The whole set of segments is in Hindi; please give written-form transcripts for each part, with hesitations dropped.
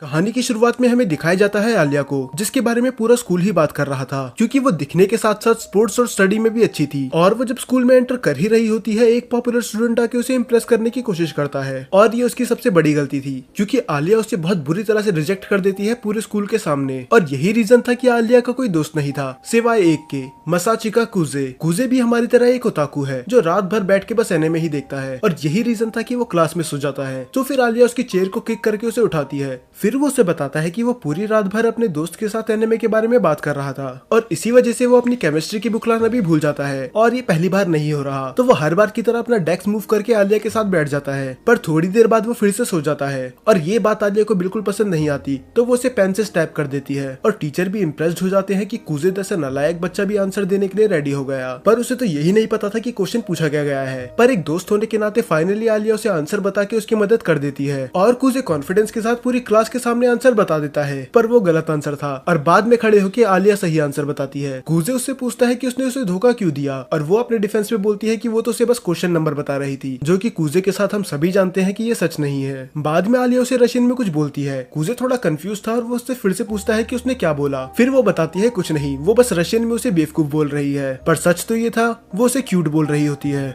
कहानी की शुरुआत में हमें दिखाया जाता है आलिया को, जिसके बारे में पूरा स्कूल ही बात कर रहा था, क्योंकि वो दिखने के साथ साथ स्पोर्ट्स और स्टडी में भी अच्छी थी। और वो जब स्कूल में एंटर कर ही रही होती है, एक पॉपुलर स्टूडेंट आके उसे इम्प्रेस करने की कोशिश करता है, और ये उसकी सबसे बड़ी गलती थी, क्योंकि आलिया उसे बहुत बुरी तरह से रिजेक्ट कर देती है पूरे स्कूल के सामने। और यही रीजन था कि आलिया का कोई दोस्त नहीं था सिवाय एक के, मसाचिका कुजे। कुजे भी हमारी तरह एक ओताकू है जो रात भर बैठ के बस एनिमे ही देखता है, और यही रीजन था कि वो क्लास में सो जाता है। तो फिर आलिया उसकी चेयर को किक करके उसे उठाती है। फिर वो उसे बताता है कि वो पूरी रात भर अपने दोस्त के साथ एनिमे के बारे में बात कर रहा था, और इसी वजह से वो अपनी केमिस्ट्री की बुक लाना भी भूल जाता है। और ये पहली बार नहीं हो रहा, तो वो हर बार की तरह अपना डेस्क मूव करके आलिया के साथ बैठ जाता है। पर थोड़ी देर बाद वो फिर से सो जाता है, और ये बात आलिया को बिल्कुल पसंद नहीं आती, तो वो उसे पेन से स्टैप कर देती है। और टीचर भी इम्प्रेस्ड हो जाते हैं कि कुजे जैसा नालायक बच्चा भी आंसर देने के लिए रेडी हो गया। पर उसे तो यही नहीं पता था कि क्वेश्चन पूछा क्या गया है। पर एक दोस्त होने के नाते फाइनली आलिया उसे आंसर बता के उसकी मदद कर देती है, और कुजे कॉन्फिडेंस के साथ पूरी क्लास के सामने आंसर बता देता है। पर वो गलत आंसर था, और बाद में खड़े होकर आलिया सही आंसर बताती है। कुजे उससे पूछता है कि उसने उसे धोखा क्यों दिया, और वो अपने डिफेंस में बोलती है कि वो तो उसे बस क्वेश्चन नंबर बता रही थी, जो कि कुजे के साथ हम सभी जानते हैं कि ये सच नहीं है। बाद में आलिया उसे रशियन में कुछ बोलती है। कुजे थोड़ा कंफ्यूज था, और वो उससे फिर से पूछता है कि उसने क्या बोला। फिर वो बताती है कुछ नहीं, वो बस रशियन में उसे बेवकूफ बोल रही है। पर सच तो ये था, वो उसे क्यूट बोल रही होती है।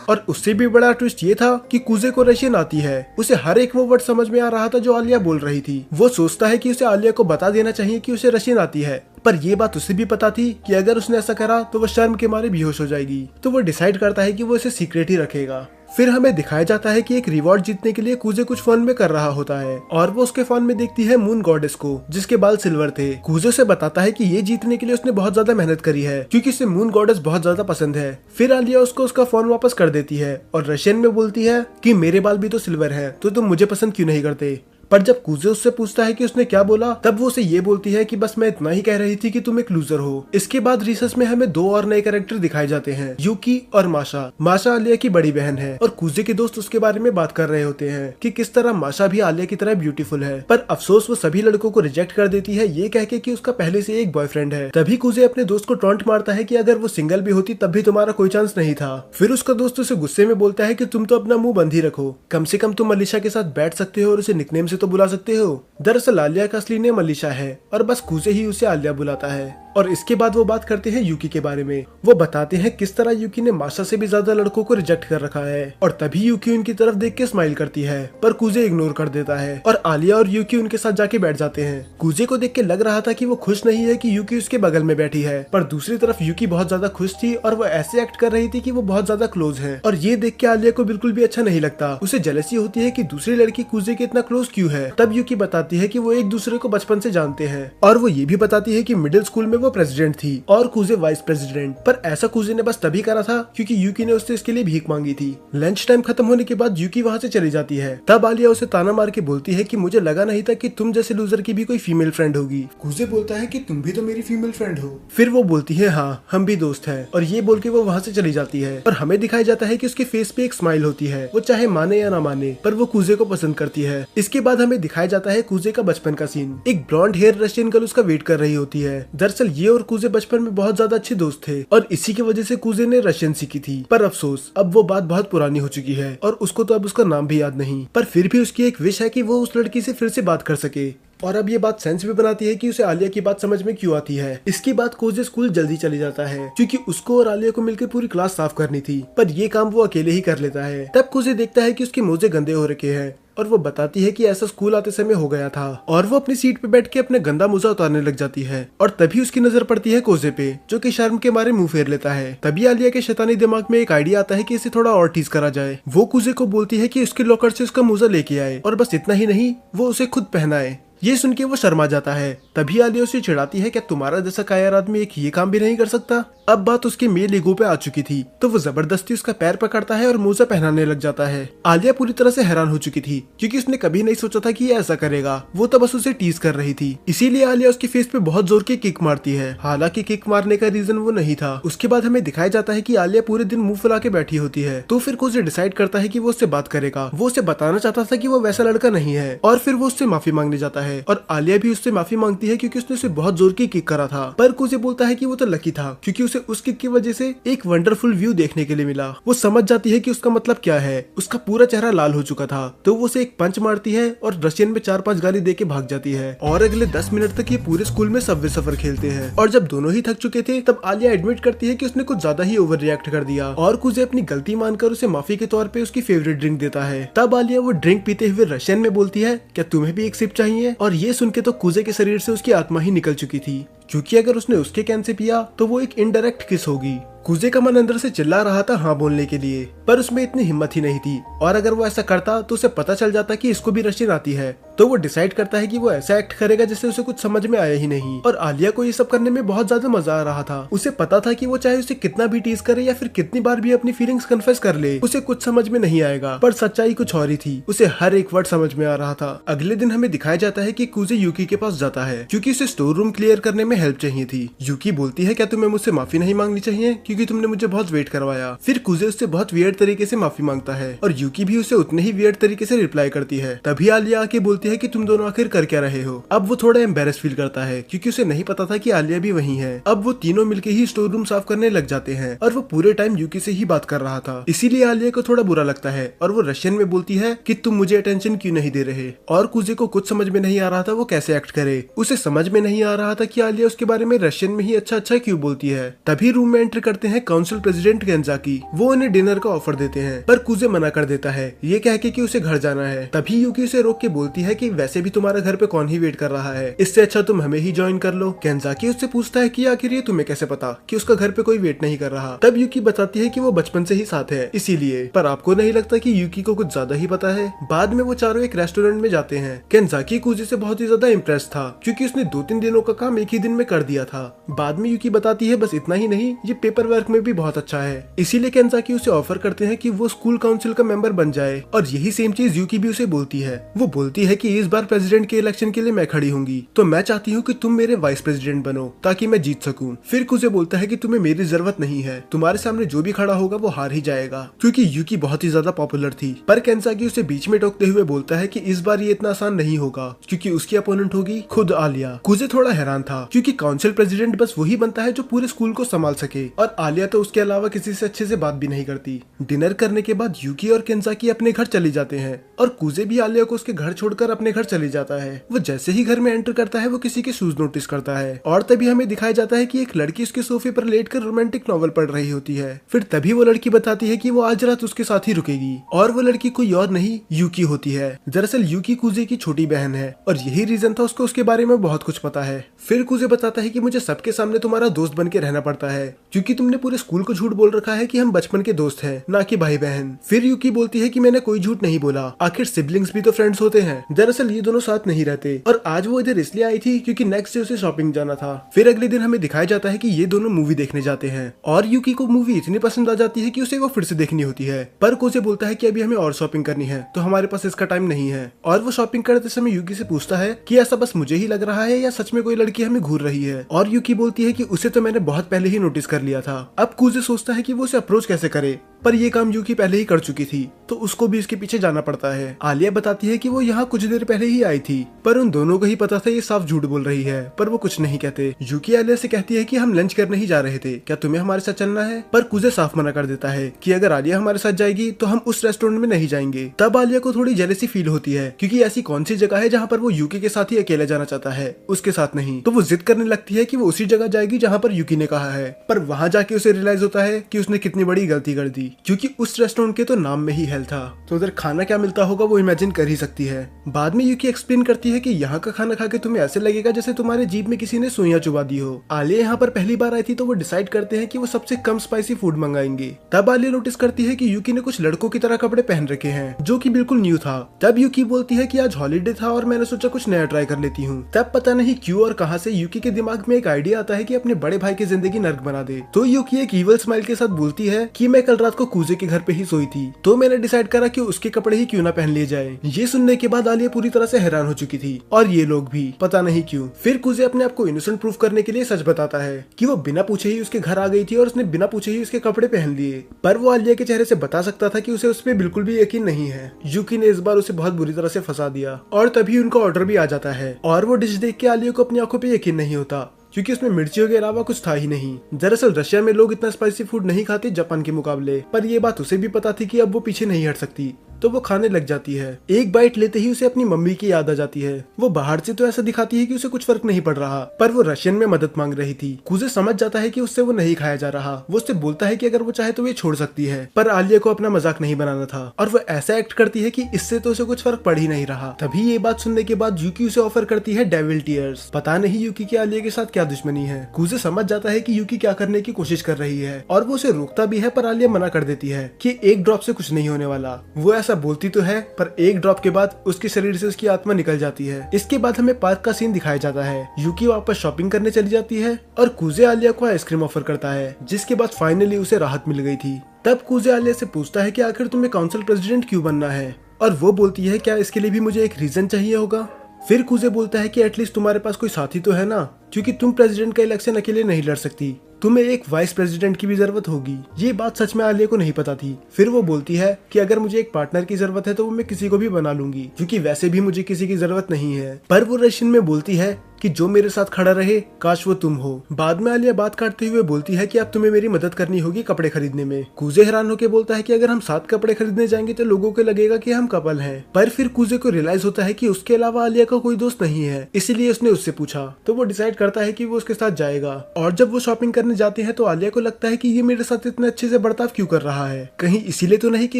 और उससे भी बड़ा ट्विस्ट ये था कि कुजे को रशियन आती है। उसे हर एक वो वर्ड समझ में आ रहा था जो आलिया बोल रही थी। वो सोचता है कि उसे आलिया को बता देना चाहिए कि उसे रशियन आती है, पर ये बात उसे भी पता थी कि अगर उसने ऐसा करा तो वो शर्म के मारे बेहोश हो जाएगी। तो वो डिसाइड करता है कि वो इसे सीक्रेट ही रखेगा। फिर हमें दिखाया जाता है कि एक रिवॉर्ड जीतने के लिए कुजे कुछ फन में कर रहा होता है, और वो उसके फोन में देखती है मून गॉडेस को, जिसके बाल सिल्वर थे। कुजे से बताता है कि ये जीतने के लिए उसने बहुत ज्यादा मेहनत करी है, क्योंकि उसे मून गॉडेस बहुत ज्यादा पसंद है। फिर आलिया उसको उसका फोन वापस कर देती है, और रशियन में बोलती है कि मेरे बाल भी तो सिल्वर है, तो तुम मुझे पसंद क्यों नहीं करते। पर जब कुजे उससे पूछता है कि उसने क्या बोला, तब वो उसे ये बोलती है कि बस मैं इतना ही कह रही थी कि तुम एक लूजर हो। इसके बाद रिसर्च में हमें दो और नए कैरेक्टर दिखाए जाते हैं, यूकी और माशा। माशा आलिया की बड़ी बहन है, और कुजे के दोस्त उसके बारे में बात कर रहे होते हैं कि किस तरह माशा भी आलिया की तरह ब्यूटीफुल है। पर अफसोस वो सभी लड़कों को रिजेक्ट कर देती है, ये कह के कि उसका पहले से एक बॉयफ्रेंड है। तभी कुजे अपने दोस्त को टॉन्ट मारता है कि अगर वो सिंगल भी होती तब भी तुम्हारा कोई चांस नहीं था। फिर उसका दोस्त उसे गुस्से में बोलता है कि तुम तो अपना मुंह बंद ही रखो, कम से कम तुम अलीशा के साथ बैठ सकते हो और उसे निकनेम से तो बुला सकते हो। दरअसल आलिया का असली नेम अलीशा है, और बस कुजे ही उसे आलिया बुलाता है। और इसके बाद वो बात करते हैं यूकी के बारे में। वो बताते हैं किस तरह यूकी ने माशा से भी ज्यादा लड़कों को रिजेक्ट कर रखा है, और तभी यूकी उनकी तरफ देख के स्माइल करती है, पर कुजे इग्नोर कर देता है, और आलिया और यूकी उनके साथ जाके बैठ जाते हैं। कुजे को देख के लग रहा था कि वो खुश नहीं है कि यूकी उसके बगल में बैठी है, पर दूसरी तरफ यूकी बहुत ज्यादा खुश थी, और वो ऐसे एक्ट कर रही थी कि वो बहुत ज्यादा क्लोज है। और ये देख के आलिया को बिल्कुल भी अच्छा नहीं लगता। उसे जेलसी होती है कि दूसरी लड़की कुजे के इतना क्लोज क्यों है। तब यूकी बताती है कि वो एक दूसरे को बचपन से जानते हैं, और वो ये भी बताती है कि मिडिल स्कूल में वो प्रेसिडेंट थी और कुजे वाइस प्रेसिडेंट। पर ऐसा कुजे ने बस तभी करा था क्योंकि यूकी ने उससे इसके लिए भीख मांगी थी। लंच टाइम खत्म होने के बाद यूकी वहाँ से चली जाती है। तब आलिया उसे ताना मार के बोलती है कि मुझे लगा नहीं था कि तुम जैसे लूजर की भी कोई फीमेल फ्रेंड होगी। कुजे बोलता है कि तुम भी तो मेरी फीमेल फ्रेंड हो। फिर वो बोलती है हाँ, हम भी दोस्त हैं, और ये बोल के वो वहाँ से चली जाती है। पर हमें दिखाया जाता है कि उसके फेस पे एक स्माइल होती है, वो चाहे माने या ना माने, पर वो कुजे को पसंद करती है। इसके बाद हमें दिखाया जाता है कुजे का बचपन का सीन। एक ब्लॉन्ड हेयर रशियन गर्ल उसका वेट कर रही होती है। दरअसल ये और कुजे बचपन में बहुत ज्यादा अच्छे दोस्त थे, और इसी की वजह से कुजे ने रशियन सीखी थी। पर अफसोस अब वो बात बहुत पुरानी हो चुकी है, और उसको तो अब उसका नाम भी याद नहीं। पर फिर भी उसकी एक विश है कि वो उस लड़की से फिर से बात कर सके। और अब ये बात सेंस भी बनाती है कि उसे आलिया की बात समझ में क्यों आती है। इसके बाद कुजे स्कूल जल्दी चली जाता है, क्योंकि उसको और आलिया को मिलकर पूरी क्लास साफ करनी थी, पर ये काम वो अकेले ही कर लेता है। तब कुजे देखता है कि उसके मोजे गंदे हो रखे हैं, और वो बताती है कि ऐसा स्कूल आते समय हो गया था, और वो अपनी सीट पे बैठ के अपने गंदा मोजा उतारने लग जाती है। और तभी उसकी नजर पड़ती है कुजे पे, जो कि शर्म के मारे मुंह फेर लेता है। तभी आलिया के शैतानी दिमाग में एक आइडिया आता है कि इसे थोड़ा और टीज करा जाए। वो कुजे को बोलती है कि उसके लॉकर से उसका मोजा लेके आए, और बस इतना ही नहीं, वो उसे खुद पहनाए। ये सुन के वो शर्मा जाता है। तभी आलिया उसे चिढ़ाती है, क्या तुम्हारा जैसा कायर आदमी एक ये काम भी नहीं कर सकता। अब बात उसके मेल ईगो पे आ चुकी थी, तो वो जबरदस्ती उसका पैर पकड़ता है और मोजा पहनाने लग जाता है। आलिया पूरी तरह से हैरान हो चुकी थी, क्योंकि उसने कभी नहीं सोचा था कि ये ऐसा करेगा। वो तो बस उसे टीज कर रही थी, इसीलिए आलिया उसके फेस पे बहुत जोर की किक मारती है। हालांकि किक मारने का रीजन वो नहीं था। उसके बाद हमें दिखाया जाता है कि आलिया पूरे दिन मुंह फुला के बैठी होती है। तो फिर कुजे डिसाइड करता है कि वो उससे बात करेगा। वो उसे बताना चाहता था कि वो वैसा लड़का नहीं है, और फिर वो उससे माफी मांगने जाता है और आलिया भी उससे माफी मांगती है क्योंकि उसने उसे बहुत जोर की किक करा था। पर कुजे बोलता है कि वो तो लकी था क्योंकि उसे उस किक की वजह से एक वंडरफुल व्यू देखने के लिए मिला। वो समझ जाती है कि उसका मतलब क्या है। उसका पूरा चेहरा लाल हो चुका था तो वो उसे एक पंच मारती है और रशियन में 4-5 गाली देके भाग जाती है। और अगले 10 मिनट तक ये पूरे स्कूल में सबवे सफर खेलते हैं और जब दोनों ही थक चुके थे तब आलिया एडमिट करती है कि उसने कुछ ज्यादा ही ओवर रिएक्ट कर दिया और कुजे अपनी गलती मानकर उसे माफी के तौर पे उसकी फेवरेट ड्रिंक देता है। तब आलिया वो ड्रिंक पीते हुए रशियन में बोलती है, क्या तुम्हें भी एक सिप चाहिए? और ये सुन के तो कुजे के शरीर से उसकी आत्मा ही निकल चुकी थी क्योंकि अगर उसने उसके कैन से पिया तो वो एक इनडायरेक्ट किस होगी। कुजे का मन अंदर से चिल्ला रहा था हाँ बोलने के लिए, पर उसमें इतनी हिम्मत ही नहीं थी और अगर वो ऐसा करता तो उसे पता चल जाता कि इसको भी रशियन आती है। तो वो डिसाइड करता है कि वो ऐसा एक्ट करेगा जिससे उसे कुछ समझ में आया ही नहीं। और आलिया को ये सब करने में बहुत ज्यादा मजा आ रहा था। उसे पता था कि वो चाहे उसे कितना भी टीज करे या फिर कितनी बार भी अपनी फीलिंग्स कन्फेस कर ले उसे कुछ समझ में नहीं आएगा, पर सच्चाई कुछ और ही थी। उसे हर एक वर्ड समझ में आ रहा था। अगले दिन हमें दिखाया जाता है कि कुजे यूकी के पास जाता है क्योंकि उसे स्टोर रूम क्लियर करने में हेल्प चाहिए थी। यूकी बोलती है, क्या तुम्हें मुझसे माफी नहीं मांगनी चाहिए क्योंकि तुमने मुझे बहुत वेट करवाया। फिर कुजे उससे बहुत वियर्ड तरीके से माफी मांगता है और यूकी भी उसे उतने ही वियर्ड तरीके से रिप्लाई करती है। तभी आलिया आके बोलती है कि तुम दोनों आखिर कर क्या रहे हो। अब वो थोड़ा एम्बेरस फील करता है क्योंकि उसे नहीं पता था कि आलिया भी वहीं है। अब वो तीनों मिलके ही स्टोर रूम साफ करने लग जाते हैं और वो पूरे टाइम यूकी से ही बात कर रहा था, इसीलिए आलिया को थोड़ा बुरा लगता है और वो रशियन में बोलती है कि तुम मुझे अटेंशन क्यों नहीं दे रहे। और कुजे को कुछ समझ में नहीं आ रहा था वो कैसे एक्ट करे। उसे समझ में नहीं आ रहा था कि आलिया उसके बारे में रशियन में ही अच्छा अच्छा क्यों बोलती है। तभी रूम में एंटर करते हैं काउंसिल प्रेसिडेंट गेंजाकी। वो उन्हें डिनर का ऑफर देते हैं पर कुजे मना कर देता है ये कह के कि उसे घर जाना है। तभी यूकी उसे रोक के बोलती है कि वैसे भी तुम्हारा घर पे कौन ही वेट कर रहा है, इससे अच्छा तुम हमें ही ज्वाइन कर लो। गेंजाकी उससे पूछता है कि आखिर ये तुम्हें कैसे पता कि उसका घर पे कोई वेट नहीं कर रहा। तब यूकी बताती है कि वो बचपन से ही साथ है इसीलिए। पर आपको नहीं लगता कि यूकी को कुछ ज्यादा ही पता है? बाद में वो चारों एक रेस्टोरेंट में जाते हैं। गेंजाकी कुजे से बहुत ही ज्यादा इम्प्रेस था क्योंकि उसने 2-3 दिनों का काम एक ही दिन में कर दिया था। बाद में यूकी बताती है बस इतना ही नहीं, ये पेपर वर्क में भी बहुत अच्छा है। इसीलिए गेंजाकी उसे ऑफर करते हैं कि वो स्कूल काउंसिल का मेंबर बन जाए और यही सेम चीज यूकी भी उसे बोलती है। वो बोलती है कि इस बार प्रेसिडेंट के इलेक्शन के लिए मैं खड़ी होंगी तो मैं चाहती हूँ कि तुम मेरे वाइस प्रेसिडेंट बनो ताकि मैं जीत सकूं। फिर कुजे बोलता है कि तुम्हें मेरी जरूरत नहीं है, तुम्हारे सामने जो भी खड़ा होगा वो हार ही जाएगा क्योंकि यूकी बहुत ही ज्यादा पॉपुलर थी। पर गेंजाकी उसे बीच में टोकते हुए बोलता है कि इस बार ये इतना आसान नहीं होगा क्योंकि उसकी अपोनेंट होगी खुद आलिया। कुजे थोड़ा हैरान था क्योंकि काउंसिल प्रेसिडेंट बस वही बनता है जो पूरे स्कूल को संभाल सके और आलिया तो उसके अलावा किसी से अच्छे से बात भी नहीं करती। डिनर करने के बाद यूकी और गेंजाकी अपने घर चली जाते हैं और कुजे भी आलिया को उसके घर छोड़कर अपने घर चले जाता है। वो जैसे ही घर में एंटर करता है वो किसी के शूज नोटिस करता है और तभी हमें दिखाया जाता है कि एक लड़की उसके सोफे पर लेटकर रोमांटिक नॉवल पढ़ रही होती है। फिर तभी वो लड़की बताती है कि वो आज रात उसके साथ ही रुकेगी और वो लड़की कोई और नहीं यूकी होती है। दरअसल यूकी कुजे की छोटी बहन है और यही रीजन था उसको उसके बारे में बहुत कुछ पता है। फिर कुजे बताता है कि मुझे सबके सामने तुम्हारा दोस्त बन के रहना पड़ता है क्योंकि तुमने पूरे स्कूल को झूठ बोल रखा है कि हम बचपन के दोस्त हैं ना कि भाई बहन। फिर यूकी बोलती है कि मैंने कोई झूठ नहीं बोला, आखिर सिबलिंग्स भी तो फ्रेंड्स होते हैं। दरअसल ये दोनों साथ नहीं रहते और आज वो इधर इसलिए आई थी क्योंकि नेक्स्ट डे उसे शॉपिंग जाना था। फिर अगले दिन हमें दिखाया जाता है कि ये दोनों मूवी देखने जाते हैं और यूकी को मूवी इतनी पसंद आ जाती है कि उसे वो फिर से देखनी होती है। पर कुजे बोलता है कि अभी हमें और शॉपिंग करनी है तो हमारे पास इसका टाइम नहीं है। और वो शॉपिंग करते समय यूकी से पूछता है कि ऐसा बस मुझे ही लग रहा है या सच में कोई लड़की हमें घूर रही है। और यूकी बोलती है कि उसे तो मैंने बहुत पहले ही नोटिस कर लिया था। अब कुजे सोचता है कि वो उसे अप्रोच कैसे करे, पर ये काम यूकी पहले ही कर चुकी थी तो उसको भी इसके पीछे जाना पड़ता है। आलिया बताती है कि वो यहाँ कुछ देर पहले ही आई थी पर उन दोनों को ही पता था ये साफ झूठ बोल रही है, पर वो कुछ नहीं कहते। यूकी आलिया से कहती है कि हम लंच करने ही जा रहे थे, क्या तुम्हें हमारे साथ चलना है? पर कुजे साफ मना कर देता है कि अगर आलिया हमारे साथ जाएगी तो हम उस रेस्टोरेंट में नहीं जाएंगे। तब आलिया को थोड़ी जेलसी फील होती है क्योंकि ऐसी कौन सी जगह है जहाँ पर वो यूकी के साथ ही अकेले जाना चाहता है, उसके साथ नहीं। तो वो जिद करने लगती है कि वो उसी जगह जाएगी जहाँ पर यूकी ने कहा है। पर वहाँ जाके उसे रियलाइज होता है कि उसने कितनी बड़ी गलती कर दी क्योंकि उस रेस्टोरेंट के तो नाम में ही हेल था तो उधर खाना क्या मिलता होगा वो इमेजिन कर ही सकती है। बाद में यूकी एक्सप्लेन करती है कि यहाँ का खाना खा के तुम्हें ऐसे लगेगा जैसे तुम्हारे जीभ में किसी ने सुइयां चुबा दी हो। आलिया यहाँ पर पहली बार आई थी तो वो डिसाइड करते हैं कि वो सबसे कम स्पाइसी फूड मंगाएंगे। तब आलिया नोटिस करती है कि यूकी ने कुछ लड़कों की तरह कपड़े पहन रखे हैं जो कि बिल्कुल न्यू था। तब यूकी बोलती है कि आज हॉलीडे था और मैंने सोचा कुछ नया ट्राई कर लेती हूँ। तब पता नहीं क्यों और कहां से यूकी के दिमाग में एक आइडिया आता है कि अपने बड़े भाई की जिंदगी नर्क बना दे। तो यूकी एक ईवल स्माइल के साथ बोलती है कि मैं कल रात को कूजे के घर पे ही सोई थी, तो मैंने डिसाइड करा कि उसके कपड़े ही क्यों ना पहन लिए जाए। ये सुनने के बाद आलिया पूरी तरह से हैरान हो चुकी थी और ये लोग भी, पता नहीं क्यों। फिर कूजे अपने आप को इनोसेंट प्रूफ करने के लिए सच बताता है कि वो बिना पूछे ही उसके घर आ गई थी और उसने बिना पूछे ही उसके कपड़े पहन लिए। पर वो आलिया के चेहरे से बता सकता था कि उसे उस पर बिल्कुल भी यकीन नहीं है। यूकी ने इस बार उसे बहुत बुरी तरह से फंसा दिया और तभी उनका ऑर्डर भी आ जाता है और वो डिश देख के आलिया को अपनी आंखों पे यकीन नहीं होता, क्योंकि उसमें मिर्चियों के अलावा कुछ था ही नहीं। दरअसल रशिया में लोग इतना स्पाइसी फूड नहीं खाते जापान के मुकाबले, पर ये बात उसे भी पता थी कि अब वो पीछे नहीं हट सकती, तो वो खाने लग जाती है। एक बाइट लेते ही उसे अपनी मम्मी की याद आ जाती है। वो बाहर से तो ऐसा दिखाती है कि उसे कुछ फर्क नहीं पड़ रहा, पर वो रशियन में मदद मांग रही थी। कूजे समझ जाता है कि उससे वो नहीं खाया जा रहा। वो उससे बोलता है कि अगर वो चाहे तो वो छोड़ सकती है, पर आलिया को अपना मजाक नहीं बनाना था और वो ऐसा एक्ट करती है कि इससे तो उसे कुछ फर्क पड़ ही नहीं रहा। तभी ये बात सुनने के बाद यूकी उसे ऑफर करती है डेविल टीयर्स। पता नहीं यूकी की आलिया के साथ क्या दुश्मनी है। कूजे समझ जाता है कि यूकी क्या करने की कोशिश कर रही है और वो उसे रोकता भी है, पर आलिया मना कर देती है कि एक ड्रॉप से कुछ नहीं होने वाला। वो ऐसा बोलती तो है, पर एक ड्रॉप के बाद उसके शरीर से उसकी आत्मा निकल जाती है। इसके बाद हमें पार्क का सीन दिखाया जाता है। यूकी वापस शॉपिंग करने चली जाती है और कूजे आलिया को आइसक्रीम ऑफर करता है, जिसके बाद फाइनली उसे राहत मिल गई थी। तब कूजे आलिया से पूछता है कि आखिर तुम्हें काउंसिल प्रेसिडेंट क्यों बनना है, और वो बोलती है क्या इसके लिए भी मुझे एक रीजन चाहिए होगा। फिर कूजे बोलता है कि एटलीस्ट तुम्हारे पास कोई साथी तो है ना, क्योंकि तुम प्रेसिडेंट का इलेक्शन अकेले नहीं लड़ सकती, तुम्हें एक वाइस प्रेसिडेंट की भी जरूरत होगी। ये बात सच में आलिया को नहीं पता थी। फिर वो बोलती है कि अगर मुझे एक पार्टनर की जरूरत है तो वो मैं किसी को भी बना लूंगी, क्योंकि वैसे भी मुझे किसी की जरूरत नहीं है। पर वो रशियन में बोलती है कि जो मेरे साथ खड़ा रहे काश वो तुम हो। बाद में आलिया बात काटते हुए बोलती है कि अब तुम्हें मेरी मदद करनी होगी कपड़े खरीदने में। कूजे हैरान होकर बोलता है कि अगर हम साथ कपड़े खरीदने जाएंगे तो लोगों को लगेगा कि हम कपल हैं। पर फिर कूजे को रियलाइज होता है कि उसके अलावा आलिया का कोई दोस्त नहीं है, इसीलिए उसने उससे पूछा। तो वो डिसाइड करता है कि वो उसके साथ जाएगा। और जब वो शॉपिंग करने जाते हैं तो आलिया को लगता है कि ये मेरे साथ इतने अच्छे से बर्ताव क्यों कर रहा है। कहीं इसीलिए तो नहीं कि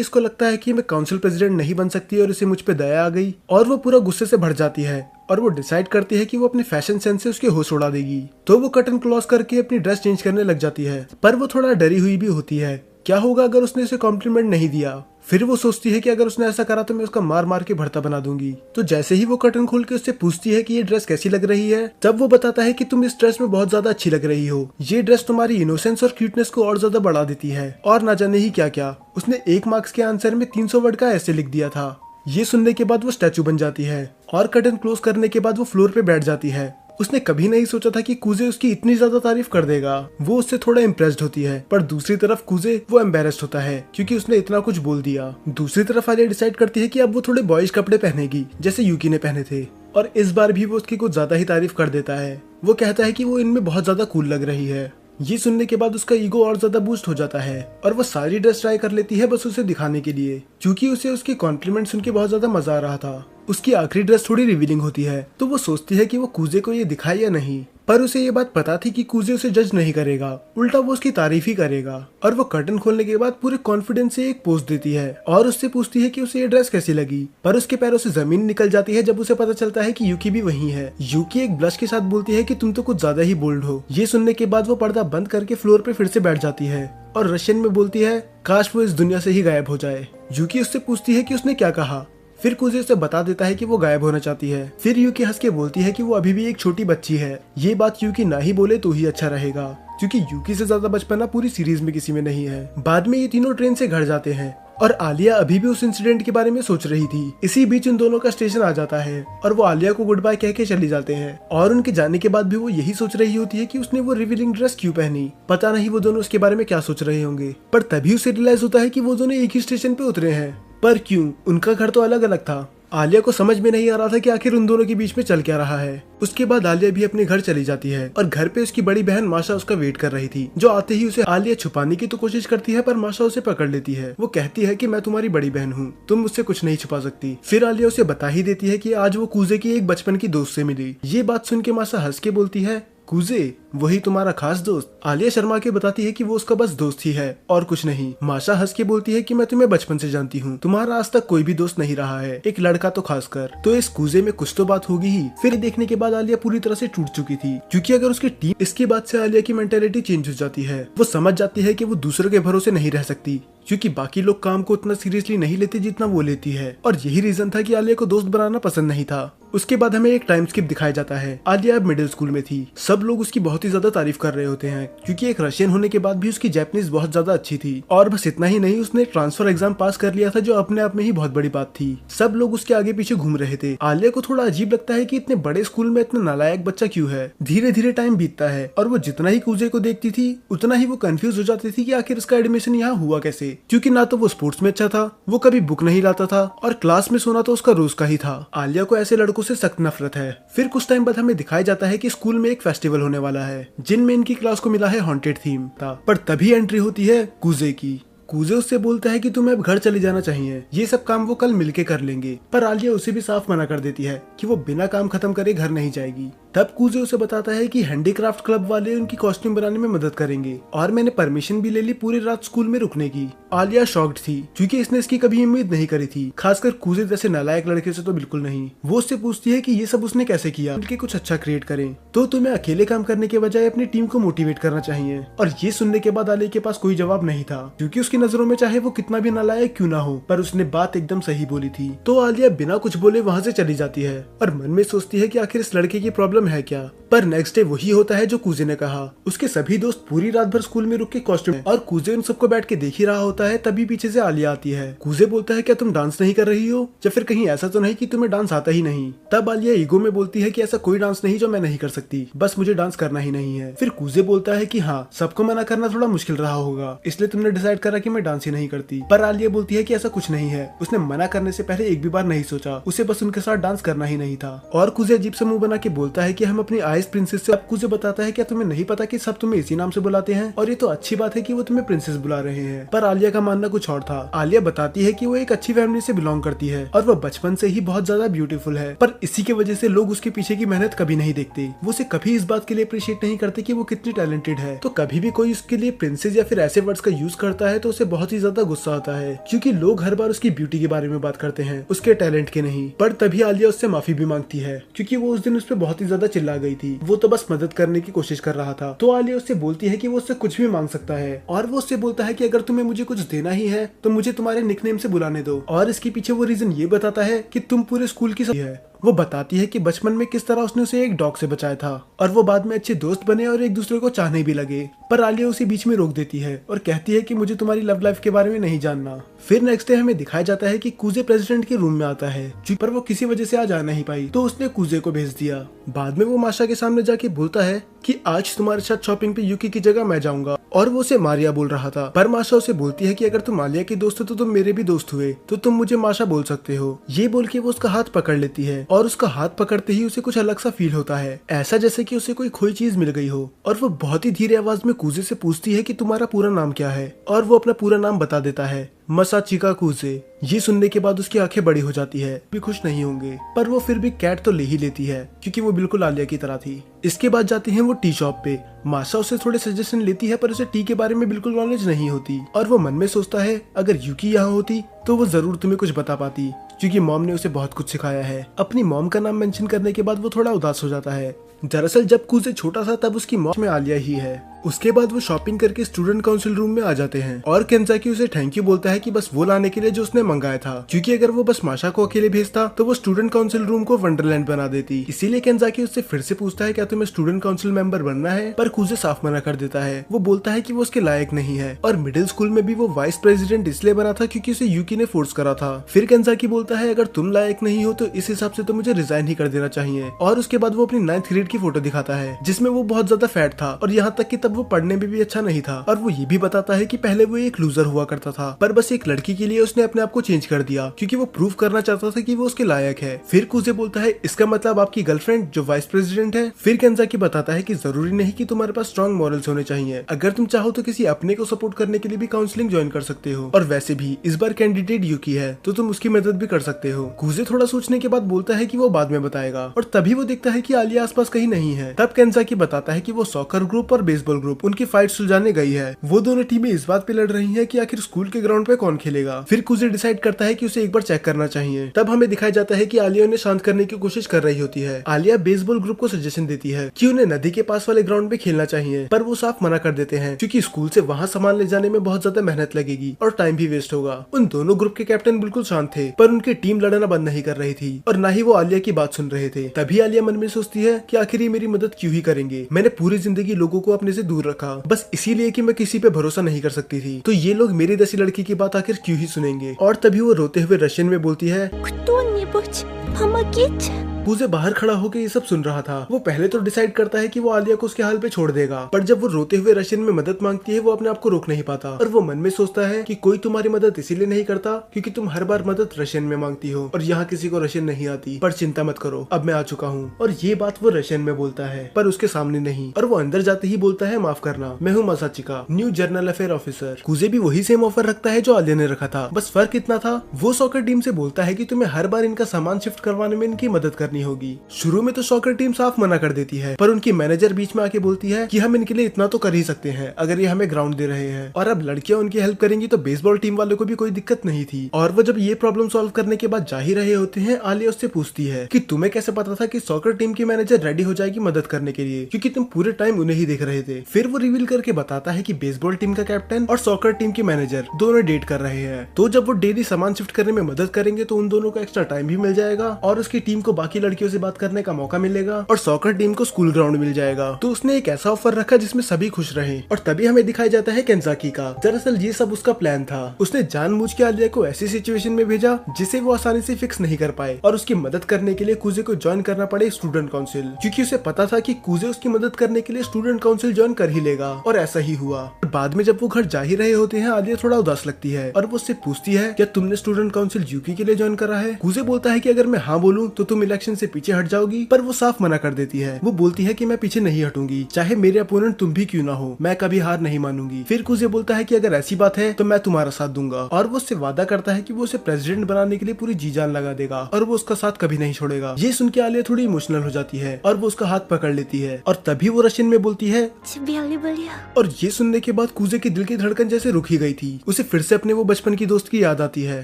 इसको लगता है कि मैं काउंसिल प्रेसिडेंट नहीं बन सकती और इसे मुझ पे दया आ गई। और वो पूरा गुस्से से भर जाती है और वो डिसाइड करती है कि वो अपने फैशन सेंस से उसके होश उड़ा देगी। तो वो कर्टन क्लोज करके अपनी ड्रेस चेंज करने लग जाती है, पर वो थोड़ा डरी हुई भी होती है। क्या होगा अगर उसने उसे कॉम्प्लीमेंट नहीं दिया। फिर वो सोचती है कि अगर उसने ऐसा करा तो मैं उसका मार मार के भरता बना दूंगी। तो जैसे ही वो कर्टन खोल के उससे पूछती है कि ये ड्रेस कैसी लग रही है, तब वो बताता है कि तुम इस ड्रेस में बहुत ज्यादा अच्छी लग रही हो। ये ड्रेस तुम्हारी इनोसेंस और क्यूटनेस को और ज्यादा बढ़ा देती है। और ना जाने ही क्या क्या, उसने 1 मार्क्स के आंसर में 300 वर्ड का ऐसे लिख दिया था। ये सुनने के बाद वो स्टैचू बन जाती है और कर्टन क्लोज करने के बाद वो फ्लोर पे बैठ जाती है। उसने कभी नहीं सोचा था कि कूजे उसकी इतनी ज्यादा तारीफ कर देगा। वो उससे थोड़ा इम्प्रेस्ड होती है, पर दूसरी तरफ कूजे वो एम्बेरेस्ड होता है क्योंकि उसने इतना कुछ बोल दिया। दूसरी तरफ आलिया डिसाइड करती है कि अब वो थोड़े बॉयज कपड़े पहनेगी जैसे यूकी ने पहने थे, और इस बार भी वो उसकी कुछ ज्यादा ही तारीफ कर देता है। वो कहता है कि वो इनमें बहुत ज्यादा कूल लग रही है। ये सुनने के बाद उसका ईगो और ज्यादा बूस्ट हो जाता है और वो सारी ड्रेस ट्राई कर लेती है बस उसे दिखाने के लिए, क्योंकि उसे उसके कॉम्प्लीमेंट सुन के बहुत ज्यादा मजा आ रहा था। उसकी आखिरी ड्रेस थोड़ी रिवीलिंग होती है, तो वो सोचती है कि वो कूजे को ये दिखाए या नहीं, पर उसे ये बात पता थी कि कूजे उसे जज नहीं करेगा, उल्टा वो उसकी तारीफ ही करेगा। और वो कर्टन खोलने के बाद पूरे कॉन्फिडेंस से एक पोज देती है और उससे पूछती है कि उसे ये ड्रेस कैसी लगी। पर उसके पैरों से जमीन निकल जाती है जब उसे पता चलता है कि यूकी भी वही है। यूकी एक ब्लश के साथ बोलती है कि तुम तो कुछ ज्यादा ही बोल्ड हो। ये सुनने के बाद वो पर्दा बंद करके फ्लोर पे फिर से बैठ जाती है और रशियन में बोलती है काश वो इस दुनिया से ही गायब हो जाए। यूकी उससे पूछती है कि उसने क्या कहा। फिर कूजे उसे बता देता है कि वो गायब होना चाहती है। फिर यूकी हंस के बोलती है कि वो अभी भी एक छोटी बच्ची है। ये बात यूकी ना ही बोले तो ही अच्छा रहेगा, क्योंकि यूकी से ज्यादा बचपना पूरी सीरीज में किसी में नहीं है। बाद में ये तीनों ट्रेन से घर जाते हैं और आलिया अभी भी उस इंसिडेंट के बारे में सोच रही थी। इसी बीच उन दोनों का स्टेशन आ जाता है और वो आलिया को गुड बाय कह के चली जाते हैं। और उनके जाने के बाद भी वो यही सोच रही होती है कि उसने वो रिवीलिंग ड्रेस क्यों पहनी। पता नहीं वो दोनों उसके बारे में क्या सोच रहे होंगे, पर तभी उसे रियलाइज होता है कि वो दोनों एक ही स्टेशन पे उतरे हैं। पर क्यों, उनका घर तो अलग अलग था। आलिया को समझ में नहीं आ रहा था कि आखिर उन दोनों के बीच में चल क्या रहा है। उसके बाद आलिया भी अपने घर चली जाती है और घर पे उसकी बड़ी बहन माशा उसका वेट कर रही थी, जो आते ही उसे आलिया छुपाने की तो कोशिश करती है, पर माशा उसे पकड़ लेती है। वो कहती है कि मैं तुम्हारी बड़ी बहन हूँ, तुम मुझसे कुछ नहीं छुपा सकती। फिर आलिया उसे बता ही देती है कि आज वो कूजे की एक बचपन की दोस्त से मिली। ये बात सुन के माशा हंस के बोलती है कूजे वही तुम्हारा खास दोस्त। आलिया शर्मा के बताती है कि वो उसका बस दोस्त ही है और कुछ नहीं। माशा हंस के बोलती है कि मैं तुम्हें बचपन से जानती हूँ, तुम्हारा आज तक कोई भी दोस्त नहीं रहा है, एक लड़का तो खासकर। तो इस कूजे में कुछ तो बात होगी ही। फिर देखने के बाद आलिया पूरी तरह से टूट चुकी थी, क्योंकि अगर उसकी टीम इसके बाद से आलिया की मेंटेलिटी चेंज हो जाती है। वो समझ जाती है कि वो दूसरों के भरोसे नहीं रह सकती, क्योंकि बाकी लोग काम को उतना सीरियसली नहीं लेते जितना वो लेती है। और यही रीजन था कि आलिया को दोस्त बनाना पसंद नहीं था। उसके बाद हमें एक टाइम स्किप दिखाया जाता है। आलिया अब मिडिल स्कूल में थी। सब लोग उसकी बहुत बहुत ही ज्यादा तारीफ कर रहे होते हैं, क्योंकि एक रशियन होने के बाद भी उसकी जापानीज बहुत ज्यादा अच्छी थी। और बस इतना ही नहीं, उसने ट्रांसफर एग्जाम पास कर लिया था, जो अपने आप में ही बहुत बड़ी बात थी। सब लोग उसके आगे पीछे घूम रहे थे। आलिया को थोड़ा अजीब लगता है कि इतने बड़े स्कूल में इतना नालायक बच्चा क्यों है। धीरे धीरे टाइम बीतता है और वो जितना ही कूजे को देखती थी उतना ही वो कंफ्यूज हो जाती थी कि आखिर इसका एडमिशन यहाँ हुआ कैसे, क्योंकि ना तो वो स्पोर्ट्स में अच्छा था, वो कभी बुक नहीं लाता था और क्लास में सोना तो उसका रोज का ही था। आलिया को ऐसे लड़कों से सख्त नफरत है। फिर कुछ टाइम बाद हमें दिखाया जाता है कि स्कूल में एक फेस्टिवल होने वाला है, जिनमें इनकी क्लास को मिला है हॉन्टेड थीम था। पर तभी एंट्री होती है कूजे की। कूजे उससे बोलता है कि तुम्हें अब घर चले जाना चाहिए, ये सब काम वो कल मिलके कर लेंगे। पर आलिया उसे भी साफ मना कर देती है कि वो बिना काम खत्म करे घर नहीं जाएगी। तब कूजे उसे बताता है कि हैंडीक्राफ्ट क्लब वाले उनकी कॉस्ट्यूम बनाने में मदद करेंगे और मैंने परमिशन भी ले ली पूरी रात स्कूल में रुकने की। आलिया शॉक्ड थी, क्योंकि इसने इसकी कभी उम्मीद नहीं करी थी, खासकर कूजे जैसे नालायक लड़के से तो बिल्कुल नहीं। वो उससे पूछती है कि ये सब उसने कैसे किया, मिलके कुछ अच्छा क्रिएट करें। तो तुम्हें अकेले काम करने के बजाय अपनी टीम को मोटिवेट करना चाहिए। और ये सुनने के बाद आलिया के पास कोई जवाब नहीं था, क्योंकि उसकी नजरों में चाहे वो कितना भी नालायक क्यों ना हो, पर उसने बात एकदम सही बोली थी। तो आलिया बिना कुछ बोले वहाँ से चली जाती है और मन में सोचती है कि आखिर इस लड़के की प्रॉब्लम है क्या। पर नेक्स्ट डे वही होता है जो कूजे ने कहा। उसके सभी दोस्त पूरी रात भर स्कूल में रुक के कॉस्ट्यूम और कूजे उन सबको बैठ के देख ही रहा होता है। तभी पीछे से आलिया आती है। कूजे बोलता है क्या तुम डांस नहीं कर रही हो, या फिर कहीं ऐसा तो नहीं कि तुम्हें डांस आता ही नहीं। तब आलिया ईगो में बोलती है कि ऐसा कोई डांस नहीं जो मैं नहीं कर सकती, बस मुझे डांस करना ही नहीं है। फिर कूजे बोलता है कि हाँ, सबको मना करना थोड़ा मुश्किल रहा होगा, इसलिए तुमने डिसाइड करा कि मैं डांस ही नहीं करती। पर आलिया बोलती है कि ऐसा कुछ नहीं है, उसने मना करने से पहले एक भी बार नहीं सोचा, उसे बस उनके साथ डांस करना ही नहीं था। और कूजे अजीब से मुंह बना के बोलता है कि हम अपनी आइस प्रिंसेस से। अब कूजे बताता है क्या तुम्हें नहीं पता कि सब तुम्हें इसी नाम से बुलाते हैं, और ये तो अच्छी बात है कि वो तुम्हें प्रिंसेस बुला रहे हैं। पर आलिया का मानना कुछ और था। आलिया बताती है कि वो एक अच्छी फैमिली से बिलोंग करती है और वो बचपन से ही बहुत ज्यादा ब्यूटीफुल है, पर इसी की वजह से लोग उसके पीछे की मेहनत कभी नहीं देखते। वो उसे कभी इस बात के लिए अप्रिशिएट नहीं करते कि वो कितनी टैलेंटेड है। तो कभी भी कोई उसके लिए प्रिंसेस या फिर ऐसे वर्ड्स का यूज करता है तो उसे बहुत ही ज्यादा गुस्सा आता है, क्योंकि लोग हर बार उसकी ब्यूटी के बारे में बात करते हैं, उसके टैलेंट के नहीं। पर तभी आलिया उससे माफी भी मांगती है, क्योंकि वो उस दिन उस पर बहुत ही ज्यादा चिल्ला गई थी। वो तो बस मदद करने की कोशिश कर रहा था। तो आलिया उससे बोलती है कि वो उससे कुछ भी मांग सकता है, और वो उससे बोलता है कि अगर तुम्हें मुझे कुछ देना ही है तो मुझे तुम्हारे निकनेम से बुलाने दो। और इसके पीछे वो रीजन ये बताता है कि तुम पूरे स्कूल की है। वो बताती है कि बचपन में किस तरह उसने उसे एक डॉग से बचाया था और वो बाद में अच्छे दोस्त बने और एक दूसरे को चाहने भी लगे। पर आलिया उसे बीच में रोक देती है और कहती है कि मुझे तुम्हारी लव लाइफ के बारे में नहीं जानना। फिर नेक्स्ट डे हमें दिखाया जाता है कि कूजे प्रेसिडेंट के रूम में आता है, पर वो किसी वजह से आ जा नहीं पाई, तो उसने कूजे को भेज दिया। बाद में वो माशा के सामने जाके बोलता है कि आज तुम्हारे साथ शॉपिंग पे यूकी की जगह मैं जाऊंगा, और वो उसे मारिया बोल रहा था। पर माशा उसे बोलती है कि अगर तुम आलिया की दोस्त हो तो तुम मेरे भी दोस्त हुए, तो तुम मुझे माशा बोल सकते हो। ये बोल के वो उसका हाथ पकड़ लेती है, और उसका हाथ पकड़ते ही उसे कुछ अलग सा फील होता है, ऐसा जैसे कि उसे कोई खोई चीज मिल गई हो। और वो बहुत ही धीरे आवाज में कूजे से पूछती है कि तुम्हारा पूरा नाम क्या है, और वो अपना पूरा नाम बता देता है, मसाचिका कूजे। ये सुनने के बाद उसकी आंखें बड़ी हो जाती है, भी खुश नहीं होंगे, पर वो फिर भी कैट तो ले ही लेती है, क्योंकि वो बिल्कुल आलिया की तरह थी। इसके बाद जाते हैं वो टी शॉप पे। माशा उसे थोड़े सजेशन लेती है, पर उसे टी के बारे में बिल्कुल नॉलेज नहीं होती, और वो मन में सोचता है अगर यूकी यहाँ होती तो वो जरूर तुम्हें कुछ बता पाती, क्योंकि मॉम ने उसे बहुत कुछ सिखाया है। अपनी मॉम का नाम मेंशन करने के बाद वो थोड़ा उदास हो जाता है। दरअसल जब कूजे छोटा था तब उसकी मॉम में आलिया ही है। उसके बाद वो शॉपिंग करके स्टूडेंट काउंसिल रूम में आ जाते हैं, और केंजाकी उसे थैंक यू बोलता है कि बस वो लाने के लिए जो उसने मंगाया था, क्योंकि अगर वो बस माशा को अकेले भेजता तो वो स्टूडेंट काउंसिल रूम को वंडरलैंड बना देती। इसीलिए केंजाकी उससे फिर से पूछता है क्या तुम्हें स्टूडेंट काउंसिल मेंबर बनना है, पर कूजे साफ मना कर देता है। वो बोलता है कि वो उसके लायक नहीं है, और मिडिल स्कूल में भी वो वाइस प्रेसिडेंट इसलिए बना था क्योंकि उसे यूकी ने फोर्स करा था। फिर केंजाकी बोलता है अगर तुम लायक नहीं हो तो इस हिसाब से तो मुझे रिजाइन ही कर देना चाहिए। और उसके बाद वो अपनी 9th ग्रेड की फोटो दिखाता है, जिसमें वो बहुत ज्यादा फैट था, और यहाँ तक कि तब वो पढ़ने में भी अच्छा नहीं था। और वो ये भी बताता है कि पहले वो एक लूजर हुआ करता था, पर बस एक लड़की के लिए उसने अपने आप को चेंज कर दिया, क्योंकि वो प्रूव करना चाहता था कि वो उसके लायक है। फिर कूजे बोलता है इसका मतलब आपकी गर्लफ्रेंड जो वाइस प्रेसिडेंट है। फिर केंजाकी बताता है कि जरूरी नहीं कि तुम्हारे पास स्ट्रॉन्ग मॉरल्स होने चाहिए, अगर तुम चाहो तो किसी अपने को सपोर्ट करने के लिए भी काउंसलिंग ज्वाइन कर सकते हो, और वैसे भी इस बार कैंडिडेट यूकी है तो तुम उसकी मदद भी कर सकते हो। कूजे थोड़ा सोचने के बाद बोलता है कि वो बाद में बताएगा, और तभी वो देखता है कि आलिया आसपास कहीं नहीं है। तब केंजाकी बताता है कि वो सॉकर ग्रुप और बेसबॉल बेसबॉल ग्रुप उनकी फाइट सुलझाने गई है। वो दोनों टीमें इस बात पे लड़ रही हैं कि आखिर स्कूल के ग्राउंड पे कौन खेलेगा। फिर कुजे डिसाइड करता है कि उसे एक बार चेक करना चाहिए। तब हमें दिखाया जाता है कि आलिया उन्हें शांत करने की कोशिश कर रही होती है। आलिया बेसबॉल ग्रुप को सजेशन देती है कि उन्हें नदी के पास वाले ग्राउंड पे खेलना चाहिए, पर वो साफ मना कर देते हैं क्योंकि स्कूल से वहाँ सामान ले जाने में बहुत ज्यादा मेहनत लगेगी और टाइम भी वेस्ट होगा। उन दोनों ग्रुप के कैप्टन बिल्कुल शांत थे, पर उनकी टीम लड़ना बंद नहीं कर रही थी और न ही वो आलिया की बात सुन रहे थे। तभी आलिया मन में सोचती है कि आखिर ये मेरी मदद क्यों ही करेंगे। मैंने पूरी जिंदगी लोगों को अपने से दूर रखा बस इसीलिए कि मैं किसी पे भरोसा नहीं कर सकती थी, तो ये लोग मेरी जैसी लड़की की बात आखिर क्यों ही सुनेंगे। और तभी वो रोते हुए रशियन में बोलती है, Кто-нибудь помогите? कुजे बाहर खड़ा होकर ये सब सुन रहा था। वो पहले तो डिसाइड करता है कि वो आलिया को उसके हाल पे छोड़ देगा, पर जब वो रोते हुए रशियन में मदद मांगती है वो अपने आप को रोक नहीं पाता और वो मन में सोचता है कि कोई तुम्हारी मदद इसीलिए नहीं करता क्योंकि तुम हर बार मदद रशियन में मांगती हो और यहाँ किसी को रशियन नहीं आती। पर चिंता मत करो, अब मैं आ चुका हूँ। और ये बात वो रशियन में बोलता है पर उसके सामने नहीं, और वो अंदर जाते ही बोलता है, माफ करना, मैं हूँ मासाचिका, न्यू जर्नल अफेयर ऑफिसर। कुजे भी वही सेम ऑफर रखता है जो आलिया ने रखा था, बस फर्क इतना था वो सॉकर टीम से बोलता है कि तुम्हें हर बार इनका सामान शिफ्ट करवाने में इनकी मदद करनी होगी। शुरू में तो सॉकर टीम साफ मना कर देती है, पर उनकी मैनेजर बीच में आके बोलती है कि हम इनके लिए इतना तो कर ही सकते हैं अगर ये हमें ग्राउंड दे रहे हैं, और अब लड़कियां उनकी हेल्प करेंगी तो बेसबॉल टीम वालों को भी कोई दिक्कत नहीं थी। और वो जब ये प्रॉब्लम सॉल्व करने के बाद जा ही रहे होते हैं, आलिया उससे पूछती है कि तुम्हें कैसे पता था कि सॉकर टीम की मैनेजर रेडी हो जाएगी मदद करने के लिए, क्योंकि तुम पूरे टाइम उन्हें ही देख रहे थे। फिर वो रिवील करके बताता है कि बेसबॉल टीम का कैप्टन और सॉकर टीम की मैनेजर दोनों डेट कर रहे हैं, तो जब वो डेली सामान शिफ्ट करने में मदद करेंगे तो उन दोनों को एक्स्ट्रा टाइम भी मिल जाएगा और उसकी टीम को बाकी लड़कियों से बात करने का मौका मिलेगा और सॉकर टीम को स्कूल ग्राउंड मिल जाएगा। तो उसने एक ऐसा ऑफर रखा जिसमें सभी खुश रहे। और तभी हमें दिखाया जाता है केंजाकी का। दरअसल ये सब उसका प्लान था। उसने जानबूझ के आलिया को ऐसी सिचुएशन में भेजा जिसे वो आसानी से फिक्स नहीं कर पाए और उसकी मदद करने के लिए कुजे को ज्वाइन करना पड़े स्टूडेंट काउंसिल, क्योंकि उसे पता था कि कुजे उसकी मदद करने के लिए स्टूडेंट काउंसिल ज्वाइन कर ही लेगा। और ऐसा ही हुआ। बाद में जब वो घर जा ही रहे होते हैं, आलिया थोड़ा उदास लगती है और वो उससे पूछती है, क्या तुमने स्टूडेंट काउंसिल यूकी के लिए ज्वाइन करा है? कुजे बोलता है कि अगर मैं हाँ बोलूं तो तुम इलेक्शन से पीछे हट जाओगी, पर वो साफ मना कर देती है। वो बोलती है कि मैं पीछे नहीं हटूंगी, चाहे मेरे अपोनेंट तुम भी क्यों ना हो, मैं कभी हार नहीं मानूंगी। फिर कुजे बोलता है कि अगर ऐसी बात है तो मैं तुम्हारा साथ दूंगा, और वो उससे वादा करता है कि वो उसे प्रेसिडेंट बनाने के लिए पूरी जी जान लगा देगा और वो उसका साथ कभी नहीं छोड़ेगा। ये सुन के आलिया थोड़ी इमोशनल हो जाती है और वो उसका हाथ पकड़ लेती है और तभी वो रशियन में बोलती है, Тебя люблю. और ये सुनने के बाद कुजे की दिल की धड़कन जैसे रुक ही गई थी। उसे फिर से अपने वो बचपन की दोस्त की याद आती है,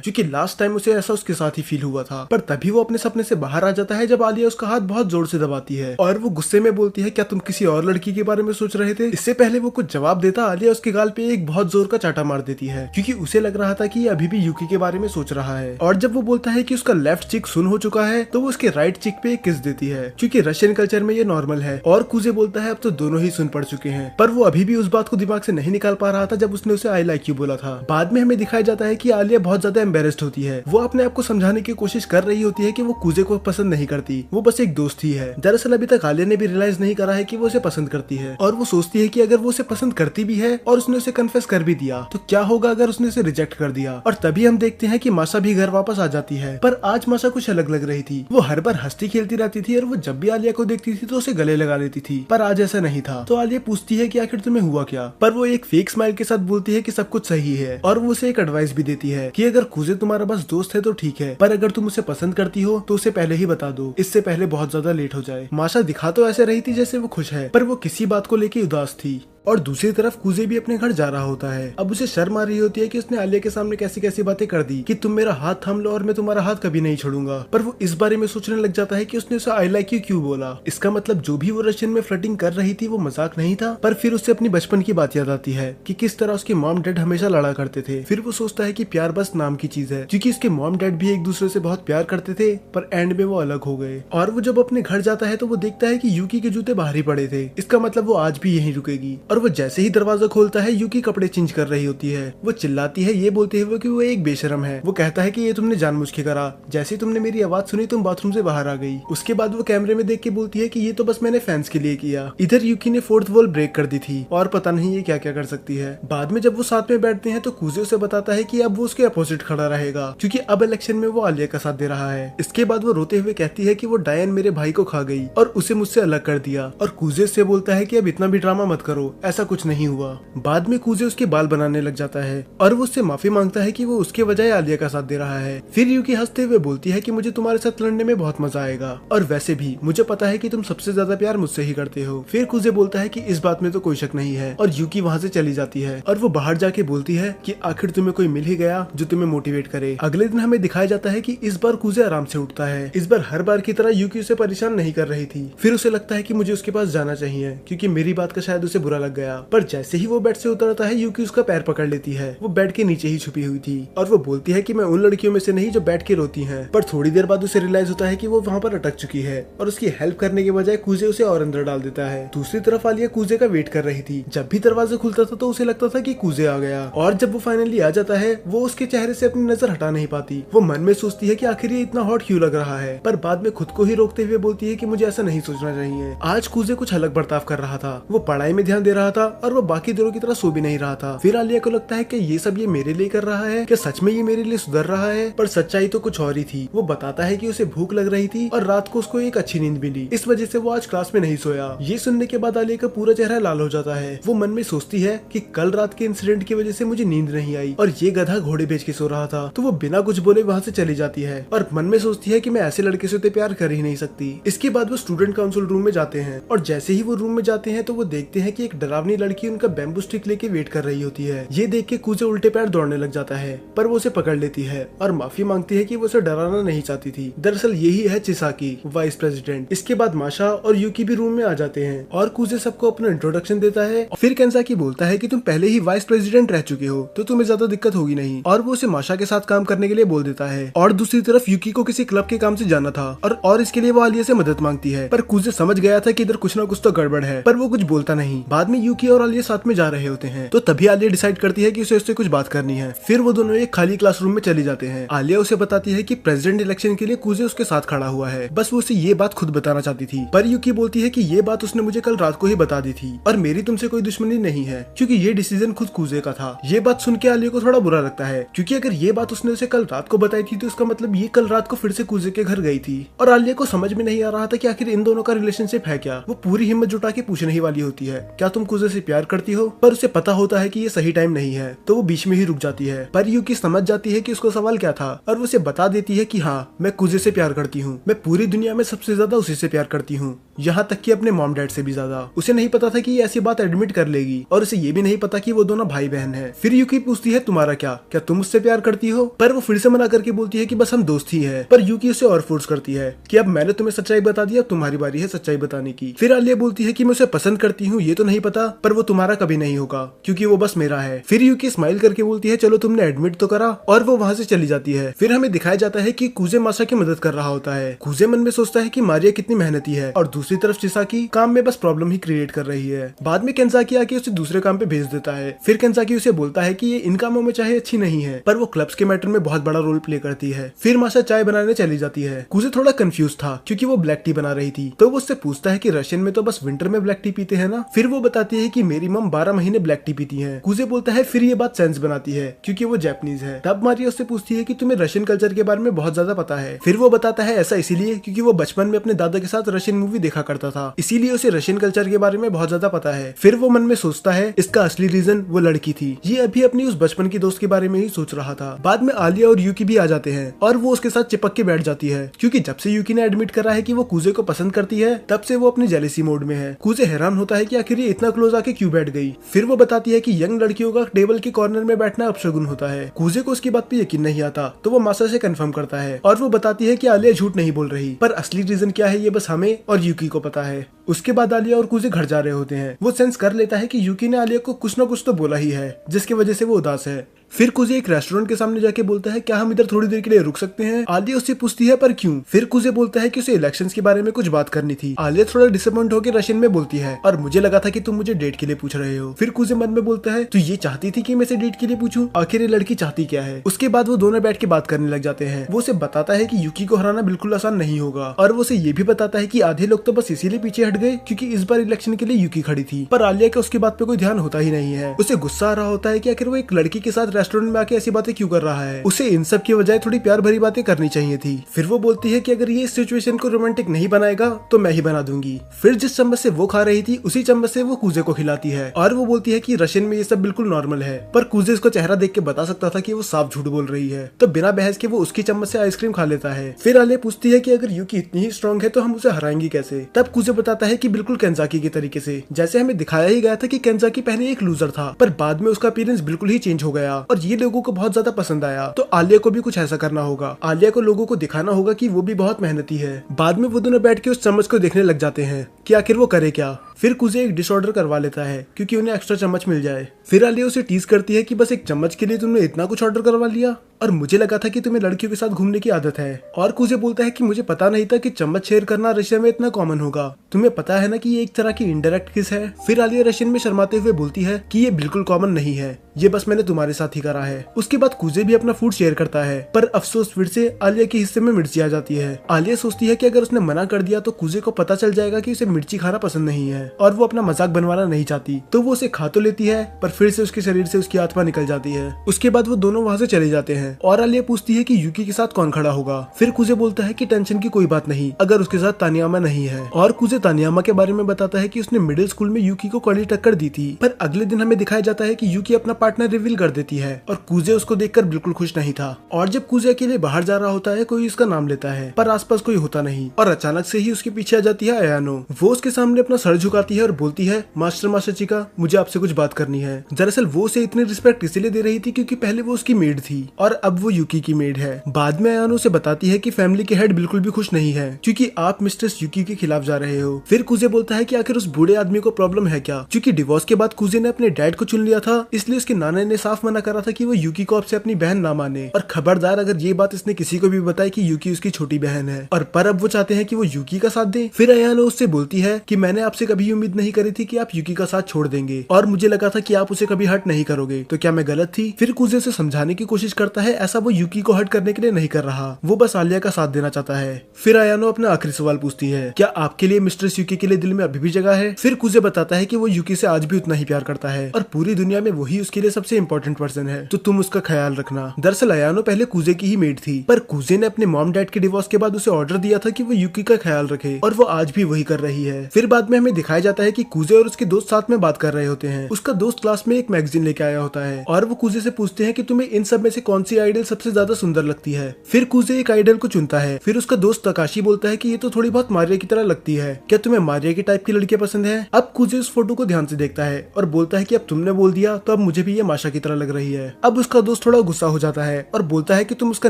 क्योंकि लास्ट टाइम उसे ऐसा उसके साथ ही फील हुआ था। पर तभी वो अपने सपने से बाहर आ जाता है जब आलिया उसका हाथ बहुत जोर से दबाती है और वो गुस्से में बोलती है, क्या तुम किसी और लड़की के बारे में सोच रहे थे? इससे पहले वो कुछ जवाब देता, आलिया उसके गाल पे एक बहुत जोर का चाटा मार देती है, क्योंकि उसे लग रहा था कि ये अभी भी यूकी के बारे में सोच रहा है। और जब वो बोलता है कि उसका लेफ्ट चिक सुन हो चुका है, तो वो उसके राइट चिक पे एक किस देती है, क्योंकि रशियन कल्चर में ये नॉर्मल है। और कुजे बोलता है अब तो दोनों ही सुन पड़ चुके हैं, पर वो अभी भी उस बात को दिमाग से नहीं निकाल पा रहा था जब उसने उसे आई लाइक यू बोला था। बाद में हमें दिखाया जाता है कि आलिया बहुत ज्यादा एम्बेरेस्ड होती है। वो अपने आप को समझाने की कोशिश कर रही होती है कि वो कुजे को पसंद नहीं करती, वो बस एक दोस्त ही है। दरअसल अभी तक आलिया ने भी रियलाइज नहीं करा है कि वो उसे पसंद करती है, और वो सोचती है कि अगर वो उसे पसंद करती भी है और उसने उसे कन्फेस कर भी दिया तो क्या होगा अगर उसने उसे रिजेक्ट कर दिया। और तभी हम देखते हैं कि माशा भी घर वापस आ जाती है, पर आज माशा कुछ अलग लग रही थी। वो हर बार हंसती खेलती रहती थी और वो जब भी आलिया को देखती थी तो उसे गले लगा लेती थी, पर आज ऐसा नहीं था। तो आलिया पूछती है कि आखिर तुम्हें हुआ क्या, पर वो एक फेक स्माइल के साथ बोलती है कि सब कुछ सही है, और वो उसे एक एडवाइस भी देती है कि अगर कुजे तुम्हारा बस दोस्त है तो ठीक है, पर अगर तुम उसे पसंद करती हो तो उसे पहले ही बता दो, इससे पहले बहुत ज्यादा लेट हो जाए। माशा दिखा तो ऐसे रही थी जैसे वो खुश है, पर वो किसी बात को लेके उदास थी। और दूसरी तरफ कुजे भी अपने घर जा रहा होता है। अब उसे शर्म आ रही होती है कि उसने आलिया के सामने कैसी कैसी बातें कर दी कि तुम मेरा हाथ थाम लो और मैं तुम्हारा हाथ कभी नहीं छोड़ूंगा। पर वो इस बारे में सोचने लग जाता है कि उसने उसे आई लाइक यू क्यों बोला। इसका मतलब जो भी वो रशियन में फ्लर्टिंग कर रही थी वो मजाक नहीं था। पर फिर उसे अपनी बचपन की बात याद आती है कि किस तरह उसके मॉम डैड हमेशा लड़ा करते थे। फिर वो सोचता है कि प्यार बस नाम की चीज है, क्योंकि उसके मॉम डैड भी एक दूसरे से बहुत प्यार करते थे, पर एंड में वो अलग हो गए। और वो जब अपने घर जाता है तो वो देखता है कि यूकी के जूते बाहर ही पड़े थे। इसका मतलब वो आज भी यहीं रुकेगी। और वो जैसे ही दरवाजा खोलता है, यूकी कपड़े चेंज कर रही होती है। वो चिल्लाती है ये बोलते हुए कि वो एक बेशरम है। वो कहता है कि ये तुमने जानबूझ के करा, जैसे तुमने मेरी आवाज सुनी तुम बाथरूम से बाहर आ गई। उसके बाद वो कैमरे में देख के बोलती है कि ये तो बस मैंने फैंस के लिए किया। इधर यूकी ने फोर्थ वॉल ब्रेक कर दी थी और पता नहीं ये क्या क्या कर सकती है। बाद में जब वो साथ में बैठते हैं तो कुजे उसे बताता है कि अब वो उसके अपोजिट खड़ा रहेगा, क्योंकि अब इलेक्शन में वो आलिया का साथ दे रहा है। इसके बाद वो रोते हुए कहती है कि वो डायन मेरे भाई को खा गई और उसे मुझसे अलग कर दिया। और कुजे से बोलता है कि अब इतना भी ड्रामा मत करो, ऐसा कुछ नहीं हुआ। बाद में कूजे उसके बाल बनाने लग जाता है और वो उससे माफी मांगता है कि वो उसके बजाय आलिया का साथ दे रहा है। फिर यूकी हंसते हुए बोलती है कि मुझे तुम्हारे साथ लड़ने में बहुत मजा आएगा और वैसे भी मुझे पता है कि तुम सबसे ज्यादा प्यार मुझसे ही करते हो। फिर कूजे बोलता है कि इस बात में तो कोई शक नहीं है और यूकी वहाँ से चली जाती है और वो बाहर जाके बोलती है कि आखिर तुम्हें कोई मिल ही गया जो तुम्हें मोटिवेट करे। अगले दिन हमें दिखाया जाता है कि इस बार कूजे आराम से उठता है। इस बार हर बार की तरह यूकी उसे परेशान नहीं कर रही थी। फिर उसे लगता है कि मुझे उसके पास जाना चाहिए क्योंकि मेरी बात का शायद उसे बुरा लग गया। पर जैसे ही वो बेड से उतरता है यूकी उसका पैर पकड़ लेती है। वो बेड के नीचे ही छुपी हुई थी और वो बोलती है कि मैं उन लड़कियों में से नहीं जो बैठ के रोती हैं। पर थोड़ी देर बाद उसे रियलाइज होता है कि वो वहाँ पर अटक चुकी है और उसकी हेल्प करने के बजाय कूजे उसे और अंदर डाल देता है। दूसरी तरफ आलिया कूजे का वेट कर रही थी। जब भी दरवाजा खुलता था तो उसे लगता था कि कूजे आ गया और जब वो फाइनली आ जाता है वो उसके चेहरे से अपनी नजर हटा नहीं पाती। वो मन में सोचती है कि आखिर ये इतना हॉट क्यों लग रहा है, पर बाद में खुद को ही रोकते हुए बोलती है कि मुझे ऐसा नहीं सोचना चाहिए। आज कूजे कुछ अलग बर्ताव कर रहा था। वो पढ़ाई में ध्यान दे रहा था और वो बाकी दिनों की तरह सो भी नहीं रहा था। फिर आलिया को लगता है कि ये सब ये मेरे लिए कर रहा है, क्या सच में ये मेरे लिए सुधर रहा है? पर सच्चाई तो कुछ और ही थी। वो बताता है कि उसे भूख लग रही थी और रात को उसको एक अच्छी नींद मिली, इस वजह से वो आज क्लास में नहीं सोया। ये सुनने के बाद आलिया का पूरा चेहरा लाल हो जाता है। वो मन में सोचती है कि कल रात के इंसिडेंट की वजह से मुझे नींद नहीं आई और ये गधा घोड़े बेच के सो रहा था। तो वो बिना कुछ बोले वहाँ से चली जाती है और मन में सोचती है कि मैं ऐसे लड़के से तो प्यार कर ही नहीं सकती। इसके बाद वो स्टूडेंट काउंसिल रूम में जाते हैं और जैसे ही वो रूम में जाते हैं तो वो देखते हैं कि एक डरावनी लड़की उनका बैम्बू स्टिक लेके वेट कर रही होती है। ये देख के कूजे उल्टे पैर दौड़ने लग जाता है पर वो उसे पकड़ लेती है और माफी मांगती है कि वो उसे डराना नहीं चाहती थी। दरअसल यही है चिसाकी, वाइस प्रेसिडेंट। इसके बाद माशा और यूकी भी रूम में आ जाते हैं और कूजे सबको अपना इंट्रोडक्शन देता है। फिर केंसाकी बोलता है कि तुम पहले ही वाइस प्रेसिडेंट रह चुके हो तो तुम्हें ज्यादा दिक्कत होगी नहीं और वो उसे माशा के साथ काम करने के लिए बोल देता है। और दूसरी तरफ यूकी को किसी क्लब के काम से जाना था और इसके लिए वो आलिया से मदद मांगती है। पर कूजे समझ गया था कि इधर कुछ ना कुछ तो गड़बड़ है, पर वो कुछ बोलता नहीं। बाद में यूकी और आलिया साथ में जा रहे होते हैं तो तभी आलिया डिसाइड करती है कि उसे उससे कुछ बात करनी है। फिर वो दोनों एक खाली क्लासरूम में चली जाते हैं। आलिया उसे बताती है कि प्रेसिडेंट इलेक्शन के लिए कूजे उसके साथ खड़ा हुआ है, बस वो उसे ये बात खुद बताना चाहती थी। पर यूकी बोलती है कि ये बात उसने मुझे कल रात को ही बता दी थी और मेरी तुमसे कोई दुश्मनी नहीं है क्योंकि ये डिसीजन खुद कूजे का था। ये बात सुन के आलिया को थोड़ा बुरा लगता है क्योंकि अगर ये बात उसने उसे कल रात को बताई थी तो इसका मतलब ये कल रात को फिर से कूजे के घर गई थी। और आलिया को समझ में नहीं आ रहा था कि आखिर इन दोनों का रिलेशनशिप है क्या। वो पूरी हिम्मत जुटा के पूछने ही वाली होती है, क्या तुम कूजे से प्यार करती हो? पर उसे पता होता है कि ये सही टाइम नहीं है तो वो बीच में ही रुक जाती है। पर यूकी समझ जाती है कि उसको सवाल क्या था और वो उसे बता देती है कि हाँ, मैं कूजे से प्यार करती हूँ। मैं पूरी दुनिया में सबसे ज्यादा उसी से प्यार करती हूँ, यहाँ तक कि अपने मॉम डैड से भी ज्यादा। उसे नहीं पता था कि ये ऐसी बात एडमिट कर लेगी और उसे ये भी नहीं पता कि वो दोनों भाई बहन हैं। फिर यूकी पूछती है तुम्हारा क्या तुम उससे प्यार करती हो? पर वो फिर से मना करके बोलती है कि बस हम दोस्त ही हैं। पर यूकी उसे और फोर्स करती है कि अब मैंने तुम्हें सच्चाई बता दी, अब तुम्हारी बारी है सच्चाई बताने की। फिर आलिया बोलती है कि मैं उसे पसंद करती हूँ ये तो नहीं पता, पर वो तुम्हारा कभी नहीं होगा क्योंकि वो बस मेरा है। फिर यूकी स्माइल करके बोलती है चलो तुमने एडमिट तो करा और वो वहाँ से चली जाती है। फिर हमें दिखाया जाता है कि कूजे माशा की मदद कर रहा होता है। कूजे मन में सोचता है कि मारिया कितनी मेहनती है और दूसरी तरफ चिसाकी काम में बस प्रॉब्लम ही क्रिएट कर रही है। बाद में केंसाकी आके उसे दूसरे काम पे भेज देता है। फिर केंसाकी उसे बोलता है कि ये इन कामों में चाहे अच्छी नहीं है पर वो क्लब्स के मैटर में बहुत बड़ा रोल प्ले करती है। फिर माशा चाय बनाने चली जाती है। कूजे थोड़ा कंफ्यूज था क्योंकि वो ब्लैक टी बना रही थी तो वो उससे पूछता है कि रशियन में तो बस विंटर में ब्लैक टी पीते हैं ना। फिर वो बताती है कि मेरी मम 12 महीने ब्लैक टी पीती है। कूजे बोलता है फिर ये बात सेंस बनाती है क्योंकि वो जापानीज है। तब मारिया उससे पूछती है कि तुम्हें रशियन कल्चर के बारे में बहुत ज्यादा पता है। फिर वो बताता है ऐसा इसीलिए क्योंकि वो बचपन में अपने दादा के साथ रशियन मूवी देखा करता था, इसीलिए उसे रशियन कल्चर के बारे में बहुत ज्यादा पता है। फिर वो मन में सोचता है इसका असली रीजन वो लड़की थी, ये अभी अपनी उस बचपन की दोस्त के बारे में ही सोच रहा था। बाद में आलिया और यूकी भी आ जाते हैं और वो उसके साथ चिपक के बैठ जाती है क्योंकि जब से यूकी ने एडमिट करा है कि वो कूजे को पसंद करती है तब से वो अपनी जेलेसी मोड में है। कूजे हैरान होता है कि आखिर ये इतना क्लोज आके क्यों बैठ गई। फिर वो बताती है कि यंग लड़कियों का टेबल के कॉर्नर में बैठना अपशगुन होता है। कूजे को उसकी बात पे यकीन नहीं आता तो वो माशा से कंफर्म करता है और वो बताती है कि आलिया झूठ नहीं बोल रही, पर असली रीजन क्या है ये बस हमें और यूकी को पता है। उसके बाद आलिया और कूजे घर जा रहे होते हैं। वो सेंस कर लेता है कि यूकी ने आलिया को कुछ न कुछ तो बोला ही है जिसकी वजह से वो उदास है। फिर कूजे एक रेस्टोरेंट के सामने जाके बोलता है क्या हम इधर थोड़ी देर के लिए रुक सकते हैं? आलिया उससे पूछती है पर क्यों? फिर कूजे बोलता है कि उसे इलेक्शंस के बारे में कुछ बात करनी थी। आलिया थोड़ा डिसअपॉइंट होकर रशियन में बोलती है और मुझे लगा था कि तुम मुझे डेट के लिए पूछ रहे हो। फिर कूजे मन में बोलता है तू ये चाहती थी कि मैं इसे डेट के लिए पूछूं? आखिर ये लड़की चाहती क्या है? उसके बाद वो दोनों बैठ के बात करने लग जाते हैं। वो उसे बताता है कि यूकी को हराना बिल्कुल आसान नहीं होगा और वो उसे ये भी बताता है कि आधे लोग तो बस इसीलिए पीछे हट गए क्योंकि इस बार इलेक्शन के लिए यूकी खड़ी थी। पर आलिया का उसकी बात पे कोई ध्यान होता ही नहीं है। उसे गुस्सा आ रहा होता है कि आखिर वो एक लड़की के साथ रेस्टोरेंट में आके ऐसी बातें क्यों कर रहा है, उसे इन सब की बजाय थोड़ी प्यार भरी बातें करनी चाहिए थी। फिर वो बोलती है कि अगर ये इस सिचुएशन को रोमांटिक नहीं बनाएगा तो मैं ही बना दूंगी। फिर जिस चम्मच से वो खा रही थी उसी चम्मच से वो कूजे को खिलाती है और वो बोलती है कि रशियन में ये सब बिल्कुल नॉर्मल है, पर कूजे उसका चेहरा देख के बता सकता था कि वो साफ झूठ बोल रही है, तो बिना बहस के वो उसकी चम्मच से आइसक्रीम खा लेता है। फिर आलिया पूछती है कि अगर यूकी इतनी ही स्ट्रांग है तो हम उसे हराएंगे कैसे। तब कूजे बताता है कि बिल्कुल केंजाकी के तरीके से, जैसे हमें दिखाया ही गया था कि केंजाकी पहले एक लूजर था पर बाद में उसका अपीयरेंस बिल्कुल ही चेंज हो गया और ये लोगों को बहुत ज्यादा पसंद आया। तो आलिया को भी कुछ ऐसा करना होगा, आलिया को लोगों को दिखाना होगा कि वो भी बहुत मेहनती है। बाद में वो दोनों बैठ के उस चम्मच को देखने लग जाते हैं कि आखिर वो करे क्या। फिर कूजे एक डिश ऑर्डर करवा लेता है क्योंकि उन्हें एक्स्ट्रा चम्मच मिल जाए। फिर आलिया उसे टीज करती है कि बस एक चम्मच के लिए तुमने इतना कुछ ऑर्डर करवा लिया और मुझे लगा था कि तुम्हें लड़कियों के साथ घूमने की आदत है। और कूजे बोलता है कि मुझे पता नहीं था कि चम्मच शेयर करना रशिया में इतना कॉमन होगा, तुम्हें पता है ना कि ये एक तरह की इनडायरेक्ट किस है। फिर आलिया रशियन में शर्माते हुए बोलती है कि ये बिल्कुल कॉमन नहीं है, ये बस मैंने तुम्हारे साथ ही करा है। उसके बाद कूजे भी अपना फूड शेयर करता है पर अफसोस फिर से आलिया के हिस्से में मिर्ची आ जाती है। आलिया सोचती है कि अगर उसने मना कर दिया तो कूजे को पता चल जाएगा कि उसे मिर्ची खाना पसंद नहीं है और वो अपना मजाक बनवाना नहीं चाहती, तो वो उसे खा तो लेती है पर फिर से उसके शरीर से उसकी आत्मा निकल जाती है। उसके बाद वो दोनों वहाँ से चले जाते हैं और आलिया पूछती है कि यूकी के साथ कौन खड़ा होगा। फिर कूजे बोलता है कि टेंशन की कोई बात नहीं अगर उसके साथ तानियामा नहीं है। और कूजे तानियामा के बारे में बताता है कि उसने मिडिल स्कूल में यूकी को कड़ी टक्कर दी थी, पर अगले दिन हमें दिखाया जाता है कि यूकी अपना पार्टनर रिवील कर देती है और कूजे उसको देखकर बिल्कुल खुश नहीं था। और जब कूजे अकेले बाहर जा रहा होता है कोई उसका नाम लेता है पर आसपास कोई होता नहीं और अचानक से ही उसके पीछे आ जाती है अयानो। वो उसके सामने अपना सर झुकाती है और बोलती है मास्टर मासाचिका मुझे आपसे कुछ बात करनी है। दरअसल वो उसे इतनी रिस्पेक्ट इसलिए दे रही थी क्योंकि पहले वो उसकी मेड थी और अब वो यूकी की मेड है। बाद में अयानो उसे बताती है कि फैमिली के हेड बिल्कुल भी खुश नहीं है क्योंकि आप मिस्ट्रेस यूकी के खिलाफ जा रहे हो। फिर कूजे बोलता है कि आखिर उस बूढ़े आदमी को प्रॉब्लम है क्या, क्योंकि डिवोर्स के बाद कूजे ने अपने डैड को चुन लिया था इसलिए उसके नाना ने साफ मना करा था कि वो यूकी को आपसे अपनी बहन ना माने और खबरदार अगर ये बात इसने किसी को भी बताई कि यूकी उसकी छोटी बहन है। और पर अब वो चाहते हैं कि वो यूकी का साथ दे। फिर अयानो उससे बोलती है कि मैंने आपसे कभी उम्मीद नहीं करी थी कि आप यूकी का साथ छोड़ देंगे और मुझे लगा था कि आप उसे कभी हर्ट नहीं करोगे, तो क्या मैं गलत थी। फिर कूजे उसे समझाने की कोशिश करता है ऐसा वो यूकी को हर्ट करने के लिए नहीं कर रहा, वो बस आलिया का साथ देना चाहता है। फिर अयानो अपना आखिरी सवाल पूछती है क्या आपके लिए मिस्ट्रेस यूकी के लिए दिल में अभी भी जगह है। फिर कूजे बताता है कि वो यूकी से आज भी उतना ही प्यार करता है और पूरी दुनिया में वही उसके लिए सबसे इम्पोर्टेंट पर्सन है, तो तुम उसका ख्याल रखना। दरअसल अयानो पहले कूजे की ही मेड थी पर कूजे ने अपने मॉम डैड के डिवोर्स के बाद उसे ऑर्डर दिया था कि वो यूकी का ख्याल रखे और वो आज भी वही कर रही है। फिर बाद में हमें दिखाया जाता है कि कूजे और उसके दोस्त साथ में बात कर रहे होते हैं। उसका दोस्त क्लास में एक मैगजीन लेके आया होता है और वो कूजे से पूछते हैं कि तुम्हें इन सब में से कौन सी आइडल सबसे ज्यादा सुंदर लगती है। फिर कूजे एक आइडल को चुनता है। फिर उसका दोस्त तकाशी बोलता है कि ये तो थोड़ी बहुत मारिया की तरह लगती है, क्या तुम्हें मारिया की टाइप की लड़कियां पसंद है। अब कूजे उस फोटो को ध्यान से देखता है और बोलता है कि अब तुमने बोल दिया तो अब मुझे भी ये माशा की तरह लग रही है। अब उसका दोस्त थोड़ा गुस्सा हो जाता है और बोलता है कि तुम उसका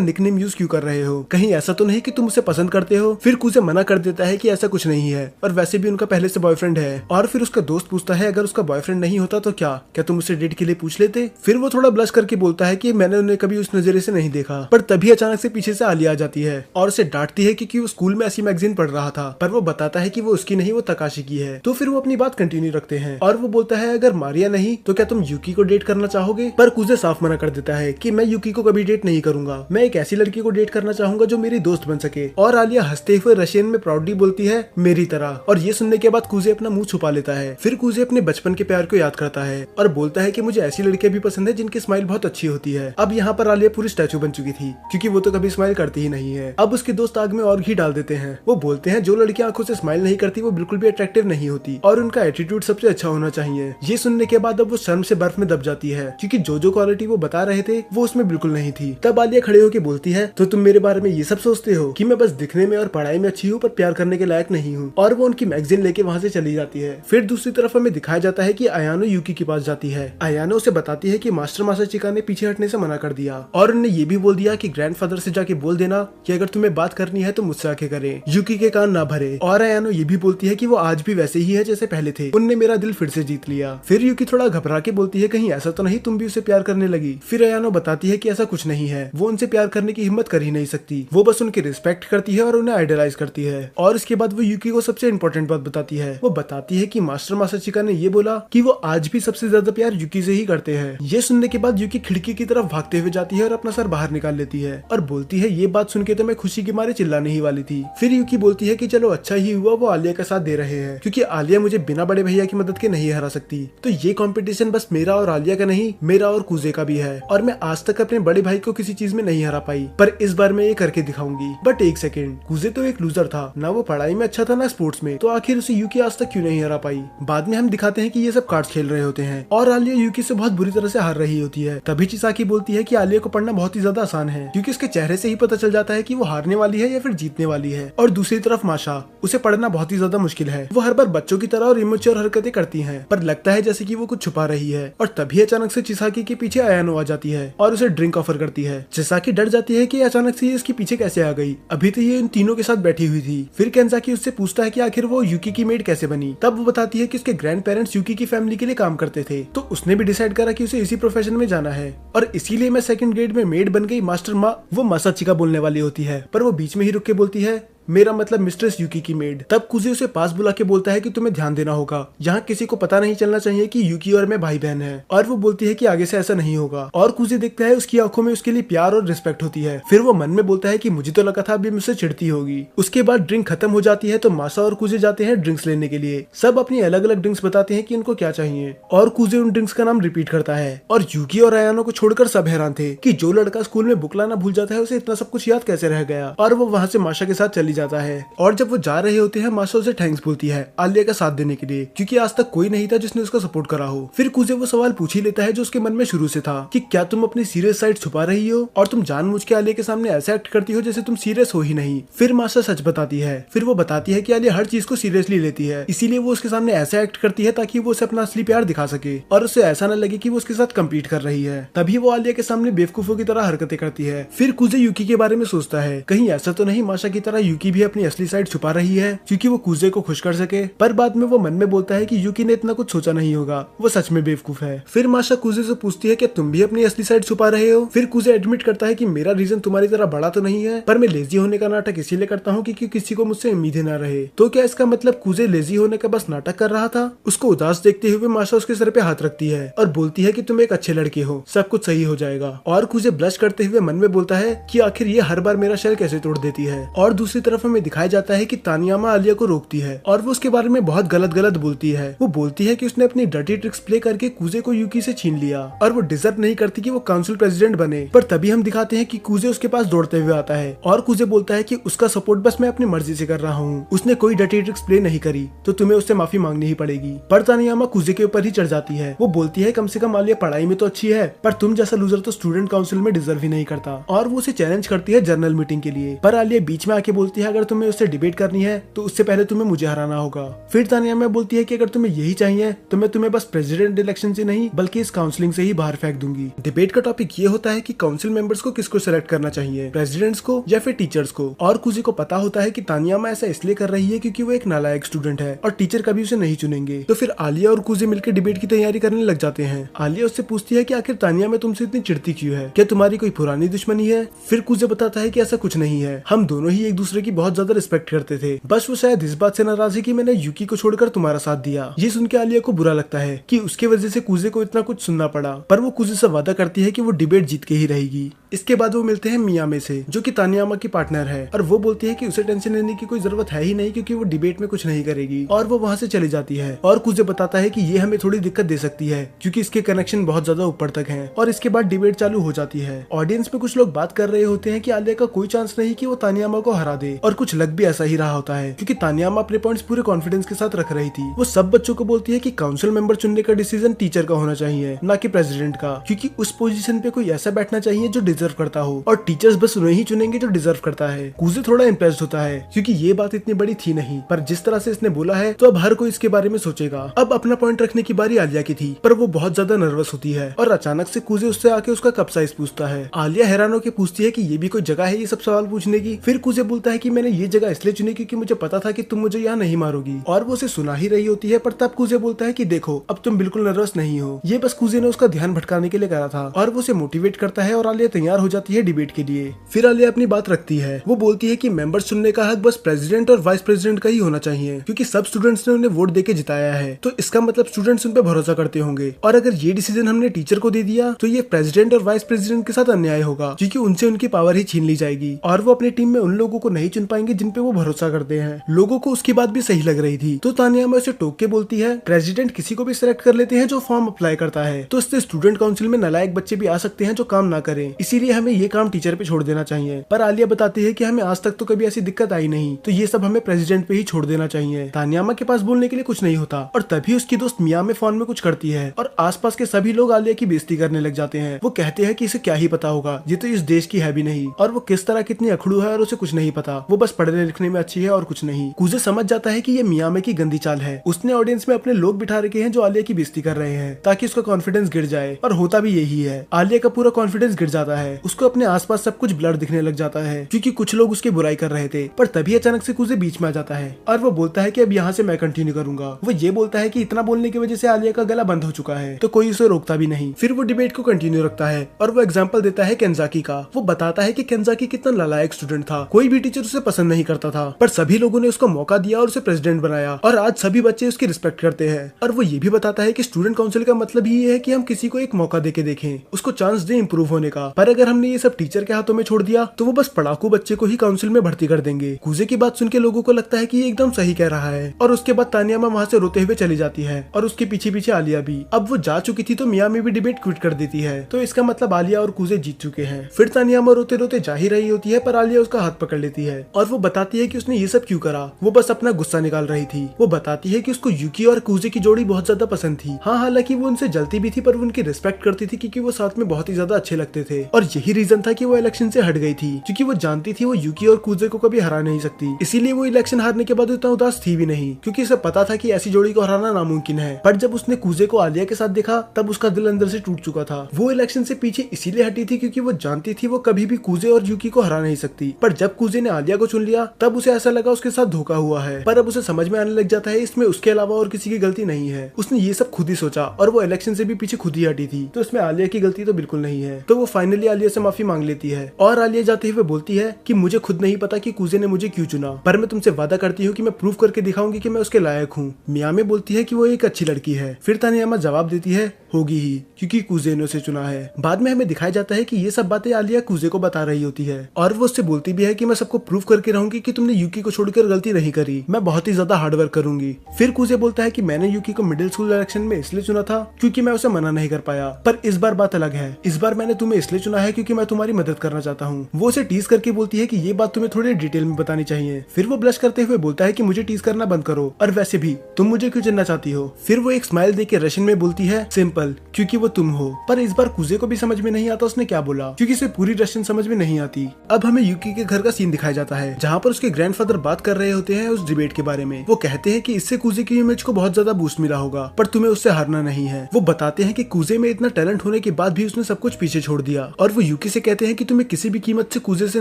निकनेम यूज क्यों कर रहे हो, कहीं ऐसा तो नहीं कि तुम उसे पसंद करते हो। फिर कूजे मना कर देता है कि ऐसा कुछ नहीं है और वैसे भी उनका पहले से बॉयफ्रेंड है। और फिर उसका दोस्त पूछता है अगर उसका बॉयफ्रेंड नहीं होता तो क्या तुम उसे डेट के लिए पूछ लेते। फिर वो थोड़ा ब्लश करके बोलता है कि मैंने उन्हें कभी उस नजरिए से नहीं देखा। पर तभी अचानक से पीछे से आलिया आ जाती है और उसे डांटती है क्योंकि वो स्कूल में ऐसी मैगजीन पढ़ रहा था, पर वो बताता है कि वो उसकी नहीं वो तकाशी की है। तो फिर वो अपनी बात कंटिन्यू रखते हैं और वो बोलता है अगर मारिया नहीं तो क्या तुम यूकी को डेट करना चाहोगे। पर कूजे साफ मना कर देता है कि मैं यूकी को कभी डेट नहीं करूंगा, मैं एक ऐसी लड़की को डेट करना चाहूंगा जो मेरी दोस्त बन सके। और आलिया हंसते हुए रशियन में प्राउडली बोलती है मेरी तरह। और ये सुनने के बाद कूजे अपना मुंह छुपा लेता है। फिर कूजे अपने बचपन के प्यार को याद करता है और बोलता है कि मुझे ऐसी लड़कियां भी पसंद है जिनकी स्माइल बहुत अच्छी होती है। अब यहाँ पर आलिया पूरी स्टैचू बन चुकी थी क्योंकि वो तो कभी स्माइल करती ही नहीं है। अब उसके दोस्त आग में और घी डाल देते हैं। वो बोलते हैं जो लड़कियां आंखों से स्माइल नहीं करती वो बिल्कुल भी अट्रैक्टिव नहीं होती और उनका एटीट्यूड सबसे अच्छा होना चाहिए। ये सुनने के बाद अब वो शर्म से बर्फ में दब जाती है क्योंकि जो क्वालिटी वो बता रहे थे वो उसमें बिल्कुल नहीं थी। तब आलिया खड़े होकर बोलती है तो तुम मेरे बारे में ये सब सोचते हो कि मैं बस दिखने में और पढ़ाई में अच्छी हूँ पर प्यार करने के लायक नहीं हूँ। और वो उनकी मैगजीन लेके वहाँ से चली जाती है। फिर दूसरी तरफ हमें दिखाया जाता है कि अयानो यूकी के पास जाती है। अयानो उसे बताती है कि मास्टर मासाचिका ने पीछे हटने से मना कर दिया और उन्हें ये भी बोल दिया कि ग्रैंडफादर से जाके बोल देना कि अगर तुम्हें बात करनी है तो मुझसे आके करें, यूकी के कान ना भरे। और अयानो ये भी बोलती है कि वो आज भी वैसे ही है जैसे पहले थे, उनने मेरा दिल फिर से जीत लिया। फिर यूकी थोड़ा घबरा के बोलती है कहीं ऐसा तो नहीं तुम भी उसे प्यार करने लगी। फिर अयानो बताती है कि ऐसा कुछ नहीं है, वो उनसे प्यार करने की हिम्मत कर ही नहीं सकती, वो बस उनकी रिस्पेक्ट करती है और उन्हें आइडलाइज करती है। और इसके बाद वो यूकी को सबसे इंपॉर्टेंट बात बताती है। वो बताती है कि मास्टर मासाचिका ने ये बोला कि वो आज भी सबसे ज्यादा प्यार युकी से ही करते हैं। ये सुनने के बाद युकी खिड़की की तरफ भागते हुए जाती है और अपना सर बाहर निकाल लेती है और बोलती है ये बात सुन के तो मैं खुशी के मारे चिल्लाने ही वाली थी। फिर युकी बोलती है कि चलो अच्छा ही हुआ वो आलिया का साथ दे रहे हैं, क्योंकि आलिया मुझे बिना बड़े भैया की मदद के नहीं हरा सकती। तो ये कंपटीशन बस मेरा और आलिया का नहीं, मेरा और कुजे का भी है और मैं आज तक अपने बड़े भाई को किसी चीज में नहीं हरा पाई, पर इस बार मैं ये करके दिखाऊंगी। बट एक सेकेंड, कुजे तो एक लूजर था ना, वो पढ़ाई में अच्छा था ना स्पोर्ट्स में, तो आखिर उसे युकी आज तक क्यों नहीं हरा पाई। बाद में हम दिखाते हैं कि ये सब कार्ड्स खेल रहे होते हैं और आलिया युकी से बहुत बुरी तरह से हार रही होती है। तभी चिसाकी बोलती है कि आलिया को पढ़ना बहुत ही ज्यादा आसान है, क्योंकि उसके चेहरे से ही पता चल जाता है कि वो हारने वाली है या फिर जीतने वाली है। और दूसरी तरफ माशा, उसे पढ़ना बहुत ही ज्यादा मुश्किल है। वो हर बार बच्चों की तरह और इमेच्योर हरकतें करती है, पर लगता है जैसे कि वो कुछ छुपा रही है। और तभी अचानक से चिसाकी के पीछे आयानो आ जाती है और उसे ड्रिंक ऑफर करती है। चिसाकी डर जाती है कि अचानक से ये इसके पीछे कैसे आ गई, अभी तो ये इन तीनों के साथ बैठी हुई थी। फिर केंजाकी उससे पूछता है कि आखिर वो युकी की मेड कैसे बनी। तब वो बताती है कि उसके ग्रैंड पेरेंट्स युकी की फैमिली के लिए काम करते थे, तो उसने भी डिसाइड करा कि उसे इसी प्रोफेशन में जाना है और इसीलिए मैं सेकंड ग्रेड में मेड बन गई। मास्टर माँ वो मासाचिका बोलने वाली होती है, पर वो बीच में ही रुक के बोलती है मेरा मतलब मिस्ट्रेस युकी की मेड। तब कुजे उसे पास बुला के बोलता है कि तुम्हें ध्यान देना होगा, यहाँ किसी को पता नहीं चलना चाहिए कि युकी और मैं भाई बहन हैं। और वो बोलती है कि आगे से ऐसा नहीं होगा। और कुजे देखता है उसकी आंखों में उसके लिए प्यार और रिस्पेक्ट होती है। फिर वो मन में बोलता है कि मुझे तो लगा था अभी मुझसे चिढ़ती होगी। उसके बाद ड्रिंक खत्म हो जाती है तो मासा और कुजे जाते हैं ड्रिंक्स लेने के लिए। सब अपनी अलग अलग ड्रिंक्स बताते हैं कि उनको क्या चाहिए और कुजे उन ड्रिंक्स का नाम रिपीट करता है। और युकी और आयानो को छोड़कर सब हैरान थे कि जो लड़का स्कूल में बुक लाना भूल जाता है उसे इतना सब कुछ याद कैसे रह गया। और वो वहाँ से माशा के साथ चली जाता है। और जब वो जा रहे होते हैं माशा उसे थैंक्स बोलती है आलिया का साथ देने के लिए, क्योंकि आज तक कोई नहीं था जिसने उसका सपोर्ट करा हो। फिर कुजे वो सवाल पूछ ही लेता है जो उसके मन में शुरू से था कि क्या तुम अपनी सीरियस साइड छुपा रही हो और तुम जानबूझ के आलिया के सामने ऐसा एक्ट करती हो जैसे तुम सीरियस हो ही नहीं। फिर माशा सच बताती है। फिर वो बताती है कि आलिया हर चीज को सीरियसली लेती है, इसीलिए वो उसके सामने ऐसा एक्ट करती है ताकि वो उसे अपना असली प्यार दिखा सके और उसे ऐसा न लगे कि वो उसके साथ कम्पीट कर रही है। तभी वो आलिया के सामने बेवकूफों की तरह हरकतें करती है। फिर कुजे युकी के बारे में सोचता है कहीं ऐसा तो नहीं माशा की तरह युकी भी अपनी असली साइड छुपा रही है क्योंकि वो कुजे को खुश कर सके। पर बाद में वो मन में बोलता है कि युकी ने इतना कुछ सोचा नहीं होगा, वो सच में बेवकूफ है। फिर माशा कुजे से पूछती है कि तुम भी अपनी असली साइड छुपा रहे हो। फिर कुजे एडमिट करता है कि मेरा रीजन तुम्हारी तरह बड़ा तो नहीं है, पर मैं लेजी होने का नाटक इसीलिए करता हूँ क्योंकि किसी को मुझसे उम्मीदें न रहे। तो क्या इसका मतलब कुजे लेजी होने का बस नाटक कर रहा था? उसको उदास देखते हुए माशा उसके सर पे हाथ रखती है और बोलती है कि तुम एक अच्छे लड़के हो, सब कुछ सही हो जाएगा। और कुजे ब्लश करते हुए मन में बोलता है कि आखिर ये हर बार मेरा शेल कैसे तोड़ देती है। और दूसरी तरफ हमें दिखाया जाता है कि तानियामा आलिया को रोकती है और वो उसके बारे में बहुत गलत बोलती है। वो बोलती है कि उसने अपनी डर्टी ट्रिक्स प्ले करके कुजे को युकी से छीन लिया और वो डिजर्व नहीं करती कि वो काउंसिल प्रेसिडेंट बने। पर तभी हम दिखाते हैं कि कुजे उसके पास दौड़ते हुए आता है और कुजे बोलता है कि उसका सपोर्ट बस मैं अपनी मर्जी से कर रहा हूँ, उसने कोई डर्टी ट्रिक्स प्ले नहीं करी तो तुम्हें उससे माफी मांगनी ही पड़ेगी। पर तानियामा कुजे के ऊपर ही चढ़ जाती है। वो बोलती है कम से कम आलिया पढ़ाई में तो अच्छी है, पर तुम जैसा लूजर तो स्टूडेंट काउंसिल में डिजर्व ही नहीं करता। और वो उसे चैलेंज करती है जर्नल मीटिंग के लिए। पर आलिया बीच में आके बोलती है अगर तुम्हें उससे डिबेट करनी है तो उससे पहले तुम्हें मुझे हराना होगा। फिर तानियामा बोलती है कि अगर तुम्हें यही चाहिए तो मैं तुम्हें बस प्रेसिडेंट इलेक्शन से नहीं बल्कि इस काउंसलिंग से ही बाहर फेंक दूंगी। डिबेट का टॉपिक ये होता है कि काउंसिल मेंबर्स को किसको सेलेक्ट करना चाहिए, प्रेसिडेंट्स को या फिर टीचर्स को। और कुजे को पता होता है कि तानियामा ऐसा इसलिए कर रही है क्योंकि वो एक नालायक स्टूडेंट है और टीचर कभी उसे नहीं चुनेंगे। तो फिर आलिया और कुजे मिलकर डिबेट की तैयारी करने लग जाते हैं। आलिया उससे पूछती है कि आखिर तानियामा तुमसे इतनी चिढ़ती क्यों है, क्या तुम्हारी कोई पुरानी दुश्मनी है? फिर कुजे बताता है कि ऐसा कुछ नहीं है, हम दोनों ही एक दूसरे की बहुत ज्यादा रिस्पेक्ट करते थे, बस वो शायद इस बात से नाराज है कि मैंने युकी को छोड़कर तुम्हारा साथ दिया। ये सुन के आलिया को बुरा लगता है कि उसके वजह से कुजे को इतना कुछ सुनना पड़ा, पर वो कुजे से वादा करती है कि वो डिबेट जीत के ही रहेगी। इसके बाद वो मिलते हैं मियामे से जो कि तानियामा की पार्टनर है और वो बोलती है कि उसे टेंशन लेने की कोई जरूरत है ही नहीं क्योंकि वो डिबेट में कुछ नहीं करेगी। और वो वहाँ से चली जाती है और कुजे बताता है कि ये हमें थोड़ी दिक्कत दे सकती है क्योंकि इसके कनेक्शन बहुत ज्यादा ऊपर तक हैं। और इसके बाद डिबेट चालू हो जाती है। ऑडियंस में कुछ लोग बात कर रहे होते हैं कि आलिया का कोई चांस नहीं कि वो तानियामा को हरा दे, और कुछ लग भी ऐसा ही रहा होता है क्योंकि तानियामा अपने पॉइंट्स पूरे कॉन्फिडेंस के साथ रख रही थी। वो सब बच्चों को बोलती है कि काउंसिल मेंबर चुनने का डिसीजन टीचर का होना चाहिए ना कि प्रेसिडेंट का, क्योंकि उस पोजीशन पे कोई ऐसा बैठना चाहिए जो डिजर्व करता हो और टीचर्स बस उन्हें ही चुनेंगे जो डिजर्व करता है। कुजे थोड़ा इम्प्रेस्ड होता है क्योंकि ये बात इतनी बड़ी थी नहीं, पर जिस तरह से इसने बोला है तो अब हर कोई इसके बारे में सोचेगा। अब अपना पॉइंट रखने की बारी आलिया की थी, पर वो बहुत ज्यादा नर्वस होती है और अचानक से कुजे उससे आके उसका कप साइज पूछता है। आलिया हैरान होकर पूछती है कि ये भी कोई जगह है ये सब सवाल पूछने की। फिर कुजे बोलता है कि मैंने ये जगह इसलिए चुनी क्योंकि मुझे पता था कि तुम मुझे यहाँ नहीं मारोगी, और वो उसे सुना ही रही होती है। पर तब कूजे बोलता है कि देखो अब तुम बिल्कुल नर्वस नहीं हो, ये बस कूजे ने उसका ध्यान भटकाने के लिए करा था, और वो उसे मोटिवेट करता है और आलिया तैयार हो जाती है डिबेट के लिए। फिर आलिया अपनी बात रखती है, वो बोलती है कि मेंबर्स चुनने का हक बस प्रेसिडेंट और वाइस प्रेसिडेंट का ही होना चाहिए, क्योंकि सब स्टूडेंट्स ने उन्हें वोट देके जिताया है, तो इसका मतलब स्टूडेंट्स उन पे भरोसा करते होंगे, और अगर ये डिसीजन हमने टीचर को दे दिया तो ये प्रेसिडेंट और वाइस प्रेसिडेंट के साथ अन्याय होगा, क्योंकि उनसे उनकी पावर ही छीन ली जाएगी, और वो अपनी टीम में उन लोगों को नहीं चुन पाएंगे जिन पे वो भरोसा करते हैं। लोगों को उसकी बात भी सही लग रही थी, तो तानियामा उसे टोक के बोलती है, प्रेसिडेंट किसी को भी सिलेक्ट कर लेते हैं जो फॉर्म अप्लाई करता है, तो इससे स्टूडेंट काउंसिल में नालायक बच्चे भी आ सकते हैं जो काम ना करें, इसीलिए हमें ये काम टीचर पे छोड़ देना चाहिए। पर आलिया बताती है कि हमें आज तक तो कभी ऐसी दिक्कत आई नहीं, तो ये सब हमें प्रेसिडेंट पे ही छोड़ देना चाहिए। तानियामा के पास बोलने के लिए कुछ नहीं होता, और तभी उसकी दोस्त मिया में फोन में कुछ करती है, और आसपास के सभी लोग आलिया की बेइज्जती करने लग जाते हैं। वो कहते हैं कि इसे क्या ही पता होगा, ये तो इस देश की है भी नहीं, और वो किस तरह कितनी अखड़ू है और उसे कुछ नहीं पता, वो बस पढ़ने लिखने में अच्छी है और कुछ नहीं। कूजे समझ जाता है कि ये मिया में की गंदी चाल है, उसने ऑडियंस में अपने लोग बिठा रखे हैं जो आलिया की बेइज्जती कर रहे हैं ताकि उसका कॉन्फिडेंस गिर जाए, और होता भी यही है। आलिया का पूरा कॉन्फिडेंस गिर जाता है, उसको अपने आसपास सब कुछ ब्लर दिखने लग जाता है, क्योंकि कुछ लोग उसकी बुराई कर रहे थे। पर तभी अचानक से कूजे बीच में आ जाता है, और वो बोलता है कि अब यहाँ से मैं कंटिन्यू करूंगा। वो ये बोलता है कि इतना बोलने की वजह से आलिया का गला बंद हो चुका है, तो कोई उसे रोकता भी नहीं। फिर वो डिबेट को कंटिन्यू रखता है, और वो एग्जाम्पल देता है केंजाकी का। वो बताता है कि केंजाकी कितना नालायक स्टूडेंट था, कोई भी टीचर उसे पसंद नहीं करता था, पर सभी लोगों ने उसको मौका दिया और उसे प्रेसिडेंट बनाया, और आज सभी बच्चे उसकी रिस्पेक्ट करते हैं। और वो ये भी बताता है कि स्टूडेंट काउंसिल का मतलब ही ये है कि हम किसी को एक मौका देके देखें, उसको चांस दे इम्प्रूव होने का। पर अगर हमने ये सब टीचर के हाथों में छोड़ दिया तो वो बस पढ़ाकू बच्चे को ही काउंसिल में भर्ती कर देंगे। कूजे की बात सुन के लोगों को लगता है कि ये एकदम सही कह रहा है, और उसके बाद तानियामा वहाँ से रोते हुए चली जाती है, और उसके पीछे पीछे आलिया भी। अब वो जा चुकी थी तो मिया में भी डिबेट क्विट कर देती है, तो इसका मतलब आलिया और कूजे जीत चुके हैं। फिर तानियामा रोते रोते जा ही रही होती है, पर आलिया उसका हाथ पकड़ लेती है, और वो बताती है कि उसने ये सब क्यों करा, वो बस अपना गुस्सा निकाल रही थी। वो बताती है कि उसको यूकी और कूजे की जोड़ी बहुत ज्यादा पसंद थी। हाँ, हालांकि वो उनसे जलती भी थी, पर वो उनकी रिस्पेक्ट करती थी क्योंकि वो साथ में बहुत ही ज्यादा अच्छे लगते थे, और यही रीजन था कि वो इलेक्शन से हट गई थी, क्योंकि वो जानती थी वो यूकी और कूजे को कभी हरा नहीं सकती। इसीलिए वो इलेक्शन हारने के बाद इतना उदास थी भी नहीं, क्योंकि उसे पता था कि ऐसी जोड़ी को हराना नामुमकिन है। पर जब उसने कूजे को आलिया के साथ देखा तब उसका दिल अंदर से टूट चुका था। वो इलेक्शन से पीछे इसीलिए हटी थी क्योंकि वो जानती थी वो कभी भी कूजे और यूकी को हरा नहीं सकती। पर जब कूजे ने आलिया को चुन लिया तब उसे ऐसा लगा उसके साथ धोखा हुआ है, पर अब उसे समझ में आने लग जाता है इसमें उसके अलावा और किसी की गलती नहीं है। उसने ये सब खुद ही सोचा, और वो इलेक्शन से भी पीछे खुद ही हटी थी, तो इसमें आलिया की गलती तो बिल्कुल नहीं है। तो वो फाइनली आलिया से माफी मांग लेती है, और आलिया जाते हुए बोलती है कि मुझे खुद नहीं पता कि कूजे ने मुझे क्यों चुना, पर मैं तुमसे वादा करती हूँ कि मैं प्रूव करके दिखाऊंगी कि मैं उसके लायक हूँ। मिया में बोलती है कि वो एक अच्छी लड़की है। फिर तानियामा जवाब देती है होगी ही, क्योंकि कूजे ने उसे चुना है। बाद में हमें दिखाया जाता है कि ये सब बातें आलिया कूजे को बता रही होती है, और वो उससे बोलती भी है कि मैं सबको प्रूव करके रहूंगी कि तुमने यूकी को छोड़कर गलती नहीं करी, मैं बहुत ही ज्यादा हार्डवर्क करूंगी। फिर कूजे बोलता है कि मैंने यूकी को मिडिल स्कूल इलेक्शन में इसलिए चुना था क्योंकि मैं उसे मना नहीं कर पाया, पर इस बार बात अलग है, इस बार मैंने तुम्हें इसलिए चुना है क्योंकि मैं तुम्हारी मदद करना चाहता हूँ। वो उसे टीज करके बोलती है कि ये बात तुम्हें थोड़ी डिटेल में बतानी चाहिए। फिर वो ब्लश करते हुए बोलता है कि मुझे टीज करना बंद करो, और वैसे भी तुम मुझे क्यों चुनना चाहती हो। फिर वो एक स्माइल देके रशियन में बोलती है सिंपल, क्योंकि वो तुम हो। पर इस बार कूजे को भी समझ में नहीं आता उसने क्या बोला, क्योंकि इसे पूरी रशियन समझ में नहीं आती। अब हमें यूकी के घर का सीन दिखाया जाता है, जहाँ पर उसके ग्रैंडफादर बात कर रहे होते हैं उस डिबेट के बारे में। वो कहते हैं कि इससे कूजे की इमेज को बहुत ज्यादा बूस्ट मिला होगा, पर तुम्हें उससे हारना नहीं है। वो बताते हैं कि कूजे में इतना टैलेंट होने के बाद भी उसने सब कुछ पीछे छोड़ दिया, और वो यूकी से कहते हैं कि तुम्हें किसी भी कीमत से कूजे से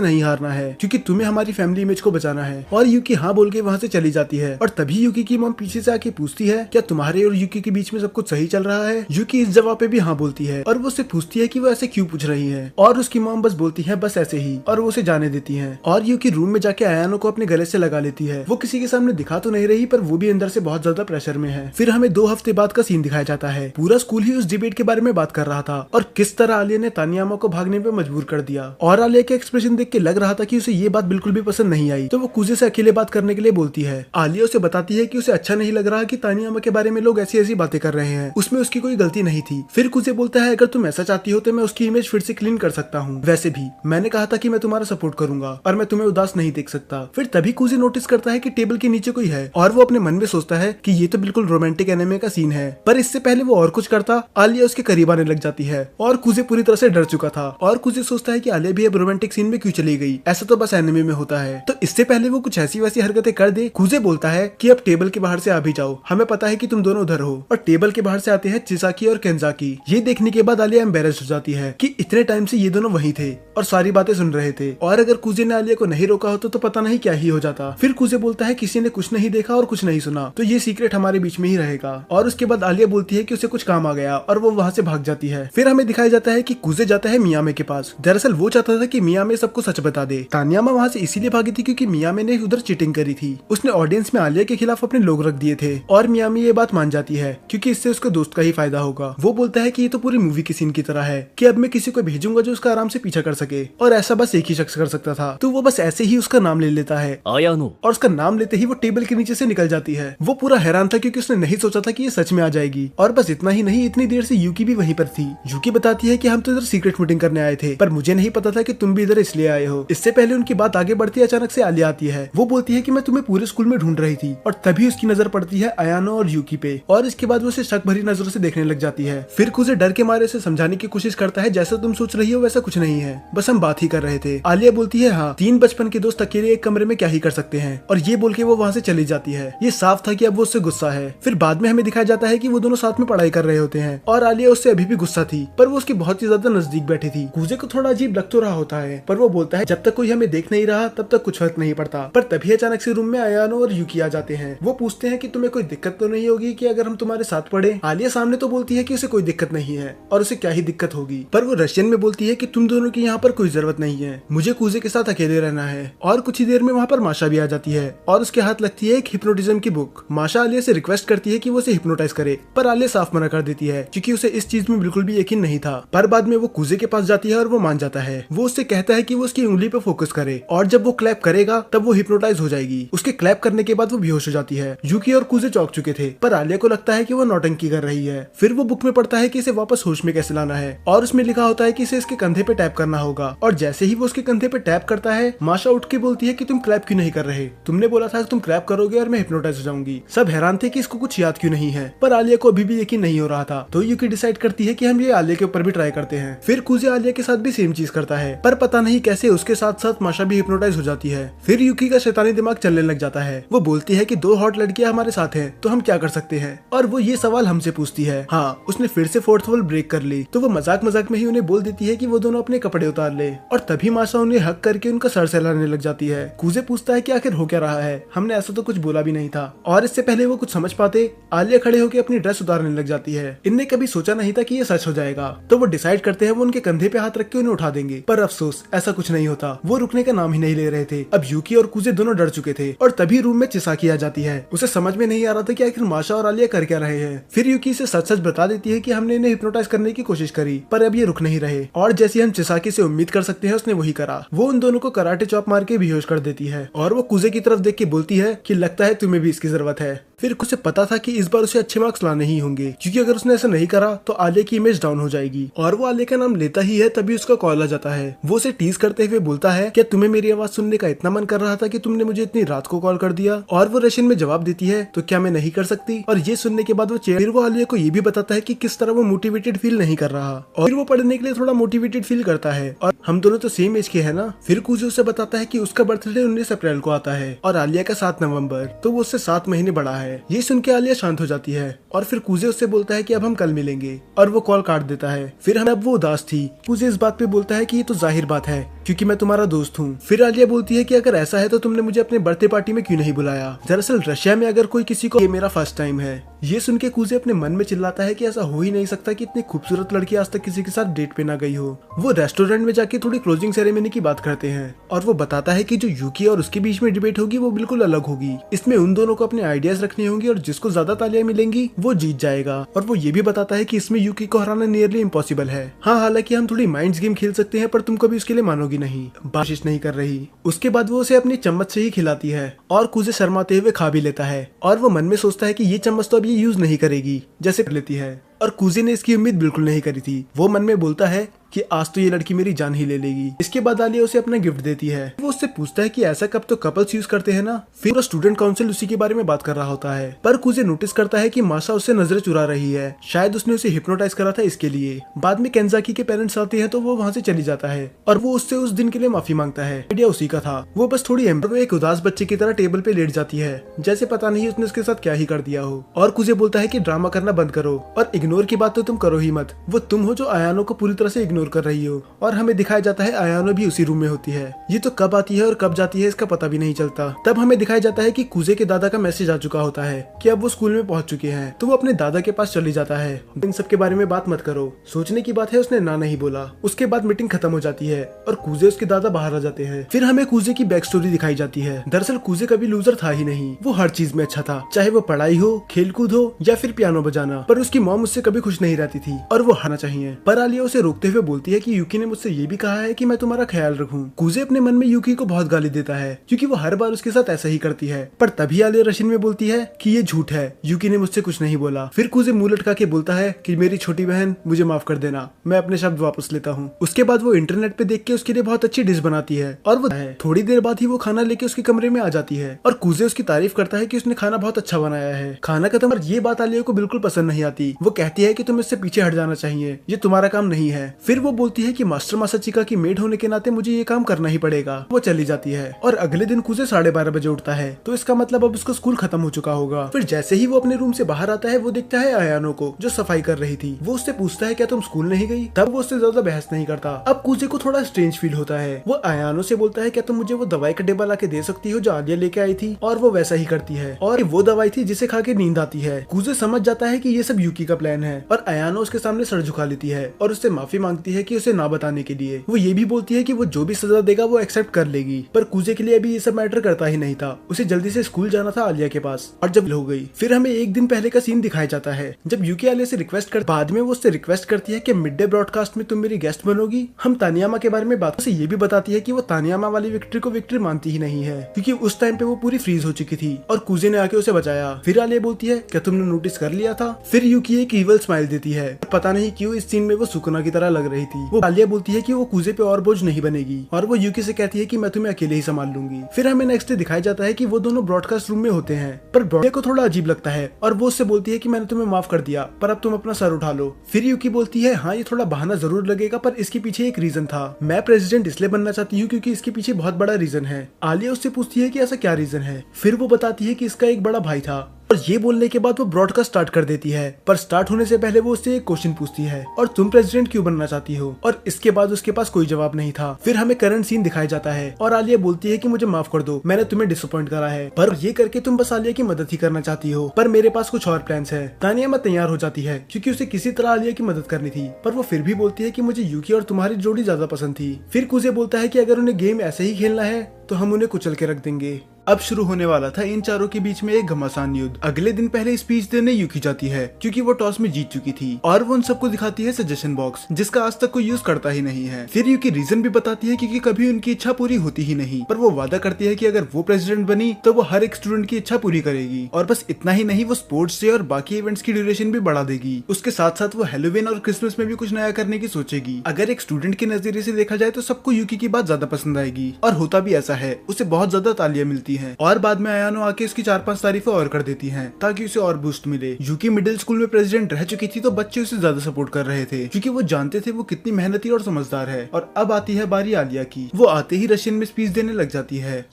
नहीं हारना है, क्योंकि तुम्हें हमारी फैमिली इमेज को बचाना है। और यूकी हाँ बोल के वहाँ से चली जाती है, और तभी यूकी की मॉम पीछे से आके पूछती है क्या तुम्हारे और यूकी के बीच में सब कुछ सही चल रहा है। यूकी इस जवाब पे भी हाँ बोलती है, और वो उससे पूछती है कि वो ऐसे क्यों पूछ रही है, और उसकी मॉम बस बोलती है बस ऐसे ही, और वो उसे जाने देती है। और यूकी रूम में जाके अयानो को अपने गले से लगा लेती है। वो किसी के सामने दिखा तो नहीं रही, पर वो भी अंदर से बहुत ज्यादा प्रेशर में है। फिर हमें 2 हफ्ते बाद का सीन दिखाया जाता है। पूरा स्कूल ही उस डिबेट के बारे में बात कर रहा था, और किस तरह आलिया ने तानियामा को भागने पे मजबूर कर दिया। और आलिया के एक्सप्रेशन देख के लग रहा था कि उसे ये बात बिल्कुल भी पसंद नहीं आई, तो वो कूजे से अकेले बात करने के लिए बोलती है। आलिया उसे बताती है कि उसे अच्छा नहीं लग रहा कि तानियामा के बारे में लोग ऐसी ऐसी बातें कर रहे हैं, उसमें उसकी कोई गलती नहीं थी। फिर कूजे बोलता है अगर तुम ऐसा चाहती हो तो मैं उसकी इमेज फिर से क्लीन कर सकता हूँ, वैसे भी मैंने कहा था कि मैं तुम्हारा सपोर्ट करूंगा और मैं तुम्हें उदास नहीं देख सकता। फिर तभी कूजे नोटिस करता है कि टेबल के नीचे कोई है, और वो अपने मन में सोचता है कि ये तो बिल्कुल रोमांटिक एनिमे का सीन है। पर इससे पहले वो और कुछ करता, आलिया उसके करीब आने लग जाती है, और कूजे पूरी तरह से डर चुका था। और कूजे सोचता है कि आलिया भी अब रोमांटिक सीन में क्यों चली गई, ऐसा तो बस एनिमे में होता है। तो इससे पहले वो कुछ ऐसी वैसी हरकतें कर दे, कूजे बोलता है कि अब टेबल के बाहर से आ अभी जाओ, हमें पता है कि तुम दोनों उधर हो। और टेबल के बाहर से आते हैं चिसाकी और केंजाकी। ये देखने के बाद आलिया एम्बेरस हो जाती है कि इतने टाइम से ये दोनों वहीं थे और सारी बातें सुन रहे थे, और अगर कुजे ने आलिया को नहीं रोका होता तो पता नहीं क्या ही हो जाता। फिर कुजे बोलता है किसी ने कुछ नहीं देखा और कुछ नहीं सुना, तो ये सीक्रेट हमारे बीच में ही रहेगा। और उसके बाद आलिया बोलती है कि उसे कुछ काम आ गया और वो वहाँ से भाग जाती है। फिर हमें दिखाया जाता है कि कुजे जाता है मियामे के पास। दरअसल वो चाहता था कि मियामे सबको सच बता दे। तानियामा वहाँ से इसीलिए भागी थी क्योंकि मियामे ने उधर चीटिंग करी थी। उसने ऑडियंस में आलिया के खिलाफ अपने लोग रख दिए थे और मियामी ये बात मान जाती है क्योंकि इससे उसके दोस्त का ही फायदा होगा। वो बोलता है कि ये तो पूरी मूवी के सीन की तरह है कि अब मैं किसी को भेजूंगा जो उसका आराम से पीछा कर सके, और ऐसा बस एक ही शख्स कर सकता था। तो वो बस ऐसे ही उसका नाम ले लेता है आयानो। और उसका नाम लेते ही वो टेबल के नीचे से निकल जाती है। वो पूरा हैरान था क्योंकि उसने नहीं सोचा था कि ये सच में आ जाएगी। और बस इतना ही नहीं, इतनी देर से यूकी भी वहीं पर थी। यूकी बताती है कि हम तो इधर सीक्रेट मीटिंग करने आए थे, पर मुझे नहीं पता था कि तुम भी इधर इसलिए आए हो। इससे पहले उनकी बात आगे बढ़ती है, अचानक से आलिया आती है। वो बोलती है कि मैं तुम्हें पूरे स्कूल में ढूंढ रही थी, और तभी उसकी नजर पड़ती है अयानो और यूकी पे, और इसके बाद वो उसे शक भरी नजरों से देखने लग जाती है। फिर कुजे डर के मारे उसे समझाने की कोशिश करता है जैसा तुम सोच रही हो वैसा कुछ नहीं है, बस हम बात ही कर रहे थे। आलिया बोलती है हाँ, 3 बचपन के दोस्त अकेले एक कमरे में क्या ही कर सकते हैं, और ये बोल के वो वहाँ से चली जाती है। ये साफ था कि अब वो उससे गुस्सा है। फिर बाद में हमें दिखाया जाता है कि वो दोनों साथ में पढ़ाई कर रहे होते हैं और आलिया उससे अभी भी गुस्सा थी, पर वो उसके बहुत ही ज्यादा नजदीक बैठी थी। कुजे को थोड़ा अजीब लग तो रहा होता है, पर वो बोलता है जब तक कोई हमें देख नहीं रहा तब तक कुछ फर्क नहीं पड़ता। पर तभी अचानक से रूम में अयानो और यूकी आ जाते हैं। वो पूछते हैं कि तुम्हें कोई दिक्कत तो नहीं होगी कि अगर हम तुम्हारे साथ पढ़े। आलिया सामने तो बोलती है कि उसे कोई दिक्कत नहीं है और उसे क्या ही दिक्कत होगी, पर वो रशियन में बोलती है कि तुम दोनों की यहाँ पर कोई जरूरत नहीं है, मुझे कुजे के साथ अकेले रहना है। और कुछ ही देर में वहाँ पर माशा भी आ जाती है और उसके हाथ लगती है एक हिप्नोटिज्म की बुक। माशा आलिया से रिक्वेस्ट करती है कि वो उसे हिप्नोटाइज करे, पर आलिया साफ मना कर देती है क्योंकि उसे इस चीज में बिल्कुल भी यकीन नहीं था। पर बाद में वो कुजे के पास जाती है और वो मान जाता है। वो उससे कहता है कि वो उसकी उंगली पे फोकस करे और जब वो क्लैप करेगा तब वो हिप्नोटाइज हो जाएगी। उसके क्लैप करने के बाद वो बेहोश हो जाती है। यूकी और कुजे चौंक चुके थे, पर आलिया को लगता है कि वो नौटंकी कर रही है। फिर वो बुक में पढ़ता है कि इसे वापस होश में कैसे लाना है, और उसमें लिखा होता है कि इसे इसके कंधे पे टैप करना होगा। और जैसे ही वो उसके कंधे पे टैप करता है, माशा उठ के बोलती है कि तुम क्लैप क्यों नहीं कर रहे, तुमने बोला था कि तुम क्लैप करोगे और मैं हिप्नोटाइज हो जाऊंगी। सब हैरान थे कि इसको कुछ याद क्यों नहीं है, पर आलिया को अभी भी यकीन नहीं हो रहा था। तो यूकी डिसाइड करती है कि हम ये आलिया के ऊपर भी ट्राई करते हैं। फिर कुजे आलिया के साथ भी सेम चीज करता है, पर पता नहीं कैसे उसके साथ साथ माशा भी हिप्नोटाइज हो जाती है। फिर यूकी का शैतानी दिमाग चलने लग जाता है। वो बोलती है कि 2 हॉट लड़कियां हमारे साथ हैं, तो हम क्या कर सकते हैं, और वो ये सवाल हमसे पूछती है। हाँ, उसने फिर से 4th वॉल ब्रेक कर ली, तो वो मजाक मजाक में ही उन्हें बोल देती है कि वो दोनों अपने कपड़े उतार ले, और तभी माशा उन्हें हक करके उनका सर सहलाने लग जाती है। कुजे पूछता है कि आखिर हो क्या रहा है, हमने ऐसा तो कुछ बोला भी नहीं था। और इससे पहले वो कुछ समझ पाते, आलिया खड़े होकर अपनी ड्रेस उतारने लग जाती है। इनने कभी सोचा नहीं था कि ये सच हो जाएगा, तो वो डिसाइड करते हैं वो उनके कंधे पे हाथ रख के उन्हें उठा देंगे। पर अफसोस ऐसा कुछ नहीं होता, वो रुकने का नाम ही नहीं ले रहे थे। अब यूकी और कुजे दोनों डर चुके थे, और तभी रूम में चिसाकी आ जाती है। उसे समझ में नहीं आ रहा था कि आखिर माशा और आलिया कर क्या रहे हैं। फिर यूकी इसे सच सच बता देती है कि हमने इन्हें हिप्नोटाइज करने की कोशिश करी, पर अब ये रुक नहीं रहे, और जैसे हम चिसाकी से उम्मीद कर सकते हैं उसने वही करा। वो उन दोनों को कराटे चॉप मार के बेहोश कर देती है, और वो कुजे की तरफ देख के बोलती है कि लगता है तुम्हें भी इसकी जरूरत है। फिर उसे पता था कि इस बार उसे अच्छे मार्क्स लाने ही होंगे, क्योंकि अगर उसने ऐसा नहीं करा तो आलिया की इमेज डाउन हो जाएगी। और वो आलिया का नाम लेता ही है, तभी उसका कॉल आ जाता है। वो उसे टीज करते हुए बोलता है, क्या तुम्हें मेरी आवाज सुनने का इतना मन कर रहा था कि तुमने मुझे इतनी रात को कॉल कर दिया। और वो रशियन में जवाब देती है, तो क्या मैं नहीं कर सकती। और ये सुनने के बाद फिर वो आलिया को ये भी बताता है कि किस तरह वो मोटिवेटेड फील नहीं कर रहा, और फिर वो पढ़ने के लिए थोड़ा मोटिवेटेड फील करता है, और हम दोनों तो सेम एज के हैं ना। फिर कुजे उसे बताता है कि उसका बर्थडे 19 अप्रैल को आता है और आलिया का 7 नवंबर, तो वो उससे 7 महीने बड़ा है। ये सुन के आलिया शांत हो जाती है, और फिर कुजे उससे बोलता है कि अब हम कल मिलेंगे, और वो कॉल काट देता है। फिर हम अब वो उदास थी। कुजे इस बात पे बोलता है कि ये तो जाहिर बात है क्योंकि मैं तुम्हारा दोस्त हूँ। फिर आलिया बोलती है कि अगर ऐसा है तो तुमने मुझे अपने बर्थडे पार्टी में क्यों नहीं बुलाया। दरअसल रशिया में अगर कोई किसी को ये मेरा फर्स्ट टाइम है। ये सुन के कुजे अपने मन में चिल्लाता है कि ऐसा हो ही नहीं सकता कि इतनी खूबसूरत लड़की आज तक किसी के साथ डेट पे ना गई हो। वो रेस्टोरेंट में जाके थोड़ी क्लोजिंग सेरेमनी की बात करते हैं, और वो बताता है कि जो यूकी और उसके बीच में डिबेट होगी वो बिल्कुल अलग होगी। इसमें उन दोनों को अपने आइडियाज रखने होंगे, और जिसको ज्यादा तालियां मिलेंगी वो जीत जाएगा। और वो ये भी बताता है कि इसमें यूकी को हराना नियरली इम्पॉसिबल है। हाँ, हालांकि हम थोड़ी माइंड्स गेम खेल सकते हैं, पर तुम कभी उसके लिए मानोगी नहीं, कोशिश नहीं कर रही। उसके बाद वो उसे अपनी चम्मच से ही खिलाती है, और कुजे शर्माते हुए खा भी लेता है, और वो मन में सोचता है कि ये चम्मच तो अब ये यूज नहीं करेगी, जैसे कर लेती है। और कुजे ने इसकी उम्मीद बिल्कुल नहीं करी थी। वो मन में बोलता है कि आज तो ये लड़की मेरी जान ही ले लेगी। इसके बाद आलिया उसे अपना गिफ्ट देती है। वो उससे पूछता है कि ऐसा कप तो कपल्स यूज करते हैं ना। फिर स्टूडेंट काउंसिल उसी के बारे में बात कर रहा होता है, पर कुजे नोटिस करता है कि मासा उससे नजरें चुरा रही है। शायद उसने उसे हिप्नोटाइज करा था इसके लिए। बाद में केंजाकी के पेरेंट्स आते हैं तो वो वहाँ से चली जाता है और वो उससे उस दिन के लिए माफी मांगता है। आइडिया उसी का था, वो बस थोड़ी वो एक उदास बच्चे की तरह टेबल पे लेट जाती है, जैसे पता नहीं उसने उसके साथ क्या ही कर दिया हो। और कुजे बोलता है कि ड्रामा करना बंद करो और इग्नोर की बात तो तुम करो ही मत। वो तुम हो जो आयानो को पूरी तरह से इग्नोर कर रही हो। और हमें दिखाया जाता है आयानो भी उसी रूम में होती है। ये तो कब आती है और कब जाती है इसका पता भी नहीं चलता। तब हमें दिखाया जाता है कि कुजे के दादा का मैसेज आ चुका होता है कि अब वो स्कूल में पहुंच चुके हैं। तो वो अपने दादा के पास चली जाता है। इन सब के बारे में बात मत करो, सोचने की बात है, उसने ना नहीं बोला। उसके बाद मीटिंग खत्म हो जाती है और कुजे उसके दादा बाहर आ जाते हैं। फिर हमें कुजे की बैक स्टोरी दिखाई जाती है। दरअसल कुजे कभी लूजर था ही नहीं, वो हर चीज में अच्छा था, चाहे वो पढ़ाई हो, खेलकूद हो या फिर पियानो बजाना। पर उसकी मॉम उससे कभी खुश नहीं रहती थी और वो हारना चाहिए। पर आलिया उसे रोकते हुए बोलती है कि यूकी ने मुझसे ये भी कहा है कि मैं तुम्हारा ख्याल रखूं। कुजे अपने मन में यूकी को बहुत गाली देता है क्योंकि वो हर बार उसके साथ ऐसा ही करती है। पर तभी आलिया रशियन में बोलती है कि ये झूठ है, यूकी ने मुझसे कुछ नहीं बोला। फिर कुजे मुंह लटका के बोलता है कि मेरी छोटी बहन, मुझे माफ कर देना, मैं अपने शब्द वापस लेता हूँ। उसके बाद वो इंटरनेट पे देख के उसके लिए बहुत अच्छी डिश बनाती है और वो थोड़ी देर बाद ही वो खाना लेके उसके कमरे में आ जाती है और कुजे उसकी तारीफ करता है कि उसने खाना बहुत अच्छा बनाया है। खाना खत्म और ये बात आलिया को बिल्कुल पसंद नहीं आती। वो कहती है कि तुम्हें इससे पीछे हट जाना चाहिए, ये तुम्हारा काम नहीं है। फिर वो बोलती है कि मास्टर मासाचिका की मेड होने के नाते मुझे ये काम करना ही पड़ेगा। वो चली जाती है और अगले दिन कुजे 12:30 बजे उठता है, तो इसका मतलब अब उसका स्कूल खत्म हो चुका होगा। फिर जैसे ही वो अपने रूम से बाहर आता है वो देखता है आयानो को जो सफाई कर रही थी। वो उससे पूछता है क्या तुम स्कूल नहीं गई? तब वो उससे ज्यादा बहस नहीं करता। अब कुजे को थोड़ा स्ट्रेंज फील होता है। वो आयानो से बोलता है क्या तुम मुझे वो दवाई का डिब्बा लाके दे सकती हो जो आलिया लेके आई थी? और वो वैसा ही करती है और वो दवाई थी जिसे खा के नींद आती है। कुजे समझ जाता है कि ये सब यूकी का प्लान है और आयानो उसके सामने सर झुका लेती है और उससे माफी मांगती है कि उसे ना बताने के लिए। वो ये भी बोलती है कि वो जो भी सजा देगा वो एक्सेप्ट कर लेगी। पर कुजे के लिए अभी ये सब मैटर करता ही नहीं था, उसे जल्दी से स्कूल जाना था आलिया के पास। और जब हो गई फिर हमें एक दिन पहले का सीन दिखाया जाता है जब यूकी आलिया से रिक्वेस्ट कर, बाद में वो उससे रिक्वेस्ट करती है कि मिड डे ब्रॉडकास्ट में तुम मेरी गेस्ट बनोगी। हम तानियामा के बारे में बात से ये भी बताती है कि वो तानियामा वाली विक्ट्री को विक्ट्री मानती ही नहीं है क्योंकि उस टाइम पे वो पूरी फ्रीज हो चुकी थी और कुजे ने आके उसे बचाया। फिर आलिया बोलती है क्या तुमने नोटिस कर लिया था? फिर यूकी एक इवल स्माइल देती है। पता नहीं क्यों इस सीन में वो सुकुना की तरह लग रही थी। वो आलिया बोलती है कि वो कुजे पे और बोझ नहीं बनेगी और वो यूकी से कहती है कि मैं तुम्हें अकेले ही संभाल लूंगी। फिर हमें नेक्स्ट डे दिखाया जाता है कि वो दोनों ब्रॉडकास्ट रूम में होते हैं पर ब्रॉडकास्ट को थोड़ा अजीब लगता है और वो उससे बोलती है कि मैंने तुम्हें माफ कर दिया पर अब तुम अपना सर उठा लो। फिर यूकी बोलती है हाँ ये थोड़ा बहाना जरूर लगेगा पर इसके पीछे एक रीजन था। मैं प्रेसिडेंट इसलिए बनना चाहती हूँ क्योंकि इसके पीछे बहुत बड़ा रीजन है। आलिया उससे पूछती है कि ऐसा क्या रीजन है? फिर वो बताती है कि इसका एक बड़ा भाई था। और ये बोलने के बाद वो ब्रॉडकास्ट स्टार्ट कर देती है पर स्टार्ट होने से पहले वो उससे एक क्वेश्चन पूछती है और तुम प्रेसिडेंट क्यों बनना चाहती हो? और इसके बाद उसके पास कोई जवाब नहीं था। फिर हमें करंट सीन दिखाया जाता है और आलिया बोलती है कि मुझे माफ कर दो, मैंने तुम्हें डिसअपॉइंट करा है पर ये करके तुम बस आलिया की मदद ही करना चाहती हो पर मेरे पास कुछ और प्लान्स है। तानियामा तैयार हो जाती है क्योंकि उसे किसी तरह आलिया की मदद करनी थी पर वो फिर भी बोलती है कि मुझे यूकी और तुम्हारी जोड़ी ज्यादा पसंद थी। फिर कुजे बोलता है कि अगर उन्हें गेम ऐसे ही खेलना है तो हम उन्हें कुचल के रख देंगे। अब शुरू होने वाला था इन चारों के बीच में एक घमासान युद्ध। अगले दिन पहले स्पीच देने यूकी जाती है क्योंकि वो टॉस में जीत चुकी थी और वो उन सबको दिखाती है सजेशन बॉक्स जिसका आज तक कोई यूज करता ही नहीं है। फिर यूकी रीजन भी बताती है क्योंकि कभी उनकी इच्छा पूरी होती ही नहीं पर वो वादा करती है कि अगर वो प्रेसिडेंट बनी तो वो हर एक स्टूडेंट की इच्छा पूरी करेगी और बस इतना ही नहीं वो स्पोर्ट्स डे और बाकी इवेंट्स की ड्यूरेशन भी बढ़ा देगी। उसके साथ साथ वो हैलोवीन और क्रिसमस में भी कुछ नया करने की सोचेगी। अगर एक स्टूडेंट के नजरिए से देखा जाए तो सबको यूकी की बात ज्यादा पसंद आएगी और होता भी ऐसा है, उसे बहुत ज्यादा तालियां मिलती हैं और बाद में आयानो आके उसकी 4-5 तारीफें और कर देती हैं ताकि उसे और बूस्ट मिले। यूकी मिडिल स्कूल में प्रेसिडेंट रह चुकी थी तो बच्चे उसे ज्यादा सपोर्ट कर रहे थे क्योंकि वो जानते थे वो कितनी मेहनती और समझदार है। और अब आती है बारी आलिया की। वो आते ही रशियन में स्पीच देने लग जाती है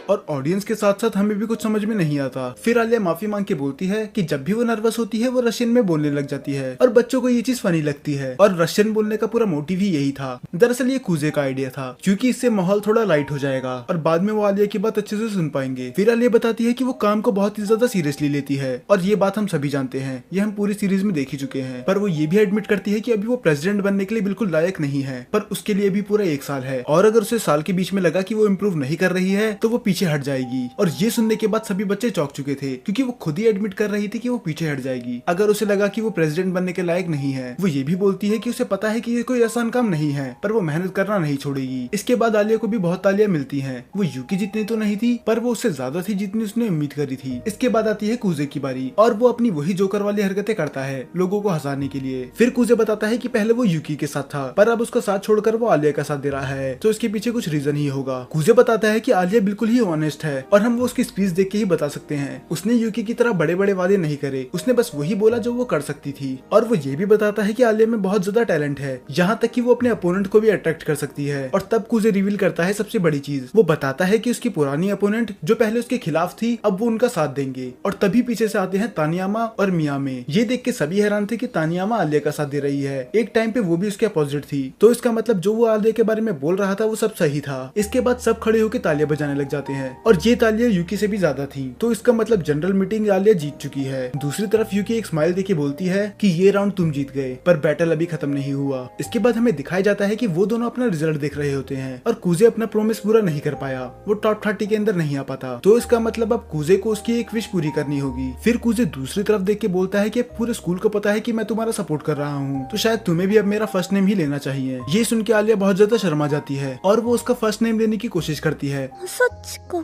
और ऑडियंस के साथ साथ हमें भी कुछ समझ में नहीं आता। फिर आलिया माफी मांग के बोलती है कि जब भी वो नर्वस होती है वो रशियन में बोलने लग जाती है और बच्चों को ये चीज फनी लगती है और रशियन बोलने का पूरा मोटिव ही यही था। दरअसल ये कुजे का आइडिया था क्योंकि इससे माहौल थोड़ा लाइट हो जाएगा और बाद में वो आलिया की बात अच्छे से सुन पाएंगे। फिर आलिया बताती है कि वो काम को बहुत ही ज्यादा सीरियसली लेती है और ये बात हम सभी जानते हैं, ये हम पूरी सीरीज में देख ही चुके हैं। पर वो ये भी एडमिट करती है कि अभी वो प्रेसिडेंट बनने के लिए बिल्कुल लायक नहीं है पर उसके लिए भी पूरा 1 साल है और अगर उसे साल के बीच में लगा कि वो इम्प्रूव नहीं कर रही है तो वो पीछे हट जाएगी। और ये सुनने के बाद सभी बच्चे चौंक चुके थे क्योंकि वो खुद ही एडमिट कर रही थी कि वो पीछे हट जाएगी अगर उसे लगा कि वो प्रेसिडेंट बनने के लायक नहीं है। वो ये भी बोलती है कि उसे पता है कि ये कोई आसान काम नहीं है पर वो मेहनत करना नहीं छोड़ेगी। इसके बाद आलिया को भी बहुत तालियां मिलती हैं। वो यूकी जितनी तो नहीं थी, पर वो उससे ज्यादा थी जितनी उसने उम्मीद करी थी। इसके बाद आती है कूजे की बारी और वो अपनी वही जोकर वाली हरकतें करता है लोगों को हंसाने के लिए। फिर कूजे बताता है कि पहले वो यूकी के साथ था, पर अब उसका साथ छोड़कर वो आलिया का साथ दे रहा है, तो इसके पीछे कुछ रीजन ही होगा। कूजे बताता है कि आलिया बिल्कुल ही ऑनेस्ट है और हम वो उसकी स्पीच देख के ही बता सकते हैं। उसने यूकी की तरह बड़े बड़े वादे नहीं करे, उसने बस वही बोला जो वो कर सकती थी। और वो ये भी बताता है कि आलिया में बहुत ज्यादा टैलेंट है, यहाँ तक कि वो अपने अपोनेंट को भी अट्रैक्ट कर सकती है। और तब कूजे रिवील करता है सबसे बड़ी चीज, वो बताता है कि उसकी पुरानी अपोनेंट जो पहले उसके खिलाफ थी अब वो उनका साथ देंगे। और तभी पीछे से आते हैं तानियामा और मियामे। ये देख के सभी हैरान थे कि तानियामा आलिया का साथ दे रही है, एक टाइम पे वो भी उसके अपोजिट थी, तो इसका मतलब जो वो आलिया के बारे में बोल रहा था वो सब सही था। इसके बाद सब खड़े होकर तालियां बजाने लग जाते हैं और ये तालियां यूकी से भी ज्यादा थी, तो इसका मतलब जनरल मीटिंग आलिया जीत चुकी है। दूसरी तरफ यूकी एक स्माइल देके बोलती है कि ये राउंड तुम जीत गए, पर बैटल अभी खत्म नहीं हुआ। इसके बाद हमें दिखाया जाता है कि वो दोनों अपना रिजल्ट देख रहे होते हैं और कूजे अपना प्रोमिस पूरा नहीं कर पाया, वो टॉप 30 के अंदर नहीं आ पाता, तो इसका मतलब अब कूजे को उसकी एक विश पूरी करनी होगी। फिर कूजे दूसरी तरफ देख के बोलता है कि पूरे स्कूल को पता है कि मैं तुम्हारा सपोर्ट कर रहा हूँ, तो शायद तुम्हें भी अब मेरा फर्स्ट नेम ही लेना चाहिए। ये सुन के आलिया बहुत ज्यादा शर्मा जाती है और वो उसका फर्स्ट नेम लेने की कोशिश करती है। सच को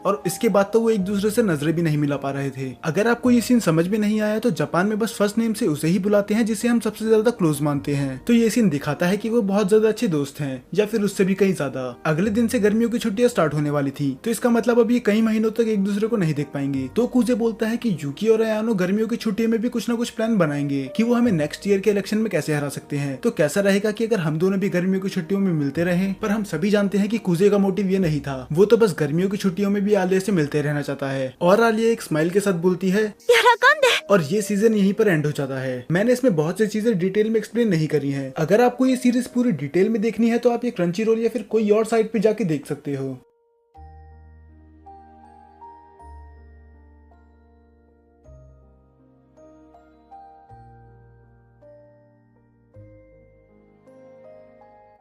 और इसके बाद तो वो एक दूसरे से नजरें भी नहीं मिला पा रहे थे। अगर आपको ये सीन समझ में नहीं आया तो जापान में बस फर्स्ट नेम से उसे ही बुलाते हैं जिसे हम सबसे ज्यादा क्लोज मानते हैं, तो ये सीन दिखाता है कि वो बहुत ज्यादा अच्छे दोस्त हैं या फिर उससे भी कहीं ज्यादा। अगले दिन से गर्मियों की छुट्टियां स्टार्ट होने वाली थी, तो इसका मतलब अब ये कई महीनों तक एक दूसरे को नहीं देख पाएंगे। तो कूजे बोलता है कि यूकी और अयानो गर्मियों की छुट्टियों में भी कुछ न कुछ प्लान बनाएंगे कि वो हमें नेक्स्ट ईयर के इलेक्शन में कैसे हरा सकते हैं। तो कैसा रहेगा कि अगर हम दोनों भी गर्मियों की छुट्टियों में मिलते रहे, पर हम सभी जानते हैं कि कूजे का मोटिव ये नहीं था, वो तो बस गर्मियों की छुट्टियों में भी आलिया से मिलते रहना चाहता है। और आलिया एक स्माइल के साथ बोलती है और ये सीजन यहीं पर एंड हो जाता है। मैंने इसमें बहुत सी चीजें डिटेल में एक्सप्लेन नहीं करी हैं। अगर आपको ये सीरीज पूरी डिटेल में देखनी है तो आप ये क्रंची रोल या फिर कोई और साइट पे जाके देख सकते हो।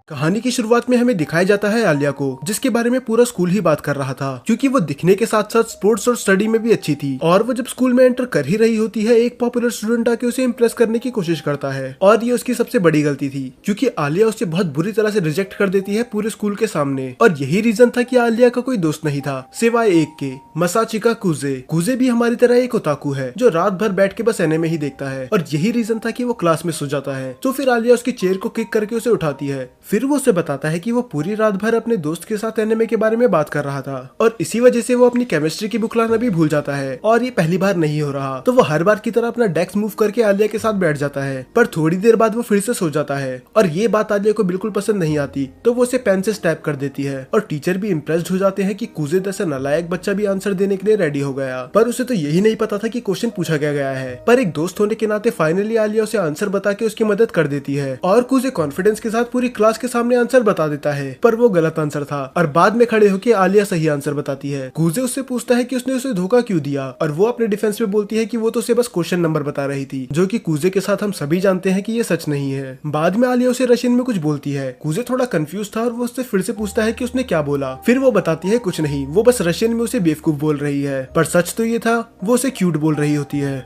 कहानी की शुरुआत में हमें दिखाया जाता है आलिया को, जिसके बारे में पूरा स्कूल ही बात कर रहा था, क्योंकि वो दिखने के साथ साथ स्पोर्ट्स और स्टडी में भी अच्छी थी। और वो जब स्कूल में एंटर कर ही रही होती है, एक पॉपुलर स्टूडेंट आके उसे इम्प्रेस करने की कोशिश करता है, और ये उसकी सबसे बड़ी गलती थी, क्योंकि आलिया उसे बहुत बुरी तरह से रिजेक्ट कर देती है पूरे स्कूल के सामने। और यही रीजन था कि आलिया का कोई दोस्त नहीं था सिवाय एक के, मसाचिका कूजे। कूजे भी हमारी तरह एक ओताकू है जो रात भर बैठ के बस एनिमे ही देखता है, और यही रीजन था कि वो क्लास में सो जाता है। तो फिर आलिया उसकी चेयर को किक करके उसे उठाती है। फिर वो उसे बताता है कि वो पूरी रात भर अपने दोस्त के साथ एनिमे के बारे में बात कर रहा था, और इसी वजह से वो अपनी केमिस्ट्री की बुक लाना भी भूल जाता है। और ये पहली बार नहीं हो रहा, तो वो हर बार की तरह अपना डेस्क मूव करके आलिया के साथ बैठ जाता है, पर थोड़ी देर बाद वो फिर से सो जाता है। और ये बात आलिया को बिल्कुल पसंद नहीं आती, तो वो उसे पेन से स्टैप कर देती है। और टीचर भी इम्प्रेस्ड हो जाते हैं कि कूजे जैसा नालायक बच्चा भी आंसर देने के लिए रेडी हो गया, पर उसे तो यही नहीं पता था कि क्वेश्चन पूछा क्या गया है। पर एक दोस्त होने के नाते फाइनली आलिया उसे आंसर बता के उसकी मदद कर देती है, और कूजे कॉन्फिडेंस के साथ पूरी क्लास के सामने आंसर बता देता है, पर वो गलत आंसर था। और बाद में खड़े होकर आलिया सही आंसर बताती है। कूजे उससे पूछता है कि उसने उसे धोखा क्यों दिया, और वो अपने डिफेंस में बोलती है कि वो तो उसे बस क्वेश्चन नंबर बता रही थी, जो कि कूजे के साथ हम सभी जानते हैं कि ये सच नहीं है। बाद में आलिया उसे रशियन में कुछ बोलती है। कूजे थोड़ा कंफ्यूज था और वो उससे फिर से पूछता है कि उसने क्या बोला। फिर वो बताती है कुछ नहीं, वो बस रशियन में उसे बेवकूफ बोल रही है, पर सच तो ये था वो उसे क्यूट बोल रही होती है।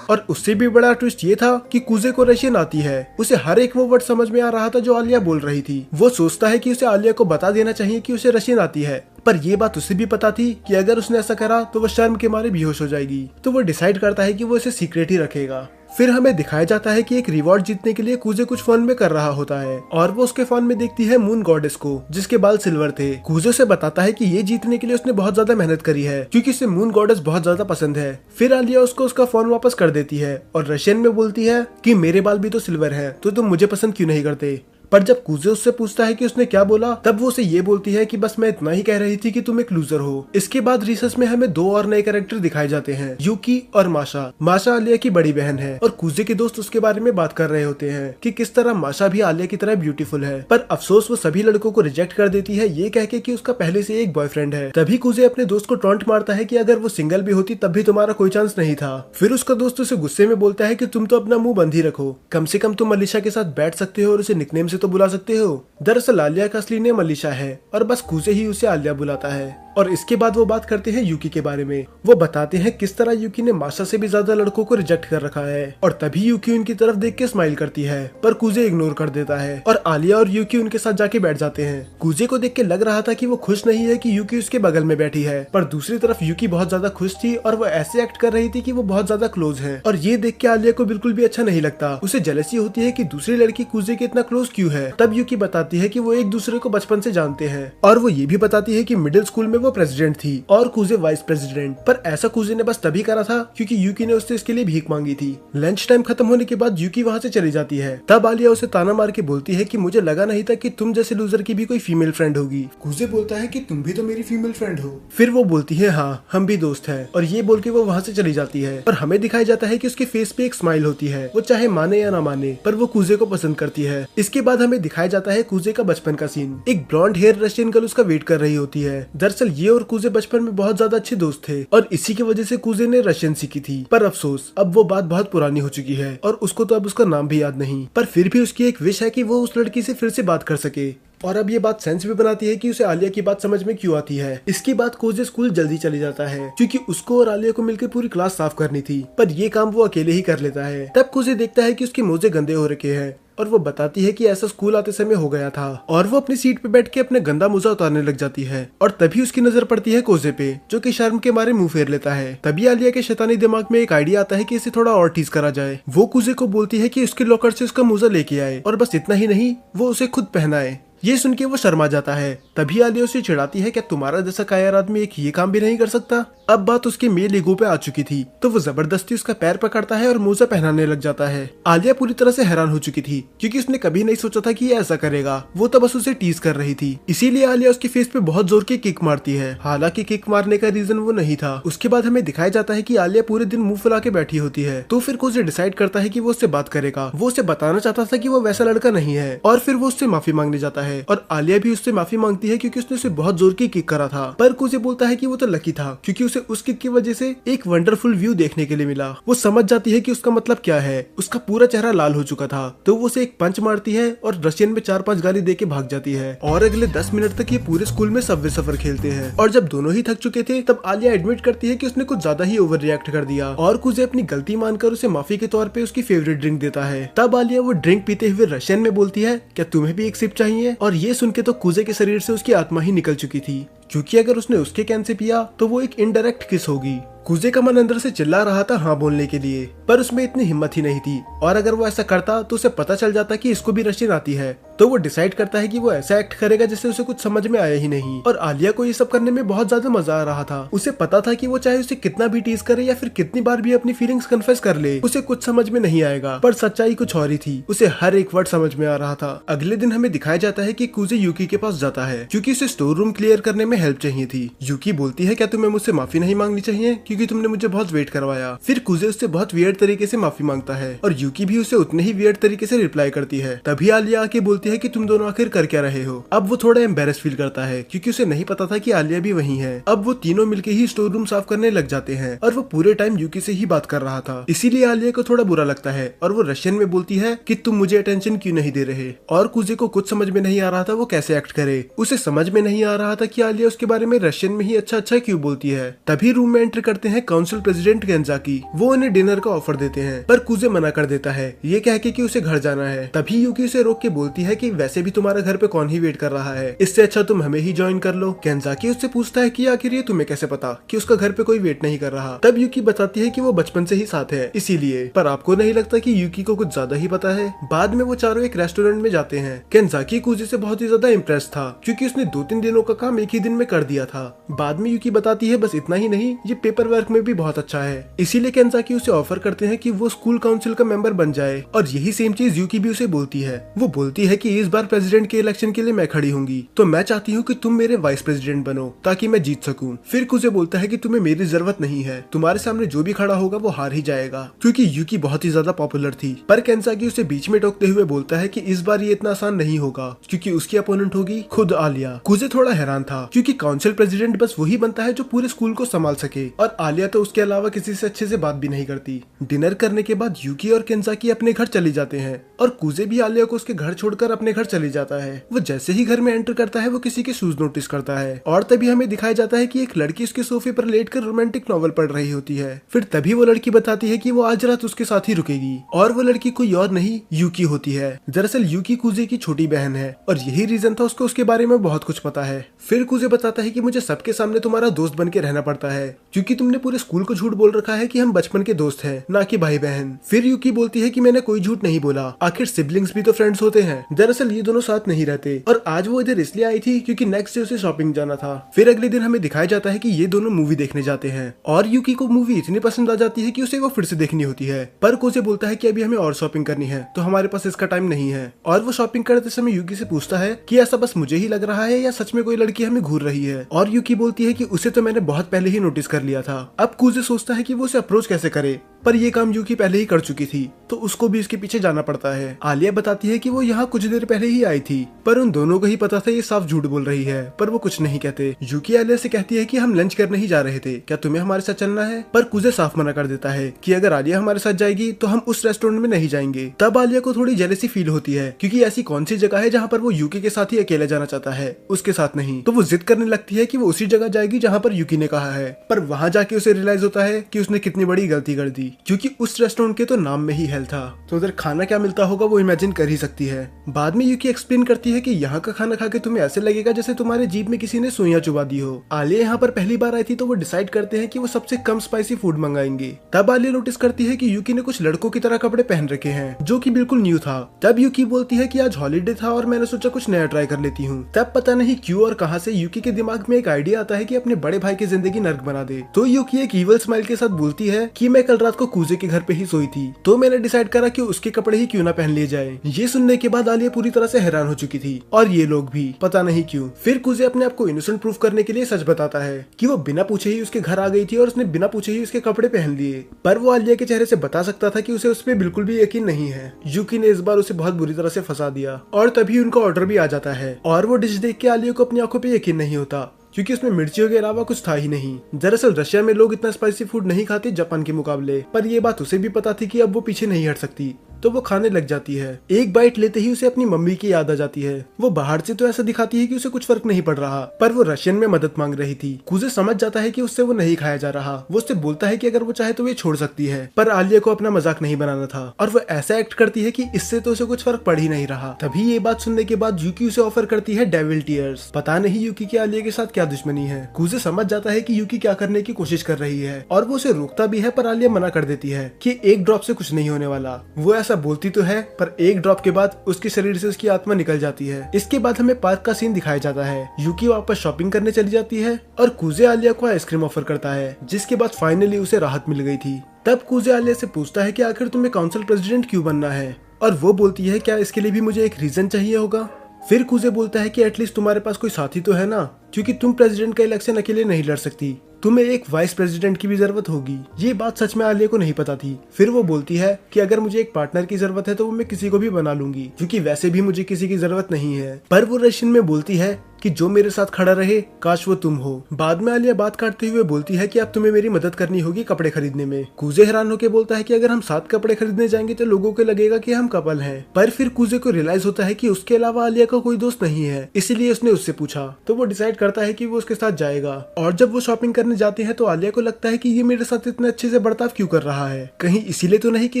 और उससे भी बड़ा ट्विस्ट ये था कि कूजे को रशियन आती है। उसे हर एक वो वर्ड समझ में आ रहा था जो आलिया बोल रही थी। वो सोचता है कि उसे आलिया को बता देना चाहिए कि उसे रशियन आती है, पर ये बात उसे भी पता थी कि अगर उसने ऐसा करा तो वो शर्म के मारे बेहोश हो जाएगी। तो वो डिसाइड करता है कि वो इसे सीक्रेट ही रखेगा। फिर हमें दिखाया जाता है कि एक रिवॉर्ड जीतने के लिए कूजे कुछ फोन में कर रहा होता है, और वो उसके फोन में देखती है मून गॉडेस को, जिसके बाल सिल्वर थे। कूजे से बताता है कि ये जीतने के लिए उसने बहुत ज्यादा मेहनत करी है, क्योंकि उसे मून गॉडेस बहुत ज्यादा पसंद है। फिर आलिया उसको उसका फोन वापस कर देती है और रशियन में बोलती है कि मेरे बाल भी तो सिल्वर है, तो तुम मुझे पसंद क्यों नहीं करते। पर जब कूजे उससे पूछता है कि उसने क्या बोला, तब वो उसे ये बोलती है कि बस मैं इतना ही कह रही थी कि तुम एक लूजर हो। इसके बाद रिसर्च में हमें दो और नए कैरेक्टर दिखाए जाते हैं, यूकी और माशा। माशा आलिया की बड़ी बहन है, और कूजे के दोस्त उसके बारे में बात कर रहे होते हैं कि किस तरह माशा भी आलिया की तरह ब्यूटीफुल है, पर अफसोस वो सभी लड़कों को रिजेक्ट कर देती है, ये कह के कि उसका पहले से एक बॉयफ्रेंड है। तभी कूजे अपने दोस्त को टॉन्ट मारता है कि अगर वो सिंगल भी होती तब भी तुम्हारा कोई चांस नहीं था। फिर उसका दोस्त उसे गुस्से में बोलता है कि तुम तो अपना मुंह बंद ही रखो, कम से कम तुम अलीशा के साथ बैठ सकते हो और उसे निकनेम से तो बुला सकते हो। दरअसल आलिया का असली नेम अलीशा है, और बस कूजे ही उसे आलिया बुलाता है। और इसके बाद वो बात करते हैं यूकी के बारे में। वो बताते हैं किस तरह यूकी ने माशा से भी ज्यादा लड़कों को रिजेक्ट कर रखा है और तभी यूकी उनकी तरफ देख के स्माइल करती है, पर कुजे इग्नोर कर देता है और आलिया और यूकी उनके साथ जाके बैठ जाते हैं। कुजे को देख के लग रहा था कि वो खुश नहीं है कि यूकी उसके बगल में बैठी है, पर दूसरी तरफ यूकी बहुत ज्यादा खुश थी और वो ऐसे एक्ट कर रही थी कि वो बहुत ज्यादा क्लोज है। और ये देख के आलिया को बिल्कुल भी अच्छा नहीं लगता। उसे जेलसी होती है कि दूसरी लड़की कुजे के इतना क्लोज क्यों है। तब यूकी बताती है कि वो एक दूसरे को बचपन से जानते हैं और वो ये भी बताती है कि मिडिल स्कूल में वो प्रेसिडेंट थी और कुजे वाइस प्रेसिडेंट, पर ऐसा कुजे ने बस तभी करा था क्योंकि यूकी ने उससे इसके लिए भीख मांगी थी। लंच टाइम खत्म होने के बाद यूकी वहाँ से चली जाती है। तब आलिया उसे ताना मार के बोलती है कि मुझे लगा नहीं था कि तुम जैसे लूजर की भी कोई फीमेल फ्रेंड होगी। कुजे बोलता है कि तुम भी तो मेरी फीमेल फ्रेंड हो। फिर वो बोलती है हाँ हम भी दोस्त हैं, और ये बोल के वो वहाँ से चली जाती है। पर हमें दिखाया जाता है कि उसके फेस पे एक स्माइल होती है, वो चाहे माने या ना माने पर वो कुजे को पसंद करती है। इसके बाद हमें दिखाया जाता है कुजे का बचपन का सीन। एक ब्लॉन्ड हेयर रशियन गर्ल उसका वेट कर रही होती है। दरअसल ये और कुजे बचपन में बहुत ज्यादा अच्छे दोस्त थे और इसी की वजह से कुजे ने रशियन सीखी थी। पर अफसोस अब वो बात बहुत पुरानी हो चुकी है और उसको तो अब उसका नाम भी याद नहीं। पर फिर भी उसकी एक विश है कि वो उस लड़की से फिर से बात कर सके। और अब ये बात सेंस भी बनाती है कि उसे आलिया की बात समझ में क्यों आती है। इसके बाद कुजे स्कूल जल्दी चली जाता है क्योंकि उसको और आलिया को मिलकर पूरी क्लास साफ करनी थी, पर ये काम वो अकेले ही कर लेता है। तब कुजे देखता है कि उसके मोजे गंदे हो रखे हैं और वो बताती है कि ऐसा स्कूल आते समय हो गया था, और वो अपनी सीट पे बैठ के अपने गंदा मोजा उतारने लग जाती है। और तभी उसकी नजर पड़ती है कोजे पे, जो कि शर्म के मारे मुंह फेर लेता है। तभी आलिया के शैतानी दिमाग में एक आइडिया आता है कि इसे थोड़ा और टीज करा जाए। वो कुजे को बोलती है कि उसके लॉकर से उसका मोजा लेके आए और बस इतना ही नहीं, वो उसे खुद पहनाए। ये सुन के वो शर्मा जाता है। तभी आलिया उसे चिढ़ाती है, क्या तुम्हारा जैसा कायर आदमी एक ये काम भी नहीं कर सकता। अब बात उसके मेल ईगो पे आ चुकी थी, तो वो जबरदस्ती उसका पैर पकड़ता है और मोजा पहनाने लग जाता है। आलिया पूरी तरह से हैरान हो चुकी थी क्योंकि उसने कभी नहीं सोचा था कि ये ऐसा करेगा। वो तो बस उसे टीज कर रही थी, इसीलिए आलिया उसके फेस पे बहुत जोर की किक मारती है। हालांकि किक मारने का रीजन वो नहीं था। उसके बाद हमें दिखाया जाता है कि आलिया पूरे दिन मुंह फुला के बैठी होती है, तो फिर कुछ डिसाइड करता है कि वो उससे बात करेगा। वो उसे बताना चाहता था कि वो वैसा लड़का नहीं है, और फिर वो उससे माफी मांगने जाता है और आलिया भी उससे माफी मांगती है क्योंकि उसने उसे बहुत जोर की किक करा था। पर कुजे बोलता है कि वो तो लकी था क्योंकि उसे उस किक की वजह से एक वंडरफुल व्यू देखने के लिए मिला। वो समझ जाती है कि उसका मतलब क्या है। उसका पूरा चेहरा लाल हो चुका था, तो वो उसे एक पंच मारती है और रशियन में 4-5 गाली दे के भाग जाती है। और अगले 10 मिनट तक ये पूरे स्कूल में सबवे सफर खेलते हैं। और जब दोनों ही थक चुके थे तब आलिया एडमिट करती है कि उसने कुछ ज्यादा ही ओवर रिएक्ट कर दिया, और कुजे अपनी गलती मानकर उसे माफी के तौर पे उसकी फेवरेट ड्रिंक देता है। तब आलिया वो ड्रिंक पीते हुए रशियन में बोलती है, क्या तुम्हें भी एक सिप चाहिए। और ये सुन के तो कुजे के शरीर से उसकी आत्मा ही निकल चुकी थी, क्योंकि अगर उसने उसके कैन से पिया तो वो एक इनडायरेक्ट किस होगी। कुजे का मन अंदर से चिल्ला रहा था हाँ बोलने के लिए, पर उसमें इतनी हिम्मत ही नहीं थी। और अगर वो ऐसा करता तो उसे पता चल जाता कि इसको भी रशियन आती है, तो वो डिसाइड करता है कि वो ऐसा एक्ट करेगा जैसे उसे कुछ समझ में आया ही नहीं। और आलिया को ये सब करने में बहुत ज्यादा मजा आ रहा था। उसे पता था कि वो चाहे उसे कितना भी टीज करे या फिर कितनी बार भी अपनी फीलिंग्स कन्फेस कर ले, उसे कुछ समझ में नहीं आएगा। पर सच्चाई कुछ और ही थी, उसे हर एक वर्ड समझ में आ रहा था। अगले दिन हमें दिखाया जाता है कि कुजे यूकी के पास जाता है क्योंकि उसे स्टोर रूम क्लियर करने में हेल्प चाहिए थी। यूकी बोलती है, क्या तुम्हें मुझसे माफी नहीं मांगनी चाहिए क्योंकि तुमने मुझे बहुत वेट करवाया। फिर कुजे उससे बहुत वियर्ड तरीके से माफी मांगता है और यूकी भी उसे उतने ही वियर्ड तरीके से रिप्लाई करती है। तभी आलिया आके बोलती है कि तुम दोनों आखिर कर क्या रहे हो। अब वो थोड़ा एम्बेरस फील करता है क्योंकि उसे नहीं पता था कि आलिया भी वहीं है। अब वो तीनों मिलके ही स्टोर रूम साफ करने लग जाते हैं और वो पूरे टाइम यूकी से ही बात कर रहा था, इसीलिए आलिया को थोड़ा बुरा लगता है और वो रशियन में बोलती है कि तुम मुझे अटेंशन क्यों नहीं दे रहे। और कुजे को कुछ समझ में नहीं आ रहा था वो कैसे एक्ट करे। उसे समझ में नहीं आ रहा था कि आलिया उसके बारे में रशियन में ही अच्छा अच्छा क्यों बोलती है। तभी रूम में एंटर करते हैं काउंसिल प्रेसिडेंट गेंजाकी। वो उन्हें डिनर का ऑफर देते हैं, पर कुजे मना कर देता है ये कह के कि उसे घर जाना है। तभी यूकी उसे रोक के बोलती है कि वैसे भी तुम्हारा घर पे कौन ही वेट कर रहा है, इससे अच्छा तुम हमें ही ज्वाइन कर लो। गेंजाकी उससे पूछता है कि आखिर ये तुम्हें कैसे पता कि उसका घर पे कोई वेट नहीं कर रहा। तब यूकी बताती है कि वो बचपन से ही साथ है इसीलिए। पर आपको नहीं लगता कि यूकी को कुछ ज्यादा ही पता है। बाद में वो चारों एक रेस्टोरेंट में जाते हैं। गेंजाकी कुजे से बहुत ही ज्यादा इम्प्रेस था क्योंकि उसने 2-3 दिनों का काम एक ही दिन में कर दिया था। बाद में यूकी बताती है बस इतना ही नहीं, ये पेपर वर्क में भी बहुत अच्छा है, इसीलिए गेंजाकी उसे ऑफर करते हैं कि वो स्कूल काउंसिल का मेंबर बन जाए। और यही सेम चीज यूकी भी उसे बोलती है। वो बोलती है कि इस बार प्रेसिडेंट के इलेक्शन के लिए मैं खड़ी होंगी, तो मैं चाहती हूँ कि तुम मेरे वाइस प्रेसिडेंट बनो ताकि मैं जीत सकूं। फिर कुजे बोलता है कि तुम्हें मेरी जरूरत नहीं है, तुम्हारे सामने जो भी खड़ा होगा वो हार ही जाएगा, क्योंकि यूकी बहुत ही ज्यादा पॉपुलर थी। पर गेंजाकी उसे बीच में टोकते हुए बोलता है कि इस बार ये इतना आसान नहीं होगा क्योंकि उसकी अपोनेंट होगी खुद आलिया। कुजे थोड़ा हैरान था क्योंकि क्योंकि काउंसिल प्रेसिडेंट बस वही बनता है जो पूरे स्कूल को संभाल सके, और आलिया तो उसके अलावा किसी से अच्छे से बात भी नहीं करती। डिनर करने के बाद यूकी और केंजाकी अपने घर चली जाते हैं और कुजे भी आलिया को उसके घर छोड़कर अपने घर चले जाता है। वो जैसे ही घर में एंटर करता है वो किसी के शूज नोटिस करता है और तभी हमें दिखाया जाता है कि एक लड़की उसके सोफे पर लेटकर रोमांटिक नॉवल पढ़ रही होती है। फिर तभी वो लड़की बताती है कि वो आज रात उसके साथ ही रुकेगी, और वो लड़की कोई और नहीं यूकी होती है। दरअसल यूकी कुजे की छोटी बहन है और यही रीजन था उसको उसके बारे में बहुत कुछ पता है। फिर कुजे बताता है कि मुझे सबके सामने तुम्हारा दोस्त बन के रहना पड़ता है क्योंकि तुमने पूरे स्कूल को झूठ बोल रखा है कि हम बचपन के दोस्त हैं, ना कि भाई बहन। फिर यूकी बोलती है कि मैंने कोई झूठ नहीं बोला, आखिर सिबलिंग्स भी तो फ्रेंड्स होते हैं। दरअसल ये दोनों साथ नहीं रहते और आज वो इधर इसलिए आई थी क्योंकि नेक्स्ट डे उसे शॉपिंग जाना था। फिर अगले दिन हमें दिखाया जाता है कि ये दोनों मूवी देखने जाते हैं और यूकी को मूवी इतनी पसंद आ जाती है कि उसे वो फिर से देखनी होती है, पर कोजे बोलता है कि अभी हमें और शॉपिंग करनी है तो हमारे पास इसका टाइम नहीं है। और वो शॉपिंग करते समय यूकी से पूछता है कि ऐसा बस मुझे ही लग रहा है या सच में कोई लड़की हमें घूर रही है, और यूकी बोलती है कि उसे तो मैंने बहुत पहले ही नोटिस कर लिया था। अब कुजे सोचता है कि वो उसे अप्रोच कैसे करे, पर ये काम यूकी पहले ही कर चुकी थी तो उसको भी उसके पीछे जाना पड़ता है। आलिया बताती है कि वो यहाँ कुछ देर पहले ही आई थी, पर उन दोनों को ही पता था ये साफ झूठ बोल रही है, पर वो कुछ नहीं कहते। यूकी आलिया से कहती है कि हम लंच करने ही जा रहे थे, क्या तुम्हें हमारे साथ चलना है? पर कुजे साफ मना कर देता है कि अगर आलिया हमारे साथ जाएगी तो हम उस रेस्टोरेंट में नहीं जाएंगे। तब आलिया को थोड़ी जेलसी फील होती है क्योंकि ऐसी कौन सी जगह है जहाँ पर वो यूकी के साथ ही अकेले जाना चाहता है, उसके साथ नहीं। तो वो जिद करने लगती है कि वो उसी जगह जाएगी जहाँ पर यूकी ने कहा है, पर वहाँ जाके उसे रियलाइज होता है कि उसने कितनी बड़ी गलती कर दी क्योंकि उस रेस्टोरेंट के तो नाम में ही हेल था, तो उधर खाना क्या मिलता होगा वो इमेजिन कर ही सकती है। बाद में यूकी एक्सप्लेन करती है कि यहाँ का खाना खा के तुम्हें ऐसे लगेगा जैसे तुम्हारे जीभ में किसी ने सुइयां चुबा दी हो। आलिया यहाँ पर पहली बार आई थी तो वो डिसाइड करते हैं कि वो सबसे कम स्पाइसी फूड मंगाएंगे। तब आलिया नोटिस करती है कि यूकी ने कुछ लड़कों की तरह कपड़े पहन रखे हैं जो कि बिल्कुल न्यू था। तब यूकी बोलती है कि आज हॉलीडे था और मैंने सोचा कुछ नया ट्राई कर लेती हूँ। तब पता नहीं क्यों और कहां से यूकी के दिमाग में एक आइडिया आता है कि अपने बड़े भाई की जिंदगी नर्क बना दे। तो यूकी एक ईवल स्माइल के साथ बोलती है कि मैं कल रात को कुजे के घर पे ही सोई थी तो मैंने डिसाइड करा कि उसके कपड़े ही क्यों ना पहन लिए जाए। ये सुनने के बाद आलिया पूरी तरह से हैरान हो चुकी थी और ये लोग भी, पता नहीं क्यों। फिर कुजे अपने आप को इनोसेंट प्रूफ करने के लिए सच बताता है कि वो बिना पूछे ही उसके घर आ गई थी और उसने बिना पूछे ही उसके कपड़े पहन लिए, पर वो आलिया के चेहरे से बता सकता था कि उसे उस पर बिल्कुल भी यकीन नहीं है। यूकी ने इस बार उसे बहुत बुरी तरह से फंसा दिया और तभी उनका ऑर्डर भी आ जाता है और वो डिश देख के आलिया को अपनी आंखों पे यकीन नहीं होता क्योंकि उसमें मिर्चियों के अलावा कुछ था ही नहीं। दरअसल रशिया में लोग इतना स्पाइसी फूड नहीं खाते जापान के मुकाबले, पर ये बात उसे भी पता थी कि अब वो पीछे नहीं हट सकती तो वो खाने लग जाती है। एक बाइट लेते ही उसे अपनी मम्मी की याद आ जाती है। वो बाहर से तो ऐसा दिखाती है कि उसे कुछ फर्क नहीं पड़ रहा, पर वो रशियन में मदद मांग रही थी। कुजे समझ जाता है कि उससे वो नहीं खाया जा रहा। वो उससे बोलता है कि अगर वो चाहे तो ये छोड़ सकती है, पर आलिया को अपना मजाक नहीं बनाना था और वो ऐसा एक्ट करती है कि इससे तो उसे कुछ फर्क पड़ ही नहीं रहा। तभी ये बात सुनने के बाद यूकी उसे ऑफर करती है डेविल टीयर्स। पता नहीं यूकी की आलिया के साथ क्या दुश्मनी है। कुजे समझ जाता है कि यूकी क्या करने की कोशिश कर रही है और वो उसे रोकता भी है, पर आलिया मना कर देती है कि एक ड्रॉप से कुछ नहीं होने वाला। वो ऐसा बोलती तो है, पर एक ड्रॉप के बाद उसके शरीर से उसकी आत्मा निकल जाती है। इसके बाद हमें पार्क का सीन दिखाया जाता है। यूकी वापस शॉपिंग करने चली जाती है और कुजे आलिया को आइसक्रीम ऑफर करता है, जिसके बाद फाइनली उसे राहत मिल गई थी। तब कुजे आलिया से पूछता है कि आखिर तुम्हें काउंसिल प्रेसिडेंट क्यों बनना है, और वो बोलती है क्या इसके लिए भी मुझे एक रीजन चाहिए होगा। फिर कुजे बोलता है कि एटलीस्ट तुम्हारे पास कोई साथी तो है ना, क्योंकि तुम प्रेसिडेंट का इलेक्शन अकेले नहीं लड़ सकती, तुम्हें एक वाइस प्रेसिडेंट की भी जरूरत होगी। ये बात सच में आलिया को नहीं पता थी। फिर वो बोलती है कि अगर मुझे एक पार्टनर की जरूरत है तो वो मैं किसी को भी बना लूंगी, क्योंकि वैसे भी मुझे किसी की जरूरत नहीं है। पर वो रशियन में बोलती है कि जो मेरे साथ खड़ा रहे काश वो तुम हो। बाद में आलिया बात काटते हुए बोलती है कि अब तुम्हें मेरी मदद करनी होगी कपड़े खरीदने में। कुजे हैरान होकर बोलता है कि अगर हम साथ कपड़े खरीदने जाएंगे तो लोगों को लगेगा कि हम कपल हैं। पर फिर कुजे को रियलाइज होता है कि उसके अलावा आलिया का कोई दोस्त नहीं है, इसीलिए उसने उससे पूछा। तो वो डिसाइड करता है कि वो उसके साथ जाएगा। और जब वो शॉपिंग करने जाते हैं तो आलिया को लगता है कि ये मेरे साथ इतने अच्छे से बर्ताव क्यों कर रहा है। कहीं इसीलिए तो नहीं कि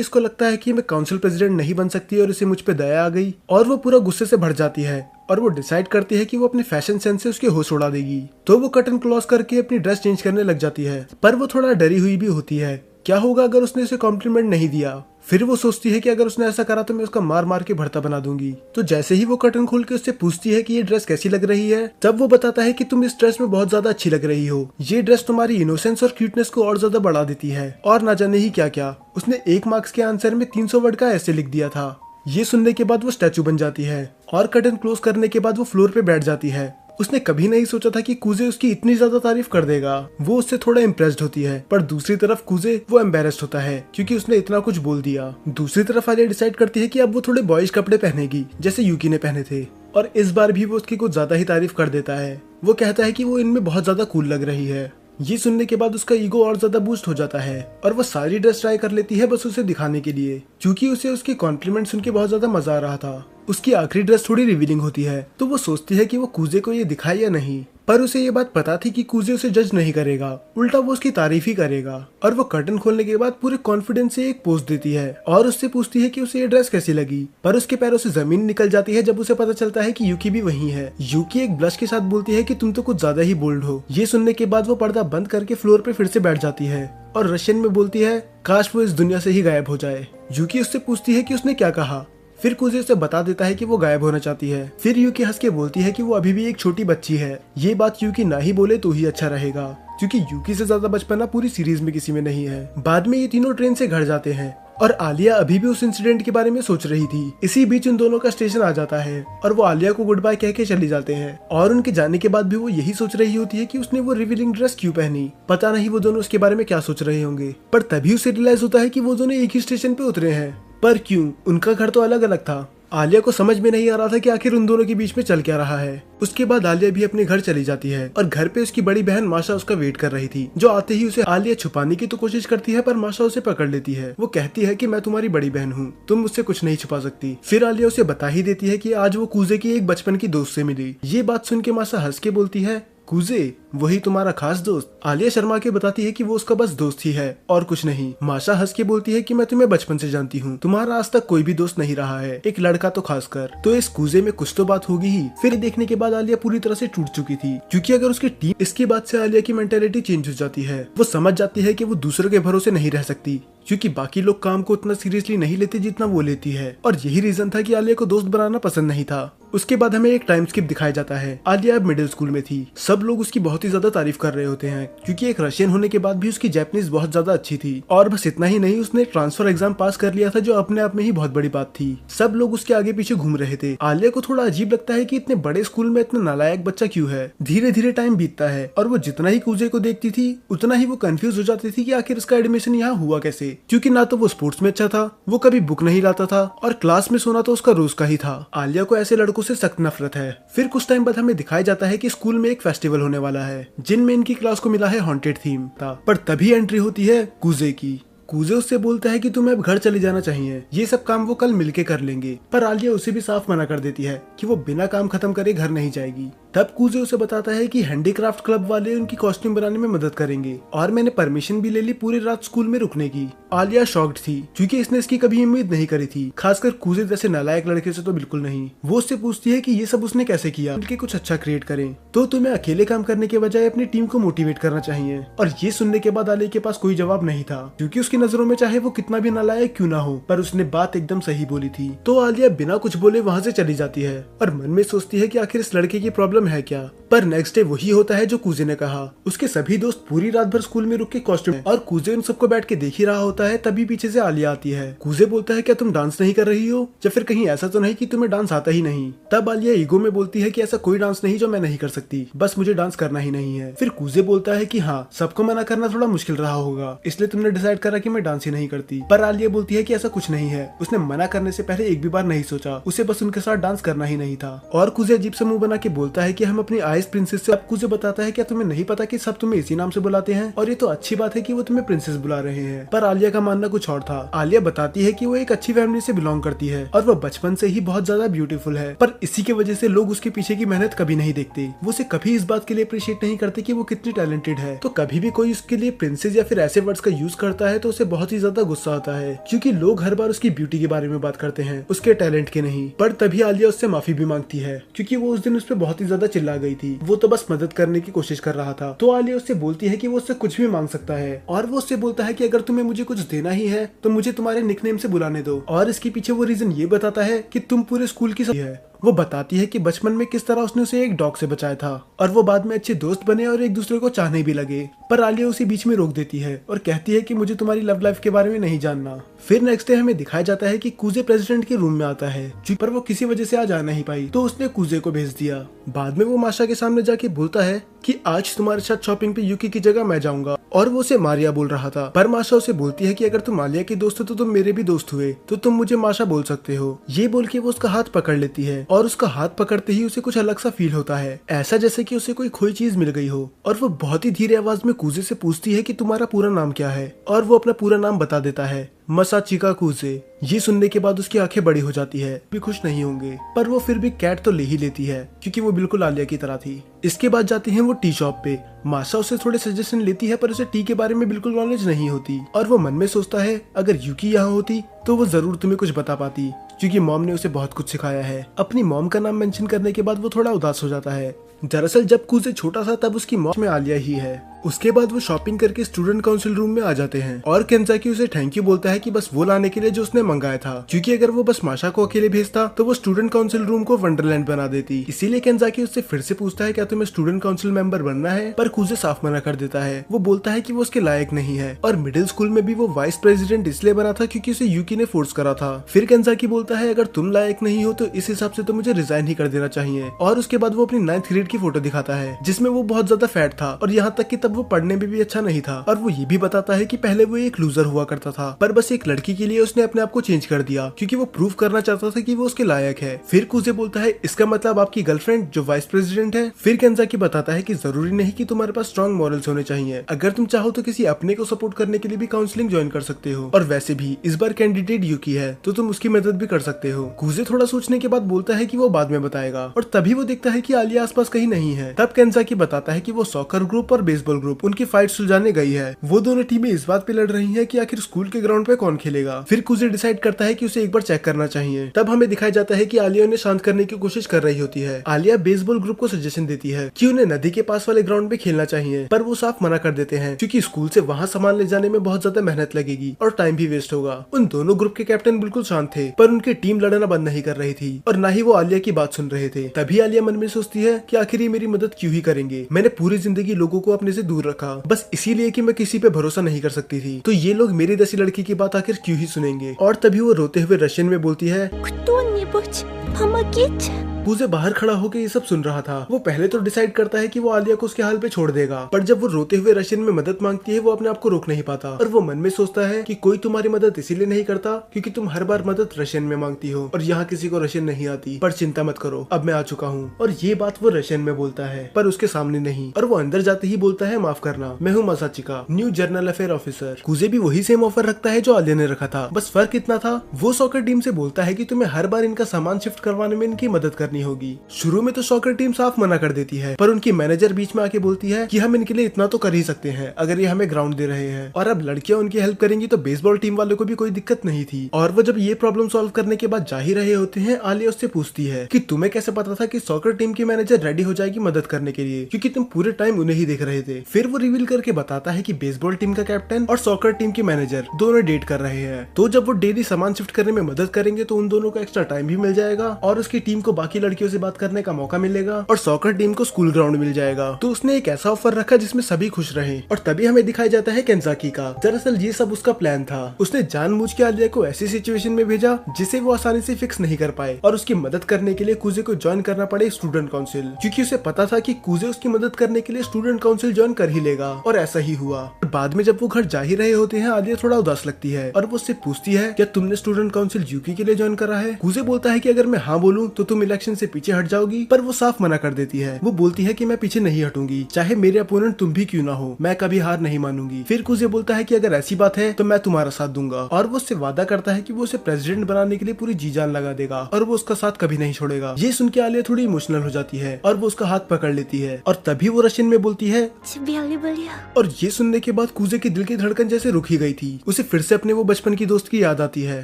इसको लगता है कि मैं काउंसिल प्रेसिडेंट नहीं बन सकती और इसे मुझ पे दया आ गई। और वो पूरा गुस्से से भर जाती है और वो डिसाइड करती है कि वो अपने फैशन सेंस से उसके होश उड़ा देगी। तो वो कर्टन क्लोज करके अपनी ड्रेस चेंज करने लग जाती है, पर वो थोड़ा डरी हुई भी होती है। क्या होगा अगर उसने उसे कॉम्प्लीमेंट नहीं दिया। फिर वो सोचती है कि अगर उसने ऐसा करा तो मैं उसका मार मार के भरता बना दूंगी। तो जैसे ही वो कर्टन खोल के उससे पूछती है कि ये ड्रेस कैसी लग रही है, तब वो बताता है कि तुम इस ड्रेस में बहुत ज्यादा अच्छी लग रही हो। ये ड्रेस तुम्हारी इनोसेंस और क्यूटनेस को और ज्यादा बढ़ा देती है। और ना जाने ही क्या क्या, उसने 1 मार्क्स के आंसर में 300 वर्ड का ऐसे लिख दिया था। ये सुनने के बाद वो स्टैचू बन जाती है और कर्टन क्लोज करने के बाद वो फ्लोर पे बैठ जाती है। उसने कभी नहीं सोचा था कि कुजे उसकी इतनी ज्यादा तारीफ कर देगा। वो उससे थोड़ा इम्प्रेस्ड होती है, पर दूसरी तरफ कुजे वो एम्बेरेस्ड होता है क्योंकि उसने इतना कुछ बोल दिया। दूसरी तरफ आलिया डिसाइड करती है कि अब वो थोड़े बॉयज कपड़े पहनेगी जैसे यूकी ने पहने थे। और इस बार भी वो उसकी कुछ ज्यादा ही तारीफ कर देता है। वो कहता है कि वो इनमें बहुत ज्यादा कूल लग रही है। ये सुनने के बाद उसका ईगो और ज्यादा बूस्ट हो जाता है और वो सारी ड्रेस ट्राई कर लेती है बस उसे दिखाने के लिए, क्योंकि उसे उसके कॉम्प्लीमेंट सुन के बहुत ज्यादा मजा आ रहा था। उसकी आखिरी ड्रेस थोड़ी रिवीलिंग होती है तो वो सोचती है कि वो कूजे को ये दिखाए या नहीं, पर उसे ये बात पता थी कि कूजे उसे जज नहीं करेगा, उल्टा वो उसकी तारीफ ही करेगा। और वो कर्टन खोलने के बाद पूरे कॉन्फिडेंस से एक पोज देती है और उससे पूछती है कि उसे ये ड्रेस कैसी लगी, पर उसके पैरों से जमीन निकल जाती है जब उसे पता चलता है कि यूकी भी वही है। यूकी एक ब्लश के साथ बोलती है कि तुम तो कुछ ज्यादा ही बोल्ड हो। ये सुनने के बाद वो पर्दा बंद करके फ्लोर पे फिर से बैठ जाती है और रशियन में बोलती है काश वो इस दुनिया से ही गायब हो जाए। यूकी उससे पूछती है कि उसने क्या कहा, फिर कूजे उसे बता देता है कि वो गायब होना चाहती है। फिर यूकी हंस के बोलती है कि वो अभी भी एक छोटी बच्ची है। ये बात यूकी ना ही बोले तो ही अच्छा रहेगा, क्योंकि यूकी से ज्यादा बचपना पूरी सीरीज में किसी में नहीं है। बाद में ये तीनों ट्रेन से घर जाते हैं और आलिया अभी भी उस इंसिडेंट के बारे में सोच रही थी। इसी बीच उन दोनों का स्टेशन आ जाता है और वो आलिया को गुड बाय कह के चली जाते हैं। और उनके जाने के बाद भी वो यही सोच रही होती है कि उसने वो रिवीलिंग ड्रेस क्यों पहनी। पता नहीं वो दोनों उसके बारे में क्या सोच रहे होंगे, पर तभी उसे रियलाइज होता है कि वो दोनों एक ही स्टेशन पे उतरे हैं। पर क्यों? उनका घर तो अलग अलग था। आलिया को समझ में नहीं आ रहा था कि आखिर उन दोनों के बीच में चल क्या रहा है। उसके बाद आलिया भी अपने घर चली जाती है और घर पे उसकी बड़ी बहन माशा उसका वेट कर रही थी, जो आते ही उसे आलिया छुपाने की तो कोशिश करती है पर माशा उसे पकड़ लेती है। वो कहती है कि मैं तुम्हारी बड़ी बहन हूँ, तुम मुझसे कुछ नहीं छुपा सकती। फिर आलिया उसे बता ही देती है कि आज वो कूजे की एक बचपन की दोस्त से मिली। ये बात सुन के माशा हंस के बोलती है कूजे वही तुम्हारा खास दोस्त? आलिया शर्मा के बताती है कि वो उसका बस दोस्त ही है और कुछ नहीं। माशा हंस के बोलती है कि मैं तुम्हें बचपन से जानती हूँ, तुम्हारा आज तक कोई भी दोस्त नहीं रहा है, एक लड़का तो खासकर। तो इस कूजे में कुछ तो बात होगी ही। फिर देखने के बाद आलिया पूरी तरह से टूट चुकी थी, क्योंकि अगर उसकी टीम इसके बाद से आलिया की मेंटेलिटी चेंज हो जाती है। वो समझ जाती है कि वो दूसरों के भरोसे नहीं रह सकती, क्योंकि बाकी लोग काम को उतना सीरियसली नहीं लेते जितना वो लेती है। और यही रीजन था कि आलिया को दोस्त बनाना पसंद नहीं था। उसके बाद हमें एक टाइम स्किप दिखाया जाता है। आलिया अब मिडिल स्कूल में थी। सब लोग उसकी बहुत ही ज्यादा तारीफ कर रहे होते हैं, क्योंकि एक रशियन होने के बाद भी उसकी जापानीज बहुत ज्यादा अच्छी थी। और बस इतना ही नहीं, उसने ट्रांसफर एग्जाम पास कर लिया था, जो अपने आप में ही बहुत बड़ी बात थी। सब लोग उसके आगे पीछे घूम रहे थे। आलिया को थोड़ा अजीब लगता है कि इतने बड़े स्कूल में इतना नालायक बच्चा क्यों है। धीरे धीरे टाइम बीतता है और वो जितना ही कूजे को देखती थी उतना ही वो कंफ्यूज हो जाती थी कि आखिर इसका एडमिशन यहाँ हुआ कैसे, क्योंकि ना तो वो स्पोर्ट्स में अच्छा था, वो कभी बुक नहीं लाता था और क्लास में सोना तो उसका रोज का ही था। आलिया को ऐसे लड़कों से सख्त नफरत है। फिर कुछ टाइम बाद हमें दिखाया जाता है कि स्कूल में एक फेस्टिवल होने वाला है, जिनमें इनकी क्लास को मिला है हॉन्टेड थीम था। पर तभी एंट्री होती है कूजे की। कूजे उससे बोलता है कि तुम्हें अब घर चले जाना चाहिए, ये सब काम वो कल मिलके कर लेंगे। पर आलिया उसे भी साफ मना कर देती है कि वो बिना काम खत्म करे घर नहीं जाएगी। तब कूजे उसे बताता है कि हैंडीक्राफ्ट क्लब वाले उनकी कॉस्ट्यूम बनाने में मदद करेंगे और मैंने परमिशन भी ले ली पूरी रात स्कूल में रुकने की। आलिया शॉक्ड थी, क्योंकि इसने इसकी कभी उम्मीद नहीं करी थी, खासकर कूजे जैसे नालायक लड़के से तो बिल्कुल नहीं। वो उससे पूछती है कि ये सब उसने कैसे किया, मिलके कुछ अच्छा क्रिएट करें। तो तुम्हें अकेले काम करने के बजाय अपनी टीम को मोटिवेट करना चाहिए। और ये सुनने के बाद आलिया के पास कोई जवाब नहीं था, क्योंकि उसकी नजरों में चाहे वो कितना भी नालायक क्यों ना हो, पर उसने बात एकदम सही बोली थी। तो आलिया बिना कुछ बोले वहाँ से चली जाती है और मन में सोचती है कि आखिर इस लड़के की प्रॉब्लम है क्या। पर नेक्स्ट डे वही होता है जो कूजे ने कहा। उसके सभी दोस्त पूरी रात भर स्कूल में रुक के कॉस्ट्यूम और कूजे उन सबको बैठ के देख ही रहा होता है। तभी पीछे से आलिया आती है। कूजे बोलता है क्या तुम डांस नहीं कर रही हो, या फिर कहीं ऐसा तो नहीं कि तुम्हें डांस आता ही नहीं। तब आलिया ईगो में बोलती है कि ऐसा कोई डांस नहीं जो मैं नहीं कर सकती, बस मुझे डांस करना ही नहीं है। फिर कूजे बोलता है कि हाँ, सबको मना करना थोड़ा मुश्किल रहा होगा, इसलिए तुमने डिसाइड करा कि मैं डांस ही नहीं करती। पर आलिया बोलती है कि ऐसा कुछ नहीं है, उसने मना करने से पहले एक भी बार नहीं सोचा, उसे बस उनके साथ डांस करना ही नहीं था। और कूजे अजीब सा मुंह बना के बोलता है कि हम अपनी आइस प्रिंसेस से। अब कूजे बताता है क्या तुम्हें नहीं पता कि सब तुम्हें इसी नाम से बुलाते हैं, और ये तो अच्छी बात है कि वो तुम्हें प्रिंसेस बुला रहे हैं। पर आलिया का मानना कुछ और था। आलिया बताती है कि वो एक अच्छी फैमिली से बिलोंग करती है और वो बचपन से ही बहुत ज्यादा ब्यूटीफुल है, पर इसी की वजह से लोग उसके पीछे की मेहनत कभी नहीं देखते। वो उसे कभी इस बात के लिए अप्रिशिएट नहीं करते कि वो कितनी टैलेंटेड है। तो कभी भी कोई उसके लिए प्रिंसेस या फिर ऐसे वर्ड्स का यूज करता है तो उसे बहुत ही ज्यादा गुस्सा आता है, क्योंकि लोग हर बार उसकी ब्यूटी के बारे में बात करते हैं, उसके टैलेंट के नहीं। पर तभी आलिया उससे माफी भी मांगती है, क्योंकि वो उस दिन उस पर बहुत ही ज्यादा चिल्ला गई थी। वो तो बस मदद करने की कोशिश कर रहा था। तो आलिया उससे बोलती है कि वो उससे कुछ भी मांग सकता है, और वो उससे बोलता है कि अगर तुम्हें मुझे कुछ देना ही है तो मुझे तुम्हारे निकनेम से बुलाने दो। और इसके पीछे वो रीजन ये बताता है कि तुम पूरे स्कूल की सही है। वो बताती है कि बचपन में किस तरह उसने उसे एक डॉग से बचाया था और वो बाद में अच्छे दोस्त बने और एक दूसरे को चाहने भी लगे। पर आलिया उसे बीच में रोक देती है और कहती है कि मुझे तुम्हारी लव लाइफ के बारे में नहीं जानना। फिर नेक्स्ट डे हमें दिखाया जाता है कि कूजे प्रेसिडेंट के रूम में आता है, पर वो किसी वजह से आ जा नहीं पाई, तो उसने कूजे को भेज दिया। बाद में वो माशा के सामने जाके बोलता है कि आज तुम्हारे साथ शॉपिंग पे यूकी की जगह मैं जाऊंगा, और वो उसे मारिया बोल रहा था। पर माशा उसे बोलती है कि अगर तुम आलिया की दोस्त हो तो तुम मेरे भी दोस्त हुए, तो तुम मुझे माशा बोल सकते हो। ये बोल के वो उसका हाथ पकड़ लेती है और उसका हाथ पकड़ते ही उसे कुछ अलग सा फील होता है, ऐसा जैसे कि उसे कोई खोई चीज मिल गई हो। और वो बहुत ही धीरे आवाज में कूजे से पूछती है कि तुम्हारा पूरा नाम क्या है, और वो अपना पूरा नाम बता देता है, मसाचिका कूजे। ये सुनने के बाद उसकी आंखें बड़ी हो जाती है, भी खुश नहीं होंगे, पर वो फिर भी कैट तो ले ही लेती है क्योंकि वो बिल्कुल आलिया की तरह थी। इसके बाद जाते हैं वो टी शॉप पे। माशा उसे थोड़े सजेशन लेती है पर उसे टी के बारे में बिल्कुल नॉलेज नहीं होती, और वो मन में सोचता है अगर यूकी यहाँ होती तो वो जरूर तुम्हें कुछ बता पाती, क्योंकि मॉम ने उसे बहुत कुछ सिखाया है। अपनी मॉम का नाम मेंशन करने के बाद वो थोड़ा उदास हो जाता है। दरअसल जब कूजे छोटा था तब उसकी मॉम में आलिया ही है। उसके बाद वो शॉपिंग करके स्टूडेंट काउंसिल रूम में आ जाते हैं और केंजाकी उसे थैंक यू बोलता है कि बस वो लाने के लिए जो उसने मंगाया था, क्योंकि अगर वो बस माशा को अकेले भेजता तो वो स्टूडेंट काउंसिल रूम को वंडरलैंड बना देती। इसीलिए केंजाकी उससे फिर से पूछता है क्या तुम्हें स्टूडेंट काउंसिल मेंबर बनना है, पर कूजे साफ मना कर देता है। वो बोलता है कि वो उसके लायक नहीं है, और मिडिल स्कूल में भी वो वाइस प्रेसिडेंट इसलिए बना था क्योंकि उसे यूकी ने फोर्स करा था। फिर केंजाकी बोलता है अगर तुम लायक नहीं हो तो इस हिसाब से तो मुझे रिजाइन ही कर देना चाहिए। और उसके बाद वो अपनी 9th ग्रेड की फोटो दिखाता है जिसमें वो बहुत ज्यादा फैट था, और यहाँ तक कि तब वो पढ़ने में भी अच्छा नहीं था। और वो ये भी बताता है कि पहले वो एक लूजर हुआ करता था, पर बस एक लड़की के लिए उसने अपने आप को चेंज कर दिया क्योंकि वो प्रूव करना चाहता था कि वो उसके लायक है। फिर कूजे बोलता है इसका मतलब आपकी गर्लफ्रेंड जो वाइस प्रेसिडेंट है। फिर केंजाकी बताता है कि जरूरी नहीं कि तुम्हारे पास स्ट्रॉन्ग मॉरल्स होने चाहिए, अगर तुम चाहो तो किसी अपने को सपोर्ट करने के लिए भी काउंसलिंग ज्वाइन कर सकते हो, और वैसे भी इस बार कैंडिडेट यूकी है तो तुम उसकी मदद भी कर सकते हो। कूजे थोड़ा सोचने के बाद बोलता है कि वो बाद में बताएगा, और तभी वो देखता है कि आलिया आसपास कहीं नहीं है। तब केंजाकी बताता है कि वो सॉकर ग्रुप और बेसबॉल ग्रुप उनकी फाइट सुलझाने गई है। वो दोनों टीमें इस बात पे लड़ रही हैं कि आखिर स्कूल के ग्राउंड पे कौन खेलेगा। फिर कूजे डिसाइड करता है कि उसे एक बार चेक करना चाहिए। तब हमें दिखाया जाता है कि आलिया उन्हें शांत करने की कोशिश कर रही होती है। आलिया बेसबॉल ग्रुप को सजेशन देती है कि उन्हें नदी के पास वाले ग्राउंड पे खेलना चाहिए, पर वो साफ मना कर देते हैं क्योंकि स्कूल से वहाँ सामान ले जाने में बहुत ज्यादा मेहनत लगेगी और टाइम भी वेस्ट होगा। उन दोनों ग्रुप के कैप्टन बिल्कुल शांत थे, पर उनकी टीम लड़ना बंद नहीं कर रही थी, और न ही वो आलिया की बात सुन रहे थे। तभी आलिया मन में सोचती है कि आखिर ये मेरी मदद क्यों ही करेंगे, मैंने पूरी जिंदगी लोगों को अपने से दूर रखा बस इसीलिए कि मैं किसी पे भरोसा नहीं कर सकती थी, तो ये लोग मेरी जैसी लड़की की बात आखिर क्यों ही सुनेंगे। और तभी वो रोते हुए रशियन में बोलती है Кто-нибудь, помогите! कूजे बाहर खड़ा होकर ये सब सुन रहा था। वो पहले तो डिसाइड करता है कि वो आलिया को उसके हाल पे छोड़ देगा, पर जब वो रोते हुए रशियन में मदद मांगती है वो अपने आप को रोक नहीं पाता, और वो मन में सोचता है कि कोई तुम्हारी मदद इसीलिए नहीं करता क्योंकि तुम हर बार मदद रशियन में मांगती हो और यहाँ किसी को रशियन नहीं आती, पर चिंता मत करो अब मैं आ चुका हूँ। और ये बात वो रशियन में बोलता है पर उसके सामने नहीं, और वो अंदर जाते ही बोलता है माफ करना, मैं हूँ मसाचिका, न्यू जर्नल अफेयर ऑफिसर। कूजे भी वही सेम ऑफर रखता है जो आलिया ने रखा था, बस फर्क इतना था वो सॉकर टीम से बोलता है कि तुम्हें हर बार इनका सामान शिफ्ट करवाने में इनकी मदद करनी होगी। शुरू में तो सॉकर टीम साफ मना कर देती है, पर उनकी मैनेजर बीच में आके बोलती है कि हम इनके लिए इतना तो कर ही सकते हैं अगर ये हमें ग्राउंड दे रहे हैं, और अब लड़कियां उनकी हेल्प करेंगी तो बेसबॉल टीम वालों को भी कोई दिक्कत नहीं थी। और वो जब ये प्रॉब्लम सॉल्व करने के बाद जा ही रहे होते हैं, आलिया उससे पूछती है कि तुम्हें कैसे पता था कि सॉकर टीम की मैनेजर रेडी हो जाएगी मदद करने के लिए, क्योंकि तुम पूरे टाइम उन्हें ही देख रहे थे। फिर वो रिवील करके बताता है कि बेसबॉल टीम का कैप्टन और सॉकर टीम की मैनेजर दोनों डेट कर रहे हैं, तो जब वो डेली सामान शिफ्ट करने में मदद करेंगे तो उन दोनों को एक्स्ट्रा टाइम भी मिल जाएगा और उसकी टीम को बाकी लड़कियों से बात करने का मौका मिलेगा, और सॉकर टीम को स्कूल ग्राउंड मिल जाएगा। तो उसने एक ऐसा ऑफर रखा जिसमें सभी खुश रहे, और तभी हमें दिखाया जाता है केंजाकी का। दरअसल ये सब उसका प्लान था। उसने जानबूझ के आलिया को ऐसी सिचुएशन में भेजा जिसे वो आसानी से फिक्स नहीं कर पाए, और उसकी मदद करने के लिए कूजे को ज्वाइन करना पड़े स्टूडेंट काउंसिल, क्योंकि उसे पता था कि कूजे उसकी मदद करने के लिए स्टूडेंट काउंसिल ज्वाइन कर ही लेगा, और ऐसा ही हुआ। बाद में जब वो घर जा ही रहे होते हैं आलिया थोड़ा उदास लगती है, और वो उससे पूछती है क्या तुमने स्टूडेंट काउंसिल यूकी के लिए ज्वाइन करा है। कूजे बोलता है कि अगर मैं हाँ बोलूं तो तुम इलेक्शन से पीछे हट जाओगी, पर वो साफ मना कर देती है। वो बोलती है कि मैं पीछे नहीं हटूंगी, चाहे मेरे अपोनेंट तुम भी क्यों ना हो, मैं कभी हार नहीं मानूंगी। फिर कूजे बोलता है कि अगर ऐसी बात है तो मैं तुम्हारा साथ दूंगा, और वो उससे वादा करता है कि वो उसे प्रेसिडेंट बनाने के लिए पूरी जी जान लगा देगा, और वो उसका साथ कभी नहीं छोड़ेगा। ये सुन के आलिया थोड़ी इमोशनल हो जाती है, और वो उसका हाथ पकड़ लेती है, और तभी वो रशियन में बोलती है Тебя люблю. और ये सुनने के बाद कूजे की दिल की धड़कन जैसे रुक ही गई थी। उसे फिर से अपने वो बचपन की दोस्त की याद आती है,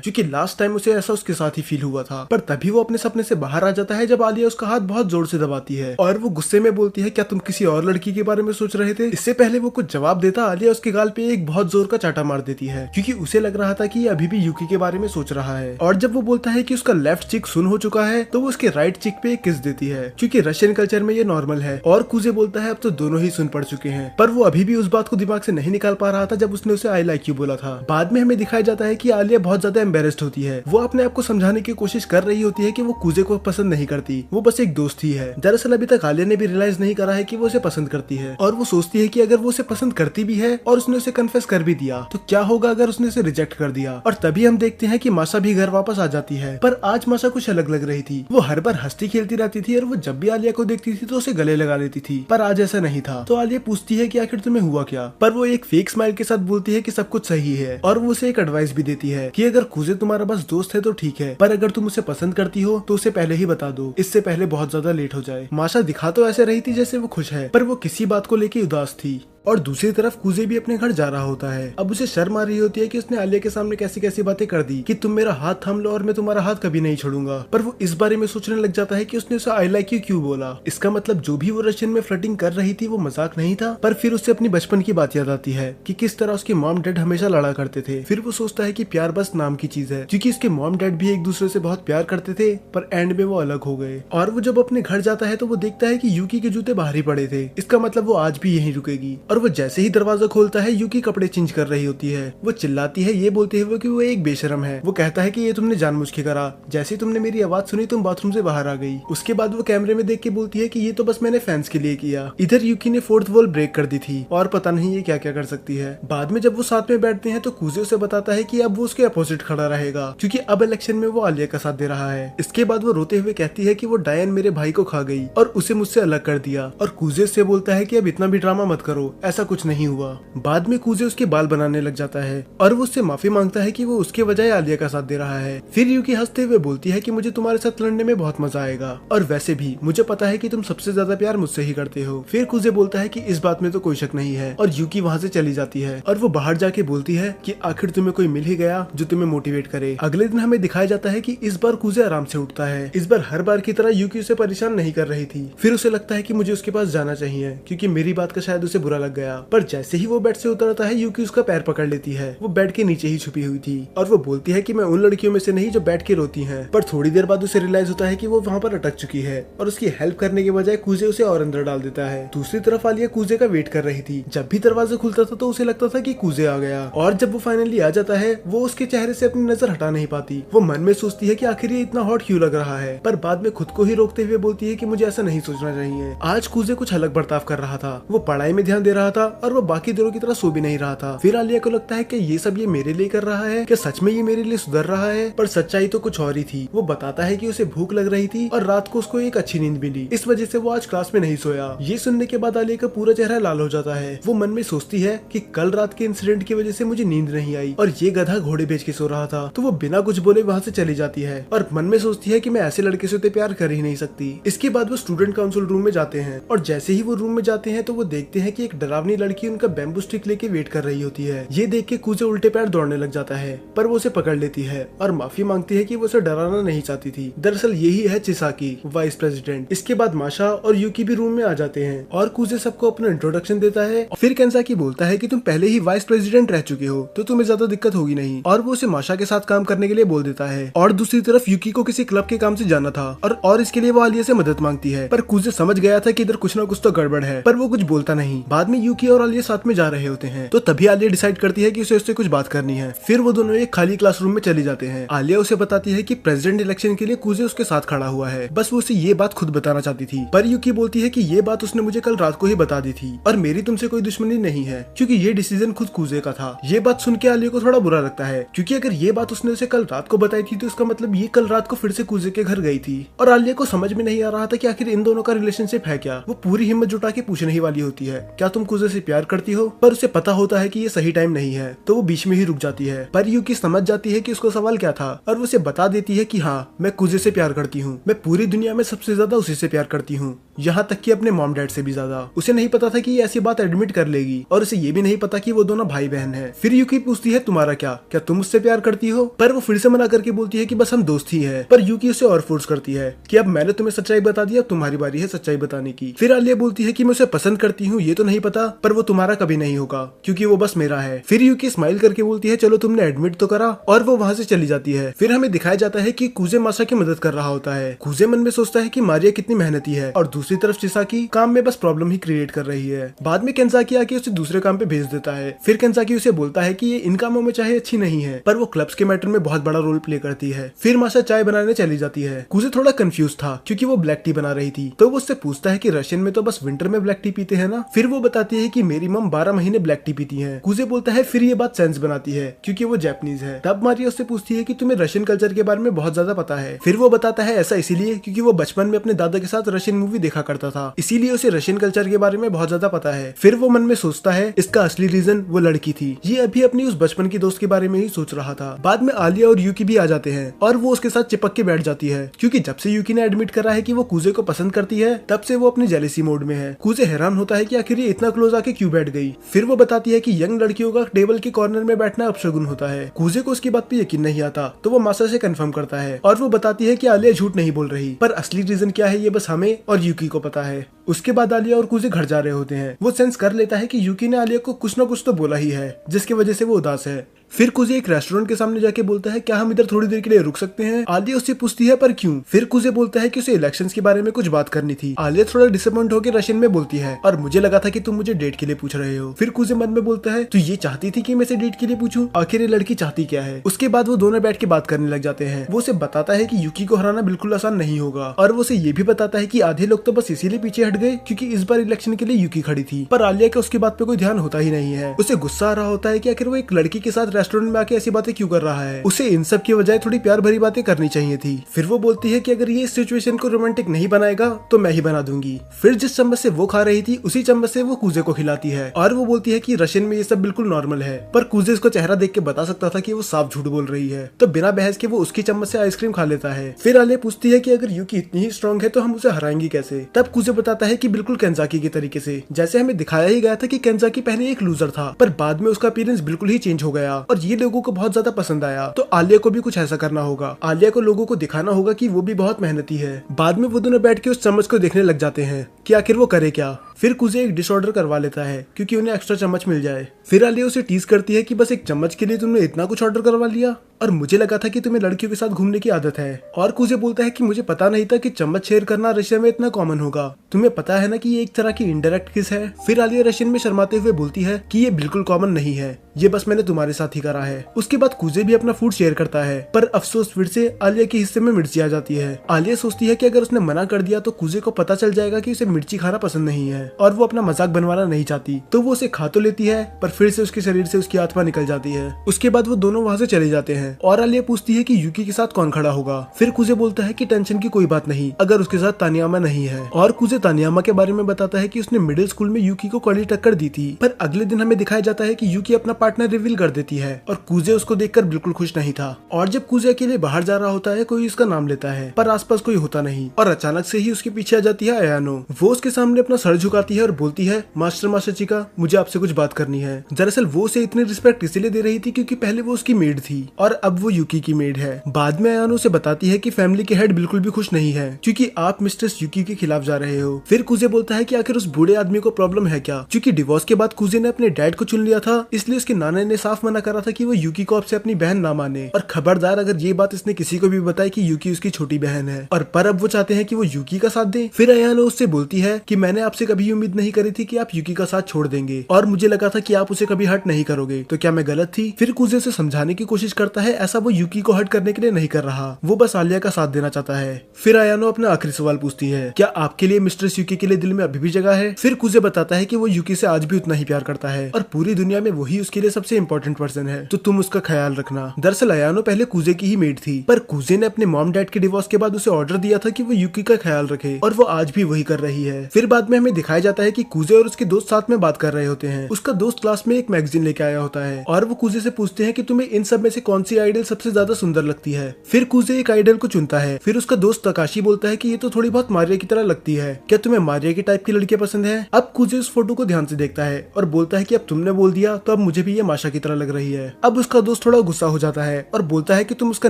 क्योंकि लास्ट टाइम उसे ऐसा उसके साथ ही फील हुआ था। पर तभी वो अपने सपने से बाहर आ जाता है जब आलिया उसका हाथ बहुत जोर से दबाती है, और वो गुस्से में बोलती है क्या तुम किसी और लड़की के बारे में सोच रहे थे। इससे पहले वो कुछ जवाब देता आलिया उसके गाल पे एक बहुत जोर का चाटा मार देती है, क्योंकि उसे लग रहा था कि ये अभी भी यूकी के बारे में सोच रहा है। और जब वो बोलता है कि उसका लेफ्ट चिक सुन हो चुका है तो वो उसके राइट चिक पे एक किस देती है, क्योंकि रशियन कल्चर में ये नॉर्मल है। और कूजे बोलता है अब तो दोनों ही सुन पड़ चुके हैं, पर वो अभी भी उस बात को दिमाग से नहीं निकाल पा रहा था जब उसने उसे आई लाइक यू बोला था। बाद में हमें दिखाया जाता है कि आलिया बहुत ज्यादा एम्बेरेस्ड होती है। वो अपने आप को समझाने की कोशिश कर रही होती है कि वो कूजे को पसंद नहीं करती, वो बस एक दोस्त ही है। दरअसल अभी तक आलिया ने भी रियलाइज नहीं करा है कि वो उसे पसंद करती है, और वो सोचती है कि अगर वो उसे पसंद करती भी है और उसने उसे कन्फेस कर भी दिया तो क्या होगा अगर उसने उसे रिजेक्ट कर दिया। और तभी हम देखते हैं कि माशा भी घर वापस आ जाती है, पर आज माशा कुछ अलग लग रही थी। वो हर बार हंसती खेलती रहती थी और वो जब भी आलिया को देखती थी तो उसे गले लगा लेती थी, पर आज ऐसा नहीं था। तो आलिया पूछती है कि आखिर तुम्हें हुआ क्या, पर वो एक फेक स्माइल के साथ बोलती है कि सब कुछ सही है, और वो उसे एक एडवाइस भी देती है कि अगर कुजे तुम्हारा बस दोस्त है तो ठीक है, पर अगर तुम उसे पसंद करती हो तो उसे पहले ही बता दो, इससे पहले बहुत ज्यादा लेट हो जाए। माशा दिखा तो ऐसे रही थी जैसे वो खुश है, पर वो किसी बात को लेके उदास थी। और दूसरी तरफ कुजे भी अपने घर जा रहा होता है। अब उसे शर्म आ रही होती है कि उसने आलिया के सामने कैसी कैसी बातें कर दी कि तुम मेरा हाथ थाम लो और मैं तुम्हारा हाथ कभी नहीं छोड़ूंगा, पर वो इस बारे में सोचने लग जाता है कि उसने उसे आई लाइक यू क्यों बोला। इसका मतलब जो भी वो रशियन में फ्लर्टिंग कर रही थी वो मजाक नहीं था। पर फिर उससे अपनी बचपन की बात याद आती है कि किस तरह उसके मॉम डैड हमेशा लड़ा करते थे। फिर वो सोचता है कि प्यार बस नाम की चीज है, क्योंकि उसके मॉम डैड भी एक दूसरे से बहुत प्यार करते थे, पर एंड में वो अलग हो गए। और वो जब अपने घर जाता है तो वो देखता है कि यूकी के जूते बाहर ही पड़े थे, इसका मतलब वो आज भी यहीं रुकेगी। और वो जैसे ही दरवाजा खोलता है यूकी कपड़े चेंज कर रही होती है। वो चिल्लाती है ये बोलते हुए कि वो एक बेशरम है। वो कहता है कि ये तुमने जानबूझ के करा, जैसे ही तुमने मेरी आवाज सुनी तुम बाथरूम से बाहर आ गई। उसके बाद वो कैमरे में देख के बोलती है कि ये तो बस मैंने फैंस के लिए किया। इधर यूकी ने फोर्थ वॉल ब्रेक कर दी थी और पता नहीं ये क्या क्या कर सकती है। बाद में जब वो साथ में बैठते हैं तो कुजे उसे बताता है कि अब वो उसके अपोजिट खड़ा रहेगा, क्योंकि अब इलेक्शन में वो आलिया का साथ दे रहा है। इसके बाद वो रोते हुए कहती है कि वो डायन मेरे भाई को खा गई और उसे मुझसे अलग कर दिया। और कुजे से बोलता है कि अब इतना भी ड्रामा मत करो, ऐसा कुछ नहीं हुआ। बाद में कुजे उसके बाल बनाने लग जाता है और वो उससे माफी मांगता है कि वो उसके बजाय आलिया का साथ दे रहा है। फिर यूकी हंसते हुए बोलती है कि मुझे तुम्हारे साथ लड़ने में बहुत मजा आएगा, और वैसे भी मुझे पता है कि तुम सबसे ज्यादा प्यार मुझसे ही करते हो। फिर कुजे बोलता है कि इस बात में तो कोई शक नहीं है, और यूकी वहाँ से चली जाती है। और वो बाहर जाके बोलती है कि आखिर तुम्हें कोई मिल ही गया जो तुम्हें मोटिवेट करे। अगले दिन हमें दिखाया जाता है कि इस बार कुजे आराम से उठता है। इस बार हर बार की तरह यूकी उसे परेशान नहीं कर रही थी। फिर उसे लगता है कि मुझे उसके पास जाना चाहिए, क्योंकि मेरी बात का शायद उसे बुरा लग गया। पर जैसे ही वो बेड से उतरता है यूकी उसका पैर पकड़ लेती है। वो बेड के नीचे ही छुपी हुई थी और वो बोलती है कि मैं उन लड़कियों में से नहीं जो बैठ के रोती हैं। पर थोड़ी देर बाद उसे रियलाइज होता है कि वो वहाँ पर अटक चुकी है, और उसकी हेल्प करने के बजाय कुजे उसे और अंदर डाल देता है। दूसरी तरफ आलिया कुजे का वेट कर रही थी। जब भी दरवाजा खुलता था तो उसे लगता था कि कुजे आ गया, और जब वो फाइनली आ जाता है वो उसके चेहरे से अपनी नजर हटा नहीं पाती। वो मन में सोचती है कि आखिर ये इतना हॉट क्यों लग रहा है, पर बाद में खुद को ही रोकते हुए बोलती है कि मुझे ऐसा नहीं सोचना चाहिए। आज कुजे कुछ अलग बर्ताव कर रहा था। वो पढ़ाई में ध्यान दे रहा था और वो बाकी दिनों की तरह सो भी नहीं रहा था। फिर आलिया को लगता है कि ये सब ये मेरे लिए कर रहा है, क्या सच में ये मेरे लिए सुधर रहा है? पर सच्चाई तो कुछ और ही थी। वो बताता है कि उसे भूख लग रही थी और रात को उसको एक अच्छी नींद मिली, इस वजह से वो आज क्लास में नहीं सोया। ये सुनने के बाद आलिया का पूरा चेहरा लाल हो जाता है। वो मन में सोचती है कि कल रात के इंसिडेंट की वजह से मुझे नींद नहीं आई और ये गधा घोड़े बेच के सो रहा था। तो वो बिना कुछ बोले वहाँ से चली जाती है और मन में सोचती है कि मैं ऐसे लड़के से तो प्यार कर ही नहीं सकती। इसके बाद वो स्टूडेंट काउंसिल रूम में जाते हैं, और जैसे ही वो रूम में जाते हैं तो वो देखते हैं कि एक डरावनी लड़की उनका बैम्बू स्टिक लेके वेट कर रही होती है। ये देख के कुजे उल्टे पैर दौड़ने लग जाता है, पर वो उसे पकड़ लेती है और माफी मांगती है कि वो उसे डराना नहीं चाहती थी। दरअसल यही है चिसाकी, वाइस प्रेसिडेंट। इसके बाद माशा और यूकी भी रूम में आ जाते हैं और कुजे सबको अपना इंट्रोडक्शन देता है। फिर केंसाकी बोलता है कि तुम पहले ही वाइस प्रेसिडेंट रह चुके हो तो तुम्हें ज्यादा दिक्कत होगी नहीं, और वो उसे माशा के साथ काम करने के लिए बोल देता है। और दूसरी तरफ यूकी को किसी क्लब के काम से जाना था और इसके लिए वो आलिया से मदद मांगती है, पर कुजे समझ गया था कि इधर कुछ ना कुछ तो गड़बड़ है, पर वो कुछ बोलता नहीं। बाद में यूकी और आलिया साथ में जा रहे होते हैं तो तभी आलिया डिसाइड करती है कि उसे उससे कुछ बात करनी है। फिर वो दोनों एक खाली क्लासरूम में चले जाते हैं। आलिया उसे बताती है कि प्रेसिडेंट इलेक्शन के लिए कुजे उसके साथ खड़ा हुआ है, बस वो उसे ये बात खुद बताना चाहती थी। पर यूकी बोलती है कि ये बात उसने मुझे कल रात को ही बता दी थी और मेरी तुमसे कोई दुश्मनी नहीं है, क्योंकि ये डिसीजन खुद कुजे का था। ये बात सुन के आलिया को थोड़ा बुरा लगता है, क्योंकि अगर ये बात उसने उसे कल रात को बताई थी तो इसका मतलब ये कल रात को फिर से कुजे के घर गई थी। और आलिया को समझ में नहीं आ रहा था कि आखिर इन दोनों का रिलेशनशिप है क्या। वो पूरी हिम्मत जुटा के पूछने ही वाली होती है, क्या तुम कुजे से प्यार करती हो? पर उसे पता होता है कि ये सही टाइम नहीं है, तो वो बीच में ही रुक जाती है। पर यूकी समझ जाती है कि उसको सवाल क्या था और वो उसे बता देती है कि हाँ, मैं कुजे से प्यार करती हूँ। मैं पूरी दुनिया में सबसे ज्यादा उसी से प्यार करती हूँ, यहाँ तक कि अपने मॉम डैड से भी ज्यादा। उसे नहीं पता था कि ये ऐसी बात एडमिट कर लेगी, और उसे ये भी नहीं पता कि वो दोनों भाई बहन हैं। फिर यूकी पूछती है तुम्हारा क्या तुम मुझसे प्यार करती हो? पर वो फिर से मना करके बोलती है कि बस हम दोस्त ही है। पर यूकी उसे और फोर्स करती है कि अब मैंने तुम्हें सच्चाई बता दी, अब तुम्हारी बारी है सच्चाई बताने की। फिर आलिया बोलती है कि मैं उसे पसंद करती हूँ ये तो नहीं पता, पर वो तुम्हारा कभी नहीं होगा क्योंकि वो बस मेरा है। फिर यूकी स्माइल करके बोलती है चलो तुमने एडमिट तो करा, और वो वहाँ से चली जाती है। फिर हमें दिखाया जाता है कि कूजे मासा की मदद कर रहा होता है। कूजे मन में सोचता है कि मारिया कितनी मेहनती है, और दूसरी तरफ चिसाकी काम में बस प्रॉब्लम ही क्रिएट कर रही है। बाद में केंजाकी आके उसे दूसरे काम पे भेज देता है। फिर केंजाकी उसे बोलता है कि ये इन कामों में चाहे अच्छी नहीं है, पर वो क्लब्स के मैटर में बहुत बड़ा रोल प्ले करती है। फिर मासा चाय बनाने चली जाती है। कूजे थोड़ा कंफ्यूज था क्योंकि वो ब्लैक टी बना रही थी, तो वो उससे पूछता है कि रशियन में तो बस विंटर में ब्लैक टी पीते हैं ना। फिर वो बताती है कि मेरी मम 12 महीने ब्लैक टी पीती है। कूजे बोलता है फिर ये बात सेंस बनाती है क्योंकि वो जापानीज है। तब मारिया उससे पूछती है कि तुम्हें रशियन कल्चर के बारे में बहुत ज्यादा पता है। फिर वो बताता है ऐसा इसीलिए क्योंकि वो बचपन में अपने दादा के साथ रशियन मूवी देखा करता था, इसीलिए उसे रशियन कल्चर के बारे में बहुत ज्यादा पता है। फिर वो मन में सोचता है इसका असली रीजन वो लड़की थी, ये अभी अपनी उस बचपन की दोस्त के बारे में ही सोच रहा था। बाद में आलिया और यूकी भी आ जाते हैं और वो उसके साथ चिपक के बैठ जाती है क्योंकि जब से यूकी ने एडमिट करा है कि वो कूजे को पसंद करती है, तब से वो अपनी जेलेसी मोड में है। कूजे हैरान होता है कि आखिर ये इतना क्लोज आके क्यों बैठ गई। फिर वो बताती है कि यंग लड़कियों का टेबल के कॉर्नर में बैठना अपशगुन होता है। कूजे को उसकी बात पे यकीन नहीं आता, तो वो मासा से कंफर्म करता है और वो बताती है कि आलिया झूठ नहीं बोल रही, पर असली रीजन क्या है ये बस हमें और यूकी को पता है। उसके बाद आलिया और कूजे घर जा रहे होते हैं। वो सेंस कर लेता है कि यूकी ने आलिया को कुछ न कुछ तो बोला ही है जिसकी वजह से वो उदास है। फिर कुजे एक रेस्टोरेंट के सामने जाके बोलता है क्या हम इधर थोड़ी देर के लिए रुक सकते हैं। आलिया उससे पूछती है पर क्यों। फिर कुजे बोलता है कि उसे इलेक्शंस के बारे में कुछ बात करनी थी। आलिया थोड़ा डिसअपॉइंट होकर रशियन में बोलती है और मुझे लगा था कि तुम मुझे डेट के लिए पूछ रहे हो। फिर कुजे मन में बोलता है तू ये चाहती थी कि मैं इसे डेट के लिए पूछूं, आखिर ये लड़की चाहती क्या है। उसके बाद वो दोनों बैठ के बात करने लग जाते हैं। वो उसे बताता है कि यूकी को हराना बिल्कुल आसान नहीं होगा, और वो उसे ये भी बताता है कि आधे लोग तो बस इसीलिए पीछे हट गए क्योंकि इस बार इलेक्शन के लिए यूकी खड़ी थी। पर आलिया का उसकी बात पे कोई ध्यान होता ही नहीं है। उसे गुस्सा आ रहा होता है कि आखिर वो एक लड़की के साथ रेस्टोरेंट में आके ऐसी बातें क्यों कर रहा है। उसे इन सब की बजाय थोड़ी प्यार भरी बातें करनी चाहिए थी। फिर वो बोलती है कि अगर ये इस सिचुएशन को रोमांटिक नहीं बनाएगा तो मैं ही बना दूंगी। फिर जिस चम्मच से वो खा रही थी उसी चम्मच से वो कूजे को खिलाती है और वो बोलती है कि रशियन में ये सब बिल्कुल नॉर्मल है। पर कूजे उसका चेहरा देख के बता सकता था कि वो साफ झूठ बोल रही है, तो बिना बहस के वो उसकी चम्मच से आइसक्रीम खा लेता है। फिर आलिया पूछती है कि अगर यूकी इतनी ही स्ट्रॉन्ग है तो हम उसे हराएंगे कैसे। तब कूजे बताता है कि बिल्कुल केंजाकी के तरीके से, जैसे हमें दिखाया ही गया था कि केंजाकी पहले एक लूजर था पर बाद में उसका अपीयरेंस बिल्कुल ही चेंज हो गया और ये लोगों को बहुत ज्यादा पसंद आया। तो आलिया को भी कुछ ऐसा करना होगा। आलिया को लोगों को दिखाना होगा कि वो भी बहुत मेहनती है। बाद में वो दोनों बैठ के उस चम्मच को देखने लग जाते हैं कि आखिर वो करे क्या। फिर कुजे एक डिश ऑर्डर करवा लेता है क्योंकि उन्हें एक्स्ट्रा चम्मच मिल जाए। फिर आलिया उसे टीज करती है कि बस एक चम्मच के लिए तुमने इतना कुछ ऑर्डर करवा लिया, और मुझे लगा था कि तुम्हें लड़कियों के साथ घूमने की आदत है। और कुजे बोलता है कि मुझे पता नहीं था कि चम्मच शेयर करना रशिया में इतना कॉमन होगा। तुम्हें पता है ना कि ये एक तरह की इनडायरेक्ट किस है। फिर आलिया रशियन में शर्माते हुए बोलती है कि ये बिल्कुल कॉमन नहीं है, ये बस मैंने तुम्हारे साथ ही करा है। उसके बाद कुजे भी अपना फूड शेयर करता है, पर अफसोस फिर से आलिया के हिस्से में मिर्ची आ जाती है। आलिया सोचती है कि अगर उसने मना कर दिया तो कुजे को पता चल जाएगा कि उसे मिर्ची खाना पसंद नहीं है और वो अपना मजाक बनवाना नहीं चाहती, तो वो उसे खा तो लेती है पर फिर से उसके शरीर से उसकी आत्मा निकल जाती है। उसके बाद वो दोनों वहाँ से चले जाते हैं और आलिया पूछती है कि यूकी के साथ कौन खड़ा होगा। फिर कुजे बोलता है कि टेंशन की कोई बात नहीं अगर उसके साथ तानियामा नहीं है, और कुजे तानियामा के बारे में बताता है कि उसने मिडिल स्कूल में यूकी को कड़ी टक्कर दी थी। पर अगले दिन हमें दिखाया जाता है कि यूकी अपना पार्टनर रिवील कर देती है और कुजे उसको देखकर बिल्कुल खुश नहीं था। और जब कुजे अकेले बाहर जा रहा होता है कोई उसका नाम लेता है पर आसपास कोई होता नहीं, और अचानक से ही उसके पीछे आ जाती है अयानो। वो उसके सामने अपना सर झुकाती है और बोलती है मास्टर मासाचिका मुझे आपसे कुछ बात करनी है। दरअसल वो उसे इतनी रिस्पेक्ट इसलिए दे रही थी क्योंकि पहले वो उसकी मेड थी और अब वो यूकी की मेड है। बाद में अयानो उसे बताती है कि फैमिली के हेड बिल्कुल भी खुश नहीं है क्योंकि आप मिस्ट्रेस यूकी के खिलाफ जा रहे हो। फिर कुजे बोलता है कि आखिर उस बूढ़े आदमी को प्रॉब्लम है क्या, क्योंकि डिवोर्स के बाद कुजे ने अपने डैड को चुन लिया था, इसलिए उसके नाना ने साफ मना करा था कि वो यूकी को आपसे अपनी बहन ना माने, और खबरदार अगर ये बात इसने किसी को भी बताई कि यूकी उसकी छोटी बहन है। और पर अब वो चाहते हैं कि वो यूकी का साथ दे। फिर अयानो उससे बोलती है कि मैंने आपसे कभी उम्मीद नहीं करी थी कि आप यूकी का साथ छोड़ देंगे, और मुझे लगा था कि आप उसे कभी हर्ट नहीं करोगे, तो क्या मैं गलत थी। फिर कुजे उसे समझाने की कोशिश करता है ऐसा वो यूकी को हर्ट करने के लिए नहीं कर रहा, वो बस आलिया का साथ देना चाहता है। फिर अयानो अपना आखिरी सवाल पूछती है क्या आपके लिए मिस्ट्रेस यूकी के लिए दिल में अभी भी जगह है। फिर कुजे बताता है कि वो यूकी से आज भी उतना ही प्यार करता है और पूरी दुनिया में वही उसके लिए सबसे इम्पोर्टेंट पर्सन है, तो तुम उसका ख्याल रखना। दरअसल अयानो पहले कुजे की ही मेड थी, पर कुजे ने अपने मॉम डैड के डिवोर्स के बाद उसे ऑर्डर दिया था कि वो यूकी का ख्याल रखे, और वो आज भी वही कर रही है। फिर बाद में हमें दिखाया जाता है कि कुजे और उसके दोस्त साथ में बात कर रहे होते हैं। उसका दोस्त क्लास में एक मैगजीन लेके आया होता है और वो कुजे से पूछते हैं कि तुम्हें इन सब में से कौन सी आइडल सबसे ज्यादा सुंदर लगती है। फिर कुजे एक आइडल को चुनता है। फिर उसका दोस्त तकाशी बोलता है कि ये तो थोड़ी बहुत मारिया की तरह लगती है, क्या तुम्हें मारिया की टाइप की लड़कियां पसंद है। अब कुजे उस फोटो को ध्यान से देखता है और बोलता है कि अब तुमने बोल दिया तो अब मुझे भी भी ये माशा की तरह लग रही है। अब उसका दोस्त थोड़ा गुस्सा हो जाता है और बोलता है कि तुम उसका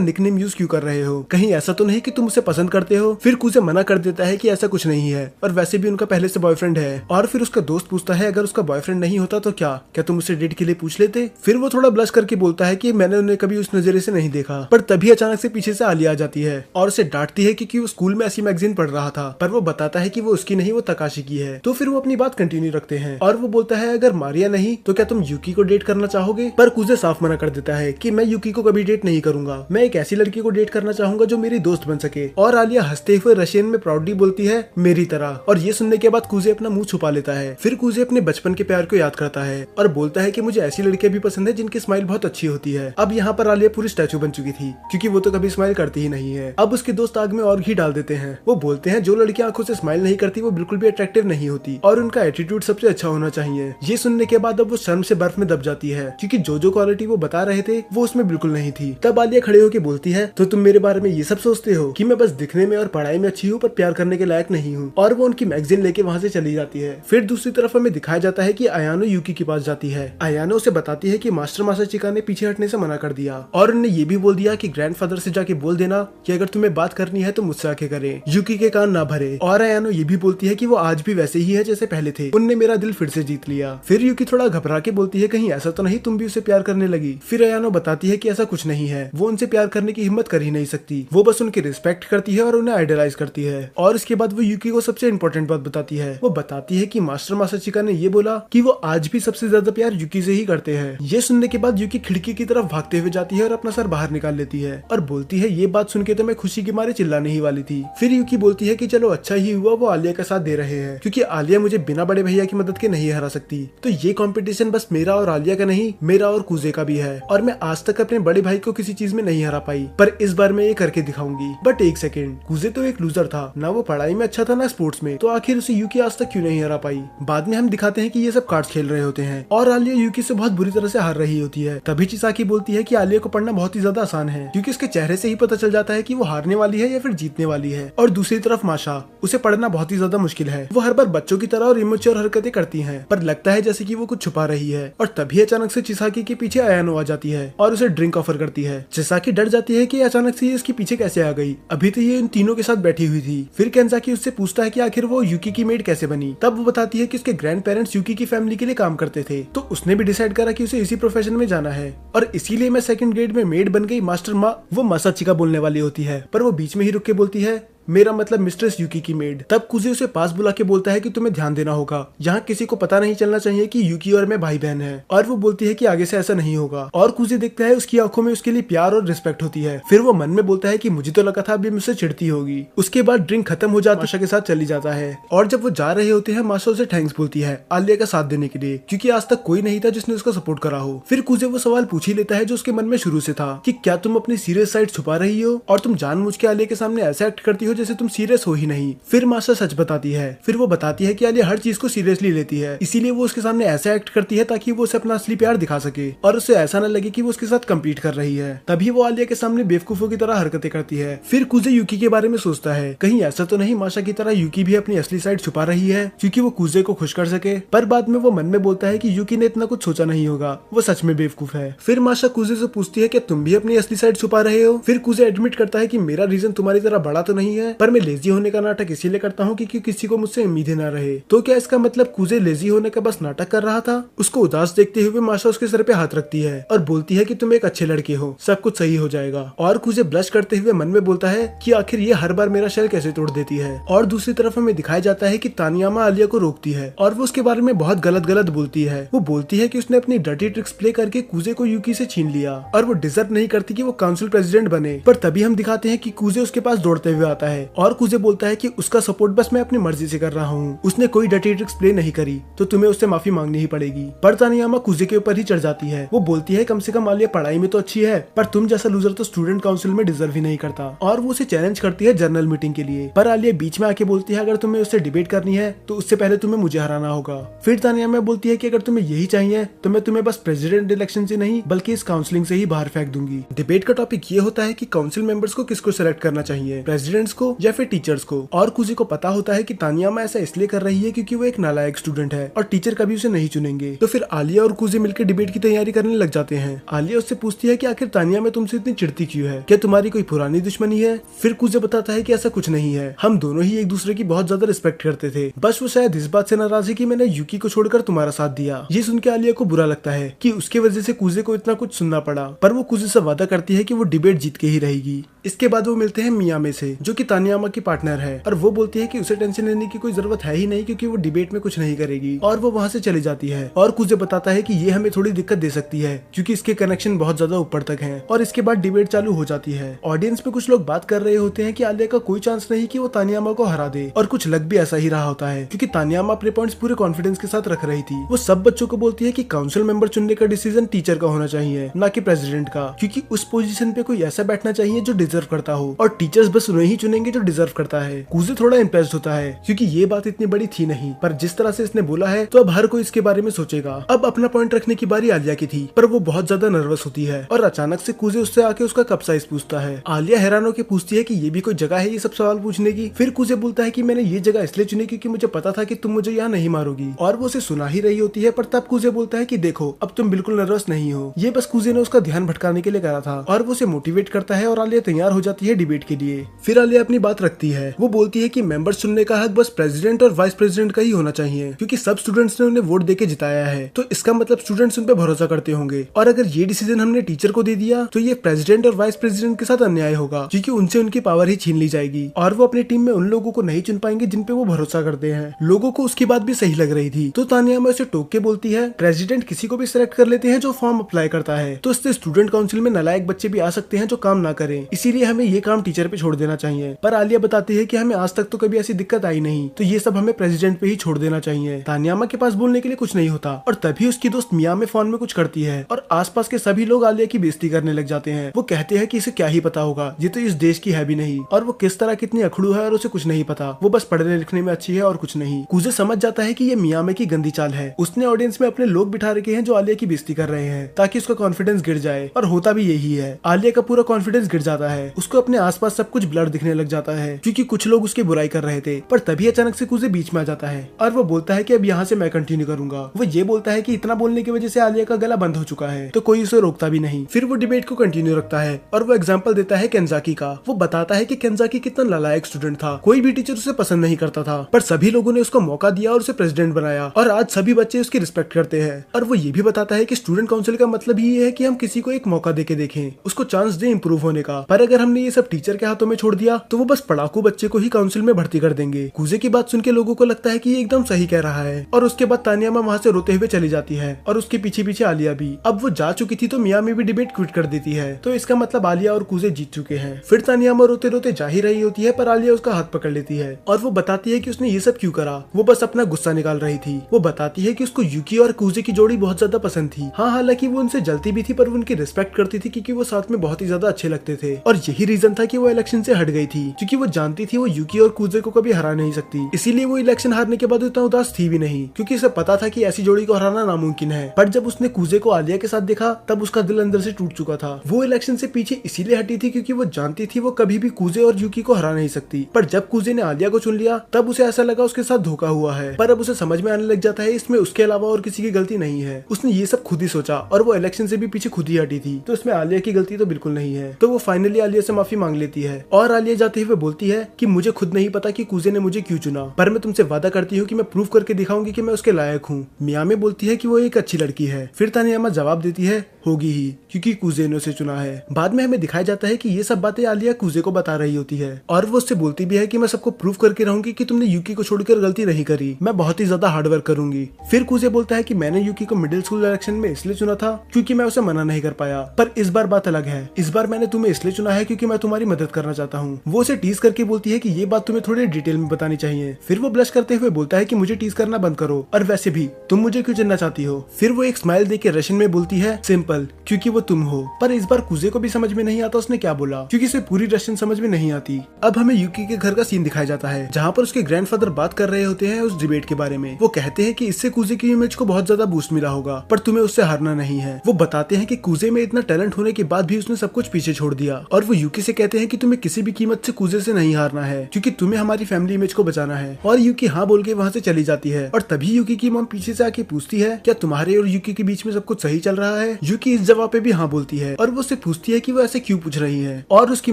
निकनेम यूज क्यों कर रहे हो, कहीं ऐसा तो नहीं कि तुम उसे पसंद करते हो। फिर कुजे मना कर देता है कि ऐसा कुछ नहीं है और वैसे भी उनका पहले से बॉयफ्रेंड है। और फिर उसका दोस्त पूछता है अगर उसका बॉयफ्रेंड नहीं होता तो क्या तुम उसे डेट के लिए पूछ लेते। फिर वो थोड़ा ब्लश करके बोलता है कि मैंने उन्हें कभी उस नजरिए से नहीं देखा। पर तभी अचानक से पीछे से आलिया आ जाती है और उसे डांटती है क्योंकि वो स्कूल में ऐसी मैगजीन पढ़ रहा था, पर वो बताता है कि वो उसकी नहीं, वो तकाशी की है। तो फिर वो अपनी बात कंटिन्यू रखते हैं और वो बोलता है अगर मारिया नहीं तो क्या तुम यूकी को डेट करना चाहोगे। पर कुजे साफ मना कर देता है कि मैं यूकी को कभी डेट नहीं करूंगा, मैं एक ऐसी लड़की को डेट करना चाहूंगा जो मेरी दोस्त बन सके। और आलिया हंसते हुए रशियन में प्राउडली बोलती है मेरी तरह। और ये सुनने के बाद कुजे अपना मुंह छुपा लेता है। फिर कुजे अपने बचपन के प्यार को याद करता है और बोलता है कि मुझे ऐसी लड़कियां भी पसंद है जिनकी स्माइल बहुत अच्छी होती है। अब यहाँ पर आलिया पूरी स्टैचू बन चुकी थी क्योंकि वो तो कभी स्माइल करती ही नहीं है। अब उसके दोस्त आग में और घी डाल देते हैं। वो बोलते हैं जो लड़कियां आंखों से स्माइल नहीं करती वो बिल्कुल भी अट्रैक्टिव नहीं होती और उनका एटीट्यूड सबसे अच्छा होना चाहिए। ये सुनने के बाद अब वो शर्म से बर्फ में दब जाती है क्योंकि जो क्वालिटी वो बता रहे थे वो उसमें बिल्कुल नहीं थी। तब आलिया खड़े होकर बोलती है तो तुम मेरे बारे में ये सब सोचते हो कि मैं बस दिखने में और पढ़ाई में अच्छी हूँ पर प्यार करने के लायक नहीं हूँ। और वो उनकी मैगजीन लेके वहाँ से चली जाती है। फिर दूसरी तरफ हमें दिखाया जाता है कि अयानो यूकी के पास जाती है। अयानो उसे बताती है कि मास्टर मासाचिका ने पीछे हटने से मना कर दिया और उन्हें ये भी बोल दिया कि ग्रैंडफादर से जाके बोल देना कि अगर तुम्हें बात करनी है तो मुझसे आके करें, यूकी के कान ना भरे। और अयानो ये भी बोलती है कि वो आज भी वैसे ही है जैसे पहले थे, उनने मेरा दिल फिर से जीत लिया। फिर यूकी थोड़ा घबरा के बोलती है कहीं ऐसा तो नहीं तुम भी उसे प्यार करने लगी। फिर अयानो बताती है कि ऐसा कुछ नहीं है, वो उनसे प्यार करने की हिम्मत कर ही नहीं सकती, वो बस उनकी रिस्पेक्ट करती है और उन्हें आइडलाइज करती है। और इसके बाद वो यूकी को सबसे इंपॉर्टेंट बात बताती है। वो बताती है कि मास्टर मासाचिका ने ये बोला कि वो आज भी सबसे ज्यादा प्यार यूकी से ही करते हैं। ये सुनने के बाद यूकी खिड़की की तरफ भागते हुए जाती है और अपना सर बाहर निकाल लेती है और बोलती है ये बात सुन के तो मैं खुशी के मारे चिल्लाने ही वाली थी। फिर यूकी बोलती है कि चलो अच्छा ही हुआ वो आलिया का साथ दे रहे हैं क्योंकि आलिया मुझे बिना बड़े भैया की मदद के नहीं हरा सकती। तो ये कंपटीशन बस मेरा और आलिया का नहीं, मेरा और कुजे का भी है और मैं आज तक अपने बड़े भाई को किसी चीज में नहीं हरा पाई, पर इस बार मैं ये करके दिखाऊंगी। बट एक सेकेंड, कुजे तो एक लूजर था ना, वो पढ़ाई में अच्छा था ना स्पोर्ट्स में, तो आखिर उसे यूकी आज तक क्यों नहीं हरा पाई। बाद में हम दिखाते हैं कि ये सब कार्ड्स खेल रहे होते हैं और आलिया यूकी से बहुत बुरी तरह से हार रही होती है। तभी चिसाकी बोलती है कि आलिया को पढ़ना बहुत ही ज्यादा आसान है क्योंकि उसके चेहरे से ही पता चल जाता है कि वो हारने वाली है या फिर जीतने वाली है। और दूसरी तरफ माशा, उसे पढ़ना बहुत ही ज्यादा मुश्किल है, वो हर बार बच्चों की तरह और इमेच्योर हरकतें करती है पर लगता है जैसे कि वो कुछ छुपा रही है। और तभी अचानक से चिसाकी के पीछे अयानो आ जाती है और उसे ड्रिंक ऑफर करती है। चिसाकी डर जाती है कि अचानक से ये इसके पीछे कैसे आ गई, अभी तो ये इन तीनों के साथ बैठी हुई थी। फिर केंजाकी उससे पूछता है कि आखिर वो यूकी की मेड कैसे बनी। तब वो बताती है कि उसके ग्रैंड पेरेंट्स यूकी की फैमिली के लिए काम करते थे, तो उसने भी डिसाइड करा कि उसे इसी प्रोफेशन में जाना है और इसीलिए मैं सेकंड ग्रेड में मेड बन गई। मास्टर माँ वो मासाचिका बोलने वाली होती है पर वो बीच में ही रुक के बोलती है मेरा मतलब मिस्ट्रेस यूकी की मेड। तब कुजे उसे पास बुला के बोलता है कि तुम्हें ध्यान देना होगा, यहाँ किसी को पता नहीं चलना चाहिए कि यूकी और मैं भाई बहन हैं। और वो बोलती है कि आगे से ऐसा नहीं होगा। और कुजे देखता है उसकी आंखों में उसके लिए प्यार और रिस्पेक्ट होती है। फिर वो मन में बोलता है कि मुझे तो लगा था अभी मुझसे चिढ़ती होगी। उसके बाद ड्रिंक खत्म हो जाता माशा के साथ चली जाता है और जब वो जा रहे होते हैं माशा उसे थैंक्स बोलती है आलिया का साथ देने के लिए क्योंकि आज तक कोई नहीं था जिसने उसका सपोर्ट करा हो। फिर कुजे वो सवाल पूछ ही लेता है जो उसके मन में शुरू से था कि क्या तुम अपनी सीरियस साइड छुपा रही हो और तुम जानबूझ के आलिया के सामने ऐसा एक्ट करती हो जैसे तुम सीरियस ही नहीं। फिर माशा सच बताती है। फिर वो बताती है कि आलिया हर चीज को सीरियसली लेती है, इसीलिए वो उसके सामने ऐसा एक्ट करती है ताकि वो उसे अपना असली प्यार दिखा सके और उसे ऐसा न लगे कि वो उसके साथ कम्पीट कर रही है। तभी वो आलिया के सामने बेवकूफों की तरह हरकतें करती है। फिर कुजे यूकी के बारे में सोचता है कहीं ऐसा तो नहीं माशा की तरह यूकी भी अपनी असली साइड छुपा रही है क्योंकि वो कुजे को खुश कर सके। पर बाद में वो मन में बोलता है कि यूकी ने इतना कुछ सोचा नहीं होगा, वो सच में बेवकूफ है। फिर माशा कुजे से पूछती है कि तुम भी अपनी असली साइड छुपा रहे हो। फिर कुजे एडमिट करता है कि मेरा रीजन तुम्हारी तरह बड़ा तो नहीं है, पर मैं लेजी होने का नाटक इसीलिए करता हूँ कि किसी को मुझसे उम्मीदें ना रहे। तो क्या इसका मतलब कुजे लेजी होने का बस नाटक कर रहा था। उसको उदास देखते हुए माशा उसके सर पे हाथ रखती है और बोलती है कि तुम एक अच्छे लड़के हो, सब कुछ सही हो जाएगा। और कुजे ब्लश करते हुए मन में बोलता है कि आखिर ये हर बार मेरा शेल कैसे तोड़ देती है। और दूसरी तरफ हमें दिखाया जाता है कि तानियामा आलिया को रोकती है और वो उसके बारे में बहुत गलत बोलती है। वो बोलती है कि उसने अपनी डर्टी ट्रिक्स प्ले करके कुजे को यूकी से छीन लिया और वो डिजर्व नहीं करती कि वो काउंसिल प्रेसिडेंट बने। पर तभी हम दिखाते हैं कि कुजे उसके पास दौड़ते हुए आता है और कुजे बोलता है कि उसका सपोर्ट बस मैं अपनी मर्जी से कर रहा हूँ, उसने कोई डर्टी ट्रिक्स प्ले नहीं करी तो तुम्हें उससे माफी मांगनी ही पड़ेगी। पर तानियामा कुजे के ऊपर ही चढ़ जाती है। वो बोलती है कम से कम आलिया पढ़ाई में तो अच्छी है पर तुम जैसा लूजर तो स्टूडेंट काउंसिल में डिजर्व ही नहीं करता। और वो उसे चैलेंज करती है जर्नल मीटिंग के लिए। पर आलिया बीच में आके बोलती है अगर तुम्हें उससे डिबेट करनी है तो उससे पहले तुम्हें मुझे हराना होगा। फिर तानियामा बोलती है कि अगर तुम्हें यही चाहिए तो मैं तुम्हें बस प्रेसिडेंट इलेक्शन से नहीं बल्कि इस काउंसलिंग से ही बाहर फेंक दूंगी। डिबेट का टॉपिक ये होता है कि काउंसिल मेंबर्स को किसको सिलेक्ट करना चाहिए, प्रेसिडेंट्स को या फिर टीचर्स को। और कुजे को पता होता है कि तानियामा ऐसा इसलिए कर रही है क्योंकि वो एक नालायक स्टूडेंट है और टीचर कभी उसे नहीं चुनेंगे। तो फिर आलिया और कुजे मिलकर डिबेट की तैयारी करने लग जाते हैं। आलिया उससे पूछती है कि आखिर तानियामा तुमसे इतनी चिढ़ती क्यों है, क्या तुम्हारी कोई पुरानी दुश्मनी है? फिर कुजे बताता है कि ऐसा कुछ नहीं है, हम दोनों ही एक दूसरे की बहुत ज्यादा रिस्पेक्ट करते थे, बस वो शायद इस बात से नाराज है कि मैंने यूकी को छोड़कर तुम्हारा साथ दिया। ये सुन के आलिया को बुरा लगता है कि उसके वजह से कुजे को इतना कुछ सुनना पड़ा, पर वो कुजे से वादा करती है कि वो डिबेट जीत के ही रहेगी। इसके बाद वो मिलते हैं मियामे से, जो कि तानियामा की पार्टनर है, और वो बोलती है कि उसे टेंशन लेने की कोई जरूरत है ही नहीं क्योंकि वो डिबेट में कुछ नहीं करेगी, और वो वहाँ से चली जाती है। और कुजे बताता है कि ये हमें थोड़ी दिक्कत दे सकती है क्योंकि इसके कनेक्शन बहुत ज्यादा ऊपर तक हैं। और इसके बाद डिबेट चालू हो जाती है। ऑडियंस में कुछ लोग बात कर रहे होते हैं कि आलिया का कोई चांस नहीं कि वो तानियामा को हरा दे, और कुछ लग भी ऐसा ही रहा होता है क्योंकि तानियामा अपने पॉइंट्स पूरे कॉन्फिडेंस के साथ रख रही थी। वो सब बच्चों को बोलती है कि काउंसिल मेंबर चुनने का डिसीजन टीचर का होना चाहिए, ना कि प्रेसिडेंट का, क्योंकि उस पोजीशन पे कोई ऐसा बैठना चाहिए जो डिजर्व करता हो, और टीचर्स बस उन्हें ही चुनेंगे जो डिजर्व करता है। कुजे थोड़ा इम्प्रेस्ड होता है क्योंकि ये बात इतनी बड़ी थी नहीं, पर जिस तरह से इसने बोला है तो अब हर कोई इसके बारे में सोचेगा। अब अपना पॉइंट रखने की बारी आलिया की थी, पर वो बहुत ज्यादा नर्वस होती है और अचानक से कुजे उससे आके उसका कप साइज पूछता है। आलिया हैरान होकर पूछती है कि ये भी कोई जगह है ये सब सवाल पूछने की? फिर कुजे बोलता है कि मैंने ये जगह इसलिए चुनी क्योंकि मुझे पता था कि तुम मुझे यहाँ नहीं मारोगी, और वो उसे सुना ही रही होती है। पर तब कुजे बोलता है कि देखो अब तुम बिल्कुल नर्वस नहीं हो, ये बस कुजे ने उसका ध्यान भटकाने के लिए करा था, और वो उसे मोटिवेट करता है और आलिया तैयार हो जाती है डिबेट के लिए। फिर आलिया अपनी बात रखती है, वो बोलती है कि मेंबर्स चुनने का हक बस प्रेसिडेंट और वाइस प्रेसिडेंट का ही होना चाहिए क्योंकि सब स्टूडेंट्स ने उन्हें वोट देके जिताया है, तो इसका मतलब स्टूडेंट्स उन पे भरोसा करते होंगे, और अगर ये डिसीजन हमने टीचर को दे दिया तो ये प्रेसिडेंट और वाइस प्रेसिडेंट के साथ अन्याय होगा क्योंकि उनसे उनकी पावर ही छीन ली जाएगी, और वो अपनी टीम में उन लोगों को नहीं चुन पाएंगे जिन पे वो भरोसा करते हैं। लोगों को उसकी बात भी सही लग रही थी, तो तानियामा उसे टोक के बोलती है प्रेसिडेंट किसी को भी सिलेक्ट कर लेते हैं जो फॉर्म अप्लाई करता है, तो इससे स्टूडेंट काउंसिल में नालायक बच्चे भी आ सकते हैं जो काम ना करें, इसीलिए हमें ये काम टीचर पे छोड़ देना चाहिए। पर आलिया बताती है कि हमें आज तक तो कभी ऐसी दिक्कत आई नहीं, तो ये सब हमें प्रेसिडेंट पे ही छोड़ देना चाहिए। तानियामा के पास बोलने के लिए कुछ नहीं होता, और तभी उसकी दोस्त मियामे फोन में कुछ करती है और आसपास के सभी लोग आलिया की बेइज्जती करने लग जाते हैं। वो कहते हैं कि इसे क्या ही पता होगा, ये तो इस देश की है भी नहीं, और वो किस तरह कितनी अखड़ू है और उसे कुछ नहीं पता, वो बस पढ़ने लिखने में अच्छी है और कुछ नहीं। कुजे समझ जाता है कि ये मियामे की गंदी चाल है। उसने ऑडियंस में अपने लोग बिठा रखे हैं जो आलिया की बेइज्जती कर रहे हैं ताकि उसका कॉन्फिडेंस गिर जाए, और होता भी यही है। आलिया का पूरा कॉन्फिडेंस गिर जाता है, उसको अपने आसपास सब कुछ ब्लर दिखने लग जाता है क्योंकि कुछ लोग उसकी बुराई कर रहे थे। पर तभी अचानक से कुजे बीच में आ जाता है और वो बोलता है कि अब यहाँ से मैं कंटिन्यू करूंगा। वो ये बोलता है कि इतना बोलने की वजह से आलिया का गला बंद हो चुका है, तो कोई उसे रोकता भी नहीं। फिर वो डिबेट को कंटिन्यू रखता है और वो एग्जांपल देता है केंजाकी का। वो बताता है कि केंजाकी कितना नालायक स्टूडेंट था, कोई भी टीचर उसे पसंद नहीं करता था, पर सभी लोगों ने उसको मौका दिया और उसे प्रेसिडेंट बनाया, और आज सभी बच्चे उसकी रिस्पेक्ट करते हैं। और वो ये भी बताता है कि स्टूडेंट काउंसिल का मतलब ही ये है कि हम किसी को एक मौका देके देखें, उसको चांस दे इम्प्रूव होने का। पर अगर हमने ये सब टीचर के हाथों में छोड़ दिया तो वो बस पढ़ाकू बच्चे को ही काउंसिल में भर्ती कर देंगे। कुजे की बात सुन के लोगों को लगता है कि ये एकदम सही कह रहा है, और उसके बाद तानियामा वहाँ से रोते हुए चली जाती है और उसके पीछे पीछे आलिया भी। अब वो जा चुकी थी तो मियामी भी डिबेट क्विट कर देती है, तो इसका मतलब आलिया और कुजे जीत चुके हैं। फिर तानियामा रोते रोते जा ही रही होती है, पर आलिया उसका हाथ पकड़ लेती है और वो बताती है कि उसने ये सब क्यों करा, वो बस अपना गुस्सा निकाल रही थी। वो बताती है कि उसको यूकी और कुजे की जोड़ी बहुत ज्यादा पसंद थी। हाँ, हालांकि वो उनसे जलती भी थी, पर वो उनकी रिस्पेक्ट करती थी क्योंकि वो साथ में बहुत ही ज्यादा अच्छे लगते थे, और यही रीजन था कि वो इलेक्शन से हट गई थी क्योंकि वो जानती थी वो यूकी और कुजे को कभी हरा नहीं सकती। इसीलिए वो इलेक्शन हारने के बाद उतना उदास थी भी नहीं क्योंकि उसे पता था कि ऐसी जोड़ी को हराना नामुमकिन है। पर जब उसने कुजे को आलिया के साथ देखा तब उसका दिल अंदर से टूट चुका था। वो इलेक्शन से पीछे इसीलिए हटी थी क्योंकि वो जानती थी वो कभी भी कुजे और यूकी को हरा नहीं सकती। पर जब कुजे ने आलिया को चुन लिया तब उसे ऐसा लगा उसके साथ धोखा हुआ है, पर अब उसे समझ में आने लग जाता है इसमें उसके अलावा और किसी की गलती नहीं है। उसने ये सब खुद ही सोचा और वो इलेक्शन से भी पीछे खुद ही हटी थी, तो इसमें आलिया की गलती तो बिल्कुल नहीं है। तो वो फाइनली आलिया से माफी मांग लेती है और आलिया जाते हुए बोलती है कि मुझे खुद नहीं पता कि कुजे ने मुझे क्यों चुना, पर मैं तुमसे वादा करती हूँ कि मैं प्रूव करके दिखाऊंगी कि मैं उसके लायक हूँ। मियामी बोलती है कि वो एक अच्छी लड़की है। फिर तानियामा जवाब देती है होगी ही क्योंकि कुजे ने उसे चुना है। बाद में हमें दिखाया जाता है कि ये सब बातें आलिया कुजे को बता रही होती है और वो उससे बोलती भी है कि मैं सबको प्रूव करके रहूंगी कि तुमने यूकी को छोड़कर गलती नहीं करी, मैं बहुत ही ज्यादा हार्डवर्क करूंगी। फिर कुजे बोलता है कि मैंने यूकी को मिडिल स्कूल इलेक्शन में इसलिए चुना था क्योंकि मैं उसे मना नहीं कर पाया, पर इस बार बात अलग है, इस बार मैंने तुम्हें इसलिए चुना है क्योंकि मैं तुम्हारी मदद करना चाहता हूँ। वो उसे टीज करके बोलती है कि ये बात तुम्हें थोड़ी डिटेल में बतानी चाहिए। फिर वो ब्लश करते हुए बोलता है कि मुझे टीज करना बंद करो और वैसे भी तुम मुझे क्यों चुनना चाहती हो। फिर वो एक स्माइल देके रशियन में बोलती है सिंपल, क्योंकि वो तुम हो। पर इस बार कुजे को भी समझ में नहीं आता उसने क्या बोला, क्योंकि इसे पूरी रशियन समझ में नहीं आती। अब हमें यूकी के घर का सीन दिखाया जाता है जहाँ पर उसके ग्रैंडफादर बात कर रहे होते हैं उस डिबेट के बारे में। वो कहते हैं कि इससे कुजे की इमेज को बहुत ज्यादा बूस्ट मिला होगा, पर तुम्हें उससे हारना नहीं है। वो बताते हैं कि कुजे में इतना टैलेंट होने के बाद भी उसने सब कुछ पीछे छोड़ दिया, और वो यूकी से कहते हैं कि तुम्हें किसी भी कीमत से कुजे से नहीं हारना है, क्योंकि तुम्हें हमारी फैमिली इमेज को बचाना है। और यूकी हाँ बोल के वहाँ से चली जाती है। और तभी यूकी की मॉम पीछे से आके पूछती है, क्या तुम्हारे और यूकी के बीच में सब कुछ सही चल रहा है? यूकी इस जवाब पे भी हाँ बोलती है, और वो उससे पूछती है कि वो ऐसे क्यों पूछ रही है, और उसकी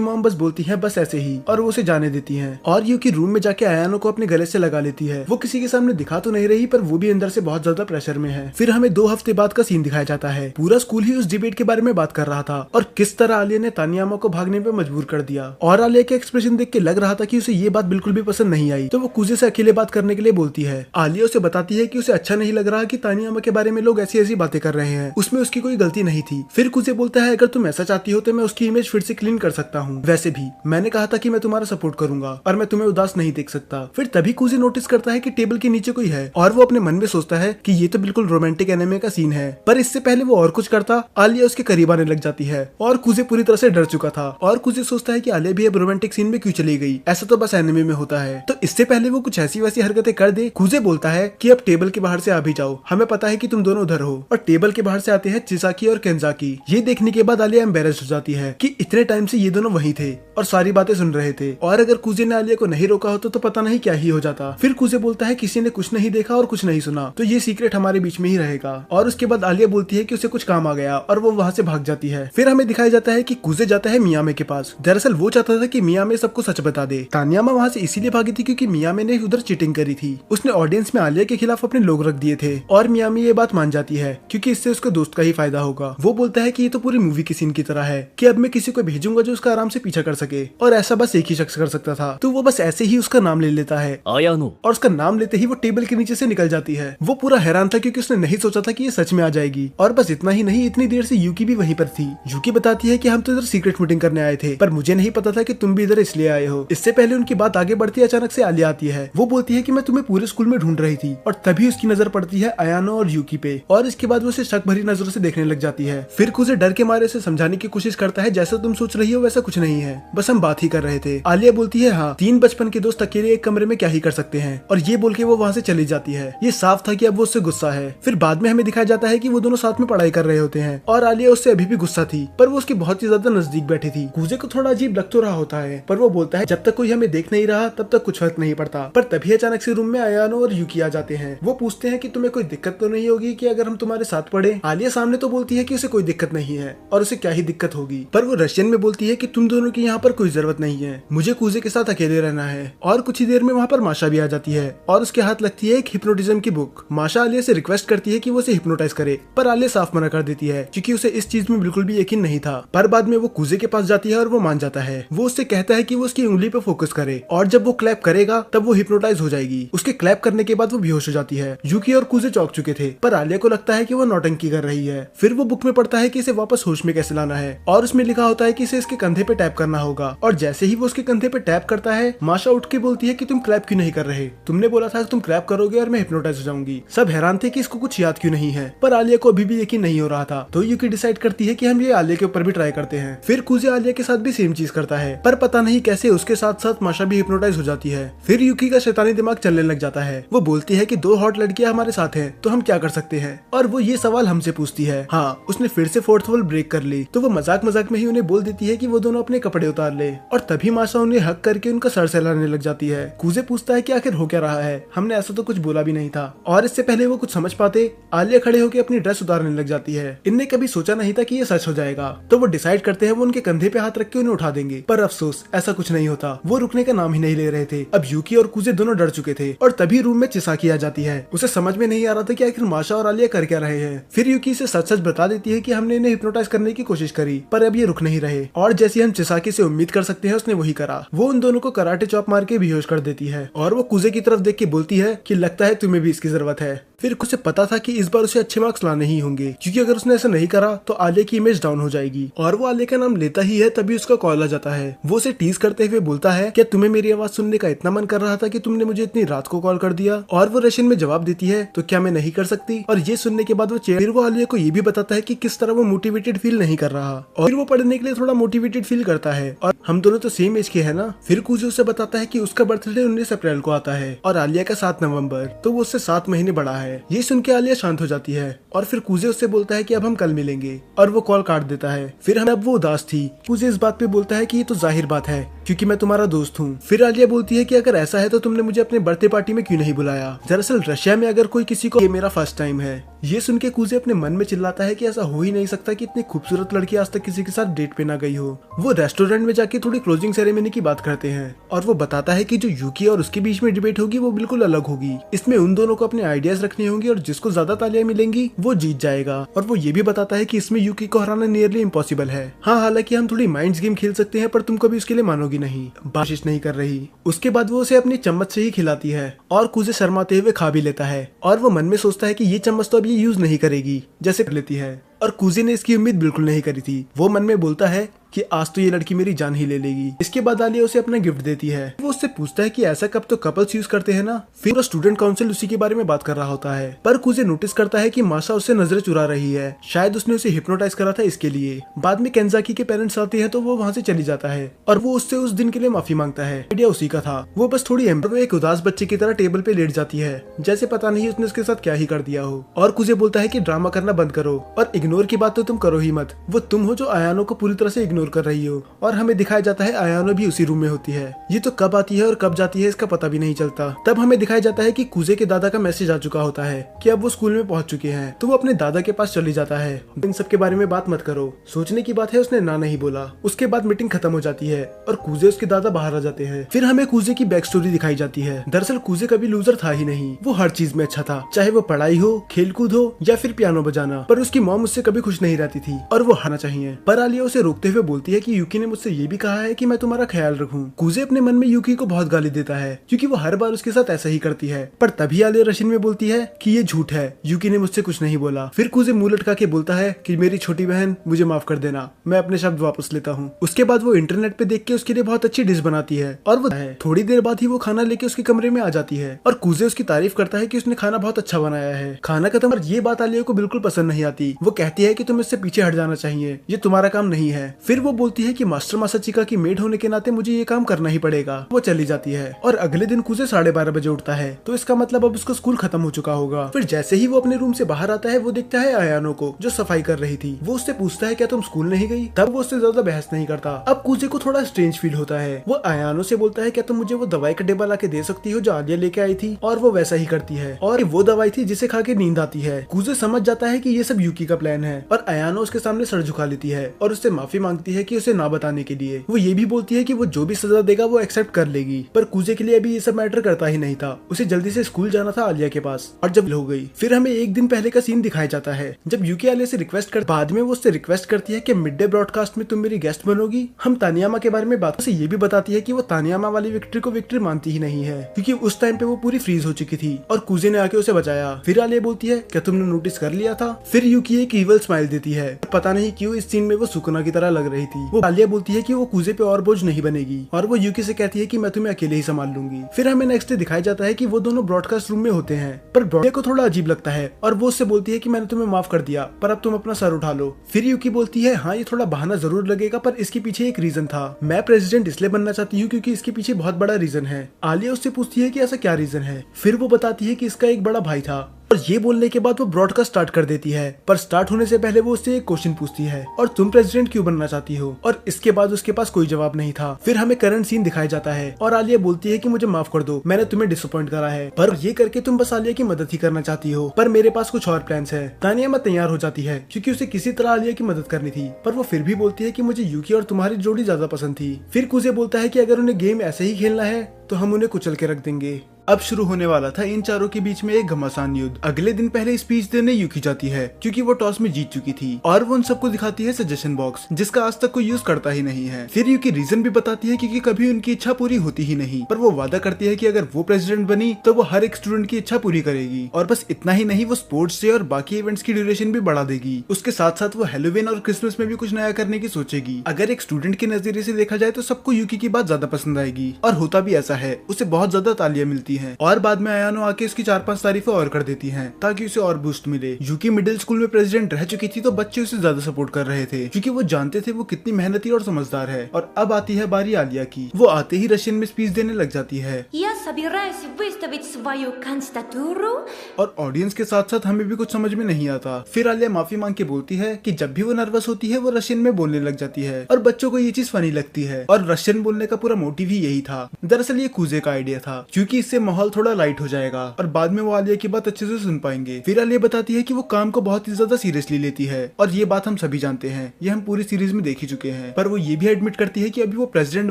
मॉम बस बोलती है बस ऐसे ही, और वो उसे जाने देती है। और यूकी रूम में जाके अयानो को अपने गले से लगा लेती है। वो किसी के सामने दिखा तो नहीं रही, पर वो भी अंदर से बहुत ज्यादा प्रेशर में है। फिर हमें 2 हफ्ते बाद का सीन दिखाया जाता है। पूरा स्कूल ही उस डिबेट के बारे में बात कर रहा था, और किस तरह आलिया ने तानियामा को भागने पे मजबूर कर दिया। और आलिया के एक्सप्रेशन देख के लग रहा था कि उसे ये बात बिल्कुल भी पसंद नहीं आई, तो वो कुजे से अकेले बात करने के लिए बोलती है। आलिया उसे बताती है कि उसे अच्छा नहीं लग रहा कि तानियामा के बारे में लोग ऐसी ऐसी बातें कर रहे हैं, उसमें उसकी कोई गलती नहीं थी। फिर कुजे बोलता है, अगर तुम ऐसा चाहती हो तो मैं उसकी इमेज फिर से क्लीन कर सकता हूँ। वैसे भी मैंने कहा था कि मैं तुम्हारा सपोर्ट करूंगा, और मैं तुम्हें उदास नहीं देख सकता। फिर तभी कुजे नोटिस करता है कि टेबल के नीचे कोई है, और वो अपने मन में सोचता है कि ये तो बिल्कुल रोमांटिक एनिमे का सीन है। पर इससे पहले वो और कुछ करता, आलिया उसके करीब आने लग जाती है, और कुजे पूरी तरह से डर चुका था। और कुजे सोचता है कि आलिया भी अब रोमांटिक सीन में क्यों चली गई, ऐसा तो बस एनिमे में होता है। तो इससे पहले वो कुछ ऐसी वैसी हरकतें कर दे, कुजे बोलता है कि अब टेबल के बाहर से आ भी जाओ, हमें पता है कि तुम दोनों उधर हो। और टेबल के बाहर से आते हैं चिसाकी और केंजाकी। ये देखने के बाद आलिया एम्बेरस्ड हो जाती है कि इतने टाइम से ये दोनों वहीं थे और सारी बातें सुन रहे थे, और अगर कुजे ने आलिया को नहीं रोका होता तो पता नहीं क्या ही हो जाता। फिर कुजे बोलता है किसी ने कुछ नहीं देखा और कुछ नहीं सुना, तो ये सीक्रेट हमारे बीच में ही रहेगा। और उसके बाद आलिया बोलती है कि उसे कुछ काम आ गया, और वो वहाँ से भाग जाती है। फिर हमें दिखाया जाता है कि कुजे जाता है मियामे के पास। दरअसल वो चाहता था कि मियामे सबको सच बता दे। तानियामा वहाँ से इसीलिए भागी थी क्योंकि मियामे ने उधर चीटिंग करी थी। उसने ऑडियंस में आलिया के खिलाफ अपने लोग रख दिए थे, और मियामी ये बात मान जाती है क्योंकि इससे उसके दोस्त का ही फायदा होगा। वो बोलता है कि ये तो पूरी मूवी की सीन की तरह है कि अब मैं किसी को भेजूंगा जो उसका आराम से पीछा कर सके, और ऐसा बस एक ही शख्स कर सकता था। तो वो बस ऐसे ही उसका नाम ले लेता है, आयानो। और उसका नाम लेते ही वो टेबल के नीचे से निकल जाती है। वो पूरा हैरान था क्योंकि उसने नहीं सोचा था कि ये सच में आ जाएगी। और बस इतना ही नहीं, इतनी देर से यूकी भी वहीं पर थी। यूकी बताती है कि हम तो इधर सीक्रेट मीटिंग करने आए थे, पर मुझे नहीं पता था कि तुम भी इधर इसलिए आए हो। इससे पहले उनकी बात आगे बढ़ती है, अचानक से आलिया आती है। वो बोलती है कि मैं तुम्हें पूरे स्कूल में ढूंढ रही थी, और तभी उसकी नजर पड़ती है अयानो और यूकी पे, और इसके बाद वो उसे शक भरी नजरों से देखने लग जाती है। फिर कुछ डर के मारे से समझाने की कोशिश करता है, जैसा तुम सोच रही हो वैसा कुछ नहीं है, बस हम बात ही कर रहे थे। आलिया बोलती है हाँ, 3 बचपन के दोस्त अकेले एक कमरे में क्या ही कर सकते हैं, और ये बोल के वो वहाँ से चली जाती है। ये साफ था कि अब वो उससे गुस्सा है। फिर बाद में हमें दिखाया जाता है कि वो दोनों साथ में पढ़ाई कर रहे होते हैं, और आलिया उससे अभी भी गुस्सा थी, पर वो उसके बहुत ही ज्यादा नजदीक बैठी थी। कुजे को थोड़ा अजीब लग तो रहा होता है, पर वो बोलता है जब तक कोई हमें देख नहीं रहा तब तक कुछ फर्क नहीं पड़ता। पर तभी अचानक से रूम में अयानो और यूकी आ जाते हैं। वो पूछते हैं कि तुम्हें कोई दिक्कत तो नहीं होगी कि अगर हम तुम्हारे साथ पढ़े? आलिया सामने तो बोलती है कि उसे कोई दिक्कत नहीं है, और उसे क्या ही दिक्कत होगी, पर वो रशियन में बोलती है कि तुम दोनों की यहाँ पर कोई जरूरत नहीं है, मुझे कुजे के साथ अकेले रहना है। और कुछ ही देर में वहाँ पर माशा भी आ जाती है, और उसके हाथ लगती है एक हिप्नोटिज्म की बुक। माशा आलिया से रिक्वेस्ट करती है कि वो उसे हिप्नोटाइज करे, पर आलिया साफ मना कर देती है क्योंकि उसे इस चीज में बिल्कुल भी यकीन नहीं था। पर बाद में वो कुजे के पास जाती है और वो मान जाता है। वो उससे कहता है कि वो उसकी उंगली पे फोकस करे, और जब वो क्लैप करेगा तब वो हिप्नोटाइज हो जाएगी। उसके क्लैप करने के बाद वो बेहोश हो जाती है। यूकी और कुजे चौंक चुके थे, पर आलिया को लगता है कि वो नौटंकी कर रही है। फिर वो बुक में पढ़ता है कि इसे वापस होश में कैसे लाना है, और उसमें लिखा होता है कि इसे इसके कंधे पे टैप करना होगा। और जैसे ही वो उसके कंधे पे टैप करता है, माशा उठ के बोलती है कि तुम क्लैप क्यों नहीं कर रहे? तुमने बोला था कि तुम क्लैप करोगे और मैं हिप्नोटाइज हो जाऊंगी। सब हैरान थे कि इसको कुछ याद क्यों नहीं है, पर आलिया को अभी भी यकीन नहीं हो रहा था। तो यूकी डिसाइड करती है कि हम ये आलिया के ऊपर भी ट्राई करते हैं। फिर कुजे आलिया के साथ भी सेम चीज करता है, पर पता नहीं कैसे उसके साथ साथ माशा भी हिप्नोटाइज हो जाती है। फिर यूकी का शैतानी दिमाग चलने लग जाता है। वो बोलती है कि 2 हॉट लड़कियां हमारे साथ हैं, तो हम क्या कर सकते हैं? और वो ये सवाल हमसे पूछती है। हाँ, उसने फिर से 4th वॉल ब्रेक कर ली, तो वो मजाक मजाक में ही उन्हें बोल देती है कि वो दोनों अपने कपड़े उतार ले, और तभी माशा उन्हें हक करके उनका सर सहलाने लग जाती है। कुजे पूछता है कि आखिर हो क्या रहा है, हमने ऐसा तो कुछ बोला भी नहीं था। और इससे पहले वो कुछ समझ पाते, आलिया खड़े होकर अपनी ड्रेस उतारने लग जाती है। इनने कभी सोचा नहीं था कि ये सच हो जाएगा, तो वो डिसाइड करते हैं वो उनके कंधे पे हाथ रख के उन्हें उठा देंगे। पर अफसोस ऐसा कुछ नहीं होता, वो रुकने का नाम ही नहीं ले रहे थे। अब यूकी और कुजे दोनों डर चुके थे, और तभी रूम में चिसाकी आ जाती है। उसे समझ में नहीं आ रहा था कि आखिर माशा और आलिया कर क्या रहे हैं। फिर यूकी से सच सच बता देती है कि हमने इन्हें हिप्नोटाइज करने की कोशिश करी, पर अब ये रुक नहीं रहे। और जैसे हम चिसाकी से उम्मीद कर सकते हैं उसने वही करा। वो उन दोनों को कराटे चॉप मार के बेहोश कर देती है, और वो कुजे की तरफ देख के बोलती है कि लगता है तुम्हें भी इसकी जरूरत है। फिर उसे पता था कि इस बार उसे अच्छे मार्क्स लाने ही होंगे, क्योंकि अगर उसने ऐसा नहीं करा तो आलिया की इमेज डाउन हो जाएगी। और वो आलिया का नाम लेता ही है तभी उसका कॉल आ जाता है। वो उसे टीज करते हुए बोलता है, क्या तुम्हें मेरी आवाज सुनने का इतना मन कर रहा था कि तुमने मुझे इतनी रात को कॉल कर दिया? और वो रशियन में जवाब देती है, तो क्या मैं नहीं कर सकती? और ये सुनने के बाद फिर वो आलिया को ये भी बताता है कि किस तरह वो मोटिवेटेड फील नहीं कर रहा, और फिर वो पढ़ने के लिए थोड़ा मोटिवेटेड फील करता है। और हम दोनों तो सेम एज के हैं ना। फिर कुजे उसे बताता है कि उसका बर्थडे 19 अप्रैल को आता है और आलिया का 7 नवंबर, तो वो उससे 7 महीने बड़ा है। ये सुन के आलिया शांत हो जाती है और फिर कुजे उससे बोलता है कि अब हम कल मिलेंगे, और वो कॉल काट देता है। फिर अब वो उदास थी। कुजे इस बात पे बोलता है कि ये तो जाहिर बात है क्योंकि मैं तुम्हारा दोस्त हूँ। फिर आलिया बोलती है कि अगर ऐसा है तो तुमने मुझे अपने बर्थडे पार्टी में क्यों नहीं बुलाया? दरअसल रशिया में अगर कोई किसी को, ये मेरा फर्स्ट टाइम है। ये सुन के कुजे अपने मन में चिल्लाता है कि ऐसा हो ही नहीं सकता कि इतनी खूबसूरत लड़की आज तक किसी के साथ डेट पे ना गई हो। वो रेस्टोरेंट में जाके थोड़ी क्लोजिंग सेरेमनी की बात करते हैं और वो बताता है कि जो यूकी और उसके बीच में डिबेट होगी वो बिल्कुल अलग होगी। इसमें उन दोनों को अपने आइडियाज रखने होंगे और जिसको ज्यादा तालियां मिलेंगी वो जीत जाएगा। और वो ये भी बताता है कि इसमें यूकी को हराना नियरली इम्पॉसिबल है। हाँ, हालांकि हम थोड़ी माइंड्स गेम खेल सकते हैं, पर तुम कभी उसके लिए मानोगी नहीं, कोशिश नहीं कर रही। उसके बाद वो उसे अपनी चम्मच से ही खिलाती है और कुजे शर्माते हुए खा भी लेता है। और वो मन में सोचता है कि ये चम्मच तो अब ये यूज नहीं करेगी, जैसे कर लेती है। और कुजे ने इसकी उम्मीद बिल्कुल नहीं करी थी। वो मन में बोलता है कि आज तो ये लड़की मेरी जान ही ले लेगी। इसके बाद आलिया उसे अपना गिफ्ट देती है। वो उससे पूछता है कि ऐसा कब तो कपल्स यूज करते हैं ना। फिर स्टूडेंट काउंसिल उसी के बारे में बात कर रहा होता है, पर कुजे नोटिस करता है कि माशा उससे नजरें चुरा रही है। शायद उसने उसे हिप्नोटाइज करा था इसके लिए। बाद में केंजाकी के पेरेंट्स आते हैं तो वो वहाँ से चली जाता है और वो उससे उस दिन के लिए माफी मांगता है। आइडिया उसी का था। वो बस थोड़ी वो एक उदास बच्चे की तरह टेबल पे लेट जाती है, जैसे पता नहीं उसने उसके साथ क्या ही कर दिया हो। और कुजे बोलता है कि ड्रामा करना बंद करो और इग्नोर की बात तो तुम करो ही मत। वो तुम हो जो आयानो को पूरी तरह से इग्नोर कर रही हो। और हमें दिखाया जाता है आयानो भी उसी रूम में होती है। ये तो कब आती है और कब जाती है इसका पता भी नहीं चलता। तब हमें दिखाया जाता है कि कुजे के दादा का मैसेज आ चुका होता है कि अब वो स्कूल में पहुंच चुके हैं। तो वो अपने दादा के पास चली जाता है। इन सब के बारे में बात मत करो, सोचने की बात है, उसने ना नहीं बोला। उसके बाद मीटिंग खत्म हो जाती है और कुजे उसके दादा बाहर आ जाते हैं। फिर हमें कुजे की बैक स्टोरी दिखाई जाती है। दरअसल कुजे कभी लूजर था ही नहीं। वो हर चीज में अच्छा था, चाहे वो पढ़ाई हो, खेलकूद हो या फिर पियानो बजाना। पर उसकी मॉम उससे कभी खुश नहीं रहती थी और वो हारना चाहिए। पर आलिया उसे रोकते हुए बोलती है कि यूकी ने मुझसे ये भी कहा है कि मैं तुम्हारा ख्याल रखूं। कुजे अपने मन में यूकी को बहुत गाली देता है क्योंकि वो हर बार उसके साथ ऐसा ही करती है। पर तभी आलिया रशियन में बोलती है कि ये झूठ है, यूकी ने मुझसे कुछ नहीं बोला। फिर कुजे मुंह लटका के बोलता है कि मेरी छोटी बहन, मुझे माफ कर देना, मैं अपने शब्द वापस लेता हूँ। उसके बाद वो इंटरनेट पे देख के उसके लिए बहुत अच्छी डिश बनाती है और वो थोड़ी देर बाद ही वो खाना लेके उसके कमरे में आ जाती है और कुजे उसकी तारीफ करता है कि उसने खाना बहुत अच्छा बनाया है। खाना खत्म और ये बात आलिया को बिल्कुल पसंद नहीं आती। वो कहती है कि तुम्हें इससे पीछे हट जाना चाहिए, ये तुम्हारा काम नहीं है। फिर वो बोलती है कि मास्टर मासाचिका की मेड होने के नाते मुझे ये काम करना ही पड़ेगा। वो चली जाती है और अगले दिन कुजे 12:30 बजे उठता है, तो इसका मतलब अब उसका स्कूल खत्म हो चुका होगा। फिर जैसे ही वो अपने रूम से बाहर आता है वो देखता है आयानो को जो सफाई कर रही थी। वो उससे पूछता है क्या तुम स्कूल नहीं गई? तब वो उससे ज्यादा बहस नहीं करता। अब कुजे को थोड़ा स्ट्रेंज फील होता है। वो आयानो से बोलता है क्या तुम मुझे वो दवाई का डिब्बा लाके दे सकती हो जो आलिया लेके आई थी? और वो वैसा ही करती है और वो दवाई थी जिसे खा के नींद आती है। कुजे समझ जाता है कि ये सब यूकी का प्लान है और आयानो उसके सामने सर झुका लेती है और उससे माफी मांगती है कि उसे ना बताने के लिए। वो ये भी बोलती है कि वो जो भी सजा देगा वो एक्सेप्ट कर लेगी। पर कुजे के लिए अभी ये सब मैटर करता ही नहीं था। उसे जल्दी से स्कूल जाना था आलिया के पास और जब हो गई। फिर हमें एक दिन पहले का सीन दिखाया जाता है जब यूकी आलिया से रिक्वेस्ट कर, बाद में वो उससे रिक्वेस्ट करती है कि मिड डे ब्रॉडकास्ट में तुम मेरी गेस्ट बनोगी। हम तानियामा के बारे में बात से ये भी बताती है कि वो तानियामा वाली विक्ट्री को विक्ट्री मानती ही नहीं है क्योंकि उस टाइम पे वो पूरी फ्रीज हो चुकी थी और कुजे ने आके उसे बचाया। फिर आलिया बोलती है क्या तुमने नोटिस कर लिया था? फिर यूकी एक इवल स्माइल देती है। पता नहीं क्यों इस सीन में वो सुकुना की तरह लग रही थी। वो आलिया बोलती है कि वो कुजे पे और बोझ नहीं बनेगी और वो यूकी से कहती है कि मैं तुम्हें अकेले ही संभाल लूंगी। फिर हमें नेक्स्ट डे दिखाया जाता है कि वो दोनों ब्रॉडकास्ट रूम में होते हैं, पर ब्रॉडकास्ट को थोड़ा अजीब लगता है और वो उससे बोलती है कि मैंने तुम्हें माफ कर दिया, पर अब तुम अपना सर उठा लो। फिर यूकी बोलती है हाँ ये थोड़ा बहाना जरूर लगेगा पर इसके पीछे एक रीजन था। मैं प्रेसिडेंट इसलिए बनना चाहती हूँ क्योंकि इसके पीछे बहुत बड़ा रीजन है। आलिया उससे पूछती है कि ऐसा क्या रीजन है? फिर वो बताती है कि इसका एक बड़ा भाई था और ये बोलने के बाद वो ब्रॉडकास्ट स्टार्ट कर देती है। पर स्टार्ट होने से पहले वो उससे एक क्वेश्चन पूछती है और तुम प्रेसिडेंट क्यों बनना चाहती हो? और इसके बाद उसके पास कोई जवाब नहीं था। फिर हमें करंट सीन दिखाया जाता है और आलिया बोलती है कि मुझे माफ कर दो, मैंने तुम्हें डिसअपॉइंट करा है, पर ये करके तुम बस आलिया की मदद ही करना चाहती हो, पर मेरे पास कुछ और प्लान्स है। तानियामा तैयार हो जाती है क्योंकि उसे किसी तरह आलिया की मदद करनी थी, पर वो फिर भी बोलती है कि मुझे यूकी और तुम्हारी जोड़ी ज्यादा पसंद थी। फिर कुजे बोलता है कि अगर उन्हें गेम ऐसे ही खेलना है तो हम उन्हें कुचल के रख देंगे। अब शुरू होने वाला था इन चारों के बीच में एक घमासान युद्ध। अगले दिन पहले स्पीच देने यूकी जाती है क्योंकि वो टॉस में जीत चुकी थी और वो उन सबको दिखाती है सजेशन बॉक्स जिसका आज तक कोई यूज करता ही नहीं है। फिर यूकी रीजन भी बताती है क्योंकि कभी उनकी इच्छा पूरी होती ही नहीं, पर वो वादा करती है कि अगर वो प्रेसिडेंट बनी तो वो हर एक स्टूडेंट की इच्छा पूरी करेगी। और बस इतना ही नहीं, वो स्पोर्ट्स डे और बाकी इवेंट्स की ड्यूरेशन भी बढ़ा देगी। उसके साथ साथ वो हैलोवीन और क्रिसमस में भी कुछ नया करने की सोचेगी। अगर एक स्टूडेंट के नजरिए से देखा जाए तो सबको यूकी की बात ज्यादा पसंद आएगी और होता भी ऐसा है। उसे बहुत ज्यादा तालियां मिलती हैं और बाद में अयानो आके उसकी 4-5 तारीफें और कर देती हैं ताकि उसे और बूस्ट मिले। यूकी मिडिल स्कूल में प्रेसिडेंट रह चुकी थी तो बच्चे उसे ज्यादा सपोर्ट कर रहे थे क्योंकि वो जानते थे वो कितनी मेहनती और समझदार है। और अब आती है बारी आलिया की। वो आते ही रशियन में स्पीच देने लग जाती है। Я собираюсь выставить свою кандидатуру. और ऑडियंस के साथ साथ हमें भी कुछ समझ में नहीं आता। फिर आलिया माफी मांग के बोलती है कि जब भी वो नर्वस होती है वो रशियन में बोलने लग जाती है और बच्चों को ये चीज फनी लगती है। और रशियन बोलने का पूरा मोटिव ही यही था। दरअसल ये कूजे का आइडिया था क्योंकि इससे माहौल थोड़ा लाइट हो जाएगा और बाद में वो आलिया की बात अच्छे से सुन पाएंगे। फिर आलिया बताती है कि वो काम को बहुत ही ज्यादा सीरियसली लेती है और ये बात हम सभी जानते हैं, ये हम पूरी सीरीज में देख ही चुके हैं। पर वो ये भी एडमिट करती है कि अभी वो प्रेसिडेंट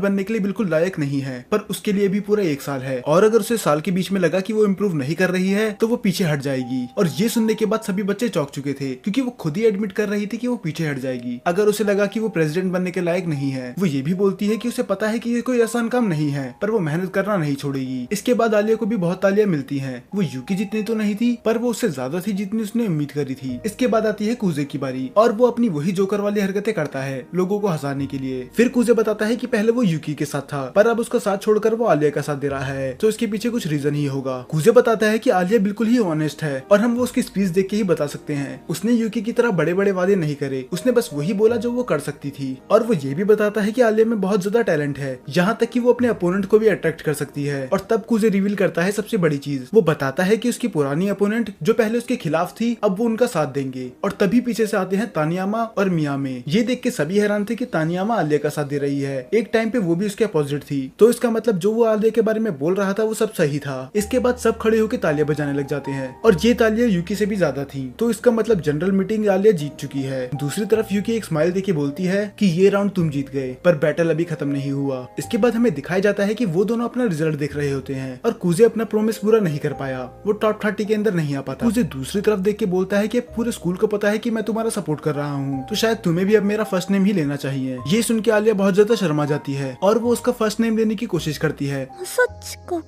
बनने के लिए बिल्कुल लायक नहीं है, पर उसके लिए भी पूरा 1 साल है और अगर उसे साल के बीच में लगा कि वो इम्प्रूव नहीं कर रही है तो वो पीछे हट जाएगी। और ये सुनने के बाद सभी बच्चे चौंक चुके थे क्योंकि वो खुद ही एडमिट कर रही थी कि वो पीछे हट जाएगी अगर उसे लगा कि वो प्रेसिडेंट बनने के लायक नहीं है। वो ये भी बोलती है कि उसे पता है कि ये कोई आसान काम नहीं है, पर वो मेहनत करना नहीं छोड़ेगी। इसके बाद आलिया को भी बहुत तालियां मिलती हैं। वो यूकी जितनी तो नहीं थी, पर वो उससे ज्यादा थी जितनी उसने उम्मीद करी थी। इसके बाद आती है कूजे की बारी और वो अपनी वही जोकर वाली हरकतें करता है लोगों को हंसाने के लिए। फिर कूजे बताता है कि पहले वो यूकी के साथ था, पर अब उसका साथ छोड़कर वो आलिया का साथ दे रहा है, तो इसके पीछे कुछ रीजन ही होगा। कूजे बताता है कि आलिया बिल्कुल ही ऑनेस्ट है और हम वो उसकी स्पीच देख के ही बता सकते हैं। उसने यूकी की तरह बड़े बड़े वादे नहीं करे, उसने बस वही बोला जो वो कर सकती थी। और वो ये भी बताता है कि आलिया में बहुत ज्यादा टैलेंट है, यहाँ तक कि वो अपने अपोनेंट को भी अट्रैक्ट कर सकती है। और तब कूजे रिवील करता है सबसे बड़ी चीज। वो बताता है कि उसकी पुरानी अपोनेंट जो पहले उसके खिलाफ थी अब वो उनका साथ देंगे। और तभी पीछे से आते हैं तानियामा और मियामे। ये देख के सभी हैरान थे कि तानियामा आलिया का साथ दे रही है। एक टाइम पे वो भी उसके अपोजिट थी, तो इसका मतलब जो वो आलिया के बारे में बोल रहा था वो सब सही था। इसके बाद सब खड़े होकर तालियां बजाने लग जाते हैं और ये तालियां यूकी से भी ज्यादा थी, तो इसका मतलब जनरल मीटिंग आलिया जीत चुकी है। दूसरी तरफ यूकी एक स्माइल देके बोलती है कि ये राउंड तुम जीत गए, पर बैटल अभी खत्म नहीं हुआ। इसके बाद हमें दिखाया जाता है कि वो दोनों अपना रिजल्ट देख रहे होते हैं और कूजे अपना प्रोमिस पूरा नहीं कर पाया, वो टॉप 30 के अंदर नहीं आ पाता। कूजे दूसरी तरफ देख के बोलता है कि पूरे स्कूल को पता है कि मैं तुम्हारा सपोर्ट कर रहा हूँ, तो शायद तुम्हें भी अब मेरा फर्स्ट नेम ही लेना चाहिए। ये सुन के आलिया बहुत ज्यादा शर्मा जाती है और वो उसका फर्स्ट नेम लेने की कोशिश करती है। 嘘つこ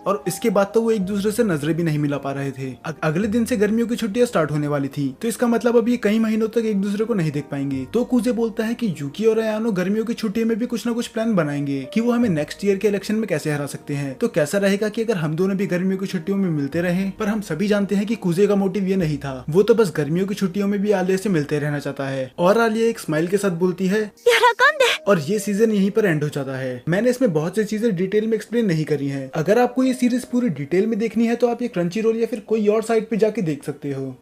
और इसके बाद तो वो एक दूसरे से नजरें भी नहीं मिला पा रहे थे। अगले दिन से गर्मियों की छुट्टियां स्टार्ट होने वाली थी, तो इसका मतलब अब ये कई महीनों तक एक दूसरे को नहीं देख पाएंगे। तो कूजे बोलता है कि यूकी और अयानो गर्मियों की छुट्टियों में भी कुछ ना कुछ प्लान बनाएंगे कि वो हमें नेक्स्ट ईयर के इलेक्शन में कैसे हरा सकते हैं। तो कैसा रहेगा कि अगर हम दोनों भी गर्मियों की छुट्टियों में मिलते रहे। पर हम सभी जानते हैं कि कूजे का मोटिव ये नहीं था, वो तो बस गर्मियों की छुट्टियों में भी आलिया से मिलते रहना चाहता है। और आलिया एक स्माइल के साथ बोलती है 喜んで और ये सीजन यहीं पर एंड हो जाता है। मैंने इसमें बहुत सी चीजें डिटेल में एक्सप्लेन नहीं करी हैं। अगर आपको ये सीरीज पूरी डिटेल में देखनी है तो आप ये क्रंची रोल या फिर कोई और साइट पे जाके देख सकते हो।